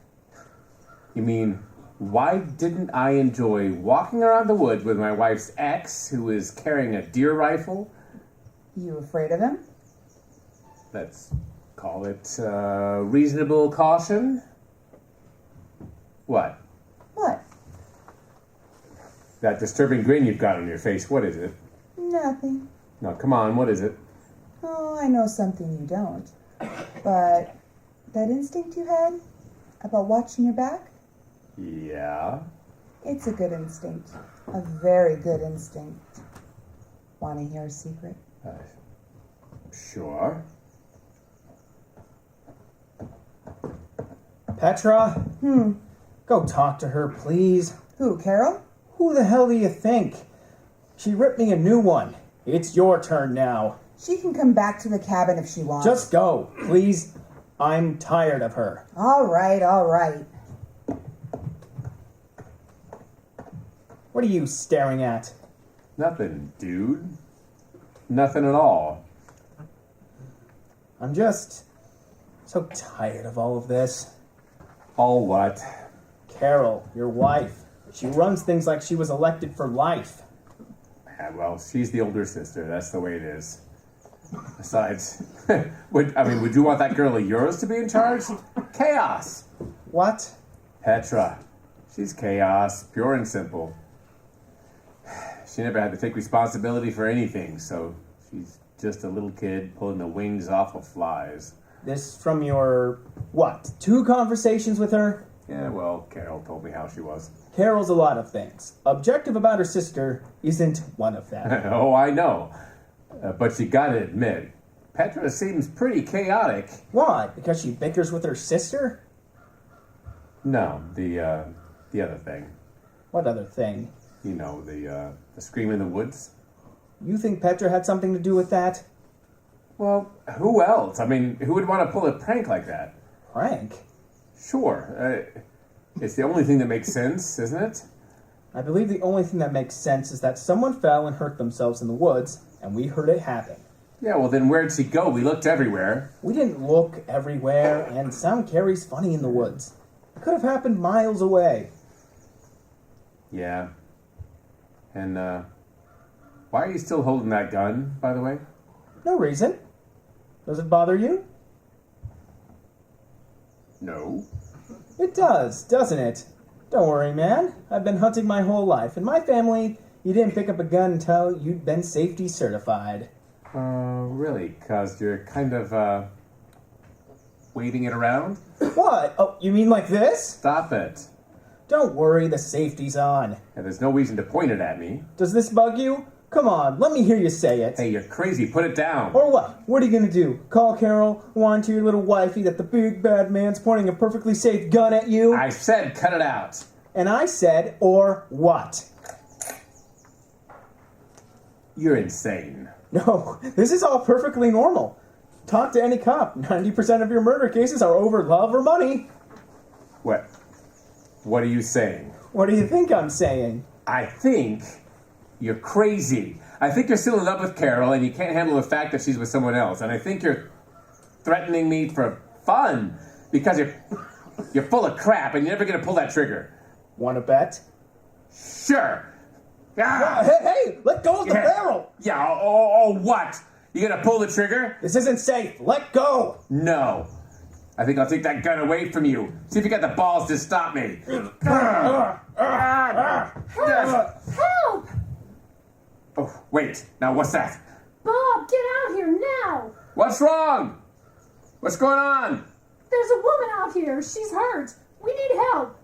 You mean, why didn't I enjoy walking around the woods with my wife's ex, who is carrying a deer rifle? You afraid of him? Let's call it reasonable caution. What? What? That disturbing grin you've got on your face, what is it? Nothing. No, come on, what is it? Oh, I know something you don't. But that instinct you had about watching your back? Yeah? It's a good instinct. A very good instinct. Want to hear a secret? Sure. Petra? Go talk to her, please. Who, Carol? Who the hell do you think? She ripped me a new one. It's your turn now. She can come back to the cabin if she wants. Just go, please. I'm tired of her. All right, all right. What are you staring at? Nothing, dude. Nothing at all. I'm just so tired of all of this. All what? Carol, your wife. She runs things like she was elected for life. Yeah, well, she's the older sister. That's the way it is. Besides, would you want that girl of yours to be in charge? Chaos. What? Petra. She's chaos, pure and simple. She never had to take responsibility for anything, so she's just a little kid pulling the wings off of flies. This from your, what, 2 conversations with her? Yeah, well, Carol told me how she was. Carol's a lot of things. Objective about her sister isn't one of them. Oh, I know. But you gotta admit, Petra seems pretty chaotic. Why? Because she bickers with her sister? No, the other thing. What other thing? You know, the scream in the woods. You think Petra had something to do with that? Well, who else? I mean, who would want to pull a prank like that? Prank? Sure. It's the only thing that makes sense, isn't it? I believe the only thing that makes sense is that someone fell and hurt themselves in the woods, and we heard it happen. Yeah, well then where'd she go? We looked everywhere. We didn't look everywhere, and sound carries funny in the woods. It could have happened miles away. Yeah. And, why are you still holding that gun, by the way? No reason. Does it bother you? No. It does, doesn't it? Don't worry, man. I've been hunting my whole life. In my family, you didn't pick up a gun until you'd been safety certified. Really? 'Cause you're kind of, waving it around? What? Oh, you mean like this? Stop it. Don't worry, the safety's on. And there's no reason to point it at me. Does this bug you? Come on, let me hear you say it. Hey, you're crazy. Put it down. Or what? What are you gonna do? Call Carol, whine to your little wifey that the big bad man's pointing a perfectly safe gun at you? I said cut it out. And I said, or what? You're insane. No, this is all perfectly normal. Talk to any cop. 90% of your murder cases are over love or money. What are you saying? What do you think I'm saying? I think you're crazy. I think you're still in love with Carol and you can't handle the fact that she's with someone else. And I think you're threatening me for fun because you're full of crap and you're never gonna pull that trigger. Wanna bet? Sure. Ah! Hey, let go of the barrel! Yeah, oh, what? You gonna pull the trigger? This isn't safe. Let go! No. I think I'll take that gun away from you. See if you got the balls to stop me. Help! Oh, wait. Now what's that? Bob, get out here now! What's wrong? What's going on? There's a woman out here. She's hurt. We need help.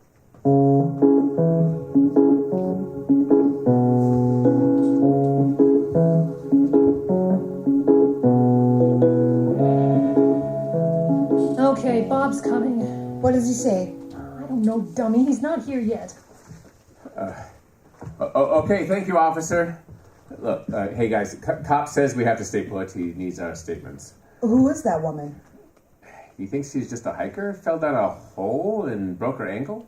Okay, Bob's coming. What does he say? I don't know, dummy. He's not here yet. Okay, thank you, officer. Look, hey guys, cop says we have to stay put. He needs our statements. Who is that woman? He thinks she's just a hiker, fell down a hole and broke her ankle?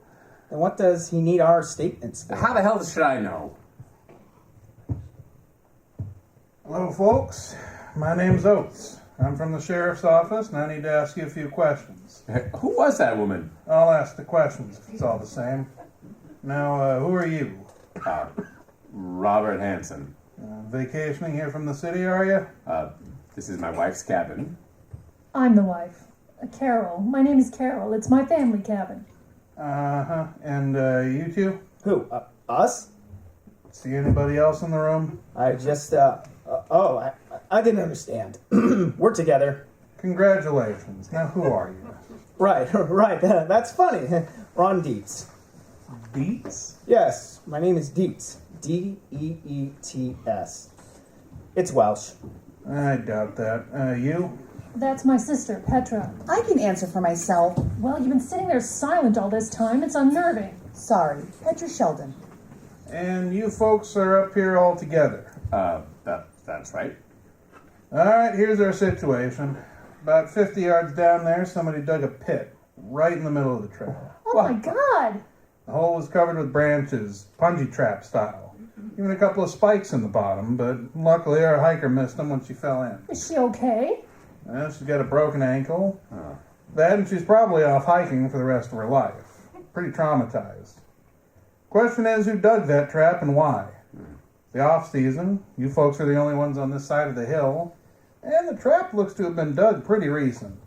Then what does he need our statements for? How the hell should I know? Hello, folks. My name's Oates. I'm from the sheriff's office, and I need to ask you a few questions. Who was that woman? I'll ask the questions if it's all the same. Now, who are you? Robert Hansen. Vacationing here from the city, are you? This is my wife's cabin. I'm the wife. Carol. My name is Carol. It's my family cabin. Uh-huh. And, you two? Who? Us? See anybody else in the room? I just, I didn't understand. We're together. Congratulations. Now, who are you? Right. That's funny. Ron Dietz. Dietz? Yes, my name is Dietz. D-E-E-T-S. It's Welsh. I doubt that. You? That's my sister, Petra. I can answer for myself. Well, you've been sitting there silent all this time. It's unnerving. Sorry, Petra Sheldon. And you folks are up here all together. That's right. All right, here's our situation. About 50 yards down there, somebody dug a pit right in the middle of the trail. Oh my God! The hole was covered with branches, punji trap style. Even a couple of spikes in the bottom, but luckily our hiker missed them when she fell in. Is she okay? Well, she's got a broken ankle. That, and she's probably off hiking for the rest of her life. Pretty traumatized. Question is, who dug that trap and why? The off-season, you folks are the only ones on this side of the hill, And the trap looks to have been dug pretty recent.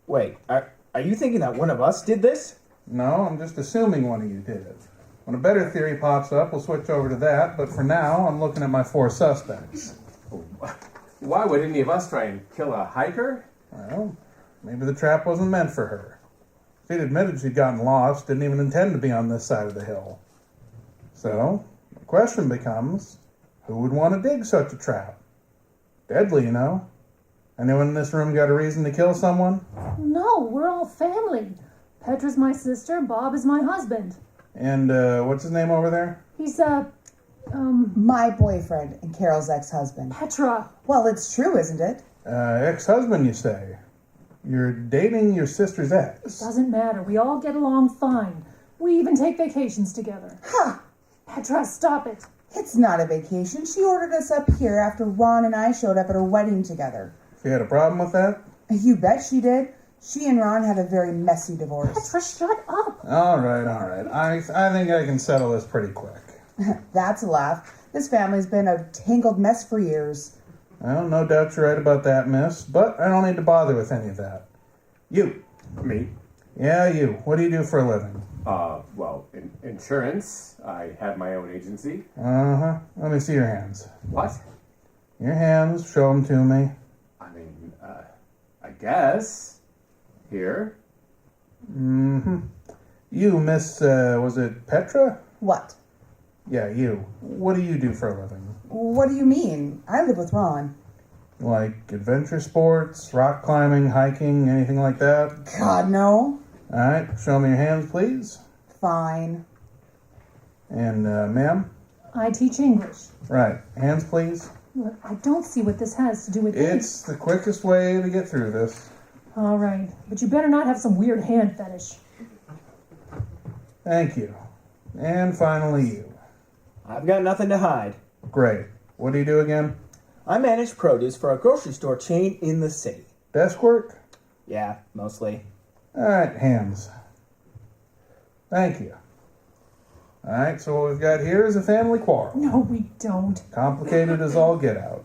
Wait, are you thinking that one of us did this? No, I'm just assuming one of you did it. When a better theory pops up, we'll switch over to that, but for now, I'm looking at my 4 suspects. Why would any of us try and kill a hiker? Well, maybe the trap wasn't meant for her. She'd admitted she'd gotten lost, didn't even intend to be on this side of the hill. So, the question becomes, who would want to dig such a trap? Deadly, you know. Anyone in this room got a reason to kill someone? No, we're all family. Petra's my sister, Bob is my husband. And, what's his name over there? He's, My boyfriend and Carol's ex-husband. Petra. Well, it's true, isn't it? Ex-husband, you say? You're dating your sister's ex. Doesn't matter. We all get along fine. We even take vacations together. Ha! Petra, stop it. It's not a vacation. She ordered us up here after Ron and I showed up at her wedding together. She had a problem with that? You bet she did. She and Ron had a very messy divorce. Petra, shut up. All right. I think I can settle this pretty quick. That's a laugh. This family's been a tangled mess for years. Well, no doubt you're right about that, miss, but I don't need to bother with any of that. You. Me? Yeah, you. What do you do for a living? Well, insurance. I have my own agency. Uh-huh. Let me see your hands. What? Your hands. Show them to me. I mean, I guess. Here. Mm-hmm. You, Miss, was it Petra? What? Yeah, you. What do you do for a living? What do you mean? I live with Ron. Like adventure sports, rock climbing, hiking, anything like that? God, no. All right, show me your hands, please. Fine. And, ma'am? I teach English. Right, hands, please. Look, I don't see what this has to do with It's the quickest way to get through this. All right, but you better not have some weird hand fetish. Thank you. And finally, you. I've got nothing to hide. Great. What do you do again? I manage produce for a grocery store chain in the city. Desk work? Yeah, mostly. All right, hands. Thank you. All right, so what we've got here is a family quarrel. No, we don't. Complicated as all get out.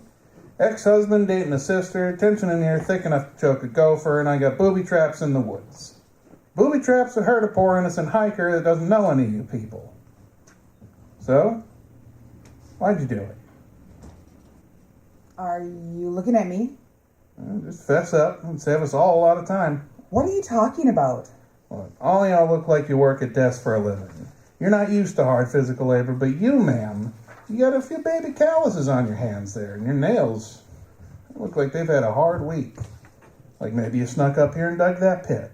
Ex-husband dating a sister, tension in here thick enough to choke a gopher, and I got booby traps in the woods. Booby traps that hurt a poor innocent hiker that doesn't know any of you people. So, why'd you do it? Are you looking at me? Just fess up and save us all a lot of time. What are you talking about? Look, all y'all look like you work at desks for a living. You're not used to hard physical labor, but you, ma'am, you got a few baby calluses on your hands there, and your nails look like they've had a hard week. Like maybe you snuck up here and dug that pit.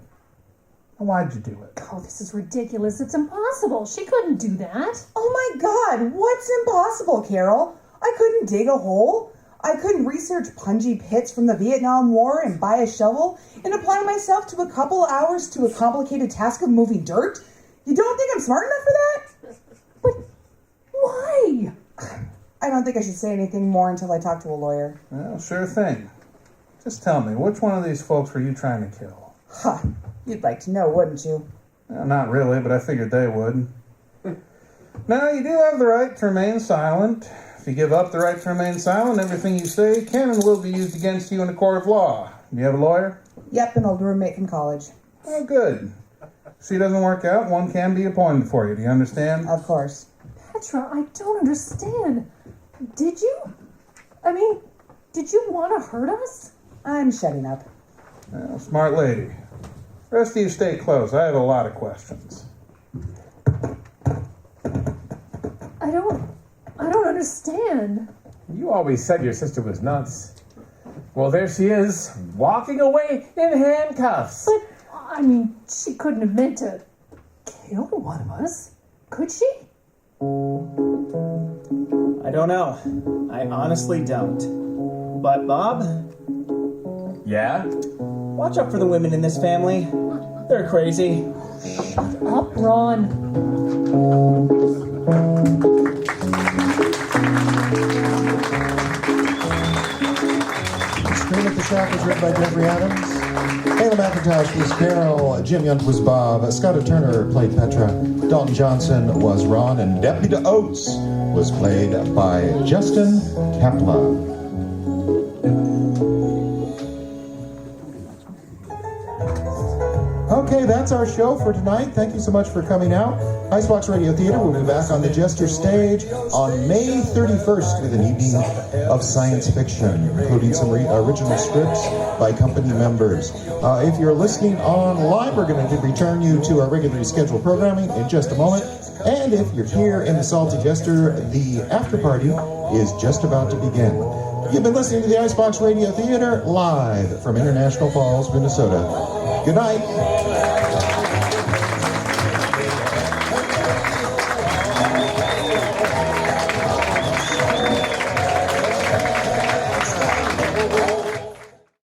Now, why'd you do it? Oh, this is ridiculous. It's impossible. She couldn't do that. Oh my God, what's impossible, Carol? I couldn't dig a hole. I couldn't research pungy pits from the Vietnam War and buy a shovel and apply myself to a couple hours to a complicated task of moving dirt. You don't think I'm smart enough for that? But why? I don't think I should say anything more until I talk to a lawyer. Well, sure thing. Just tell me, which one of these folks were you trying to kill? Huh. You'd like to know, wouldn't you? Well, not really, but I figured they would. Now, you do have the right to remain silent. If you give up the right to remain silent, everything you say can and will be used against you in a court of law. Do you have a lawyer? Yep, an old roommate from college. Oh, good. If she doesn't work out, one can be appointed for you. Do you understand? Of course. Petra, I don't understand. Did you? I mean, did you want to hurt us? I'm shutting up. Well, smart lady. Rest of you stay close. I have a lot of questions. I don't understand. You always said your sister was nuts. Well, there she is, walking away in handcuffs. But, I mean, she couldn't have meant to kill one of us. Could she? I don't know. I honestly don't. But, Bob, Yeah? watch out for the women in this family. They're crazy. Up, Ron. Scream at the Shack was written by Jeffrey Adams. Ayla McIntosh was Carol. Jim Yunt was Bob. Scott Turner played Petra. Dalton Johnson was Ron. And Deputy Oates was played by Justin Kaplan. Okay, that's our show for tonight. Thank you so much for coming out. Icebox Radio Theater will be back on the Jester stage on May 31st with an evening of science fiction, including some original scripts by company members. If you're listening online, we're going to return you to our regularly scheduled programming in just a moment. And if you're here in the Salty Jester, the after party is just about to begin. You've been listening to the Icebox Radio Theater live from International Falls, Minnesota. Good night.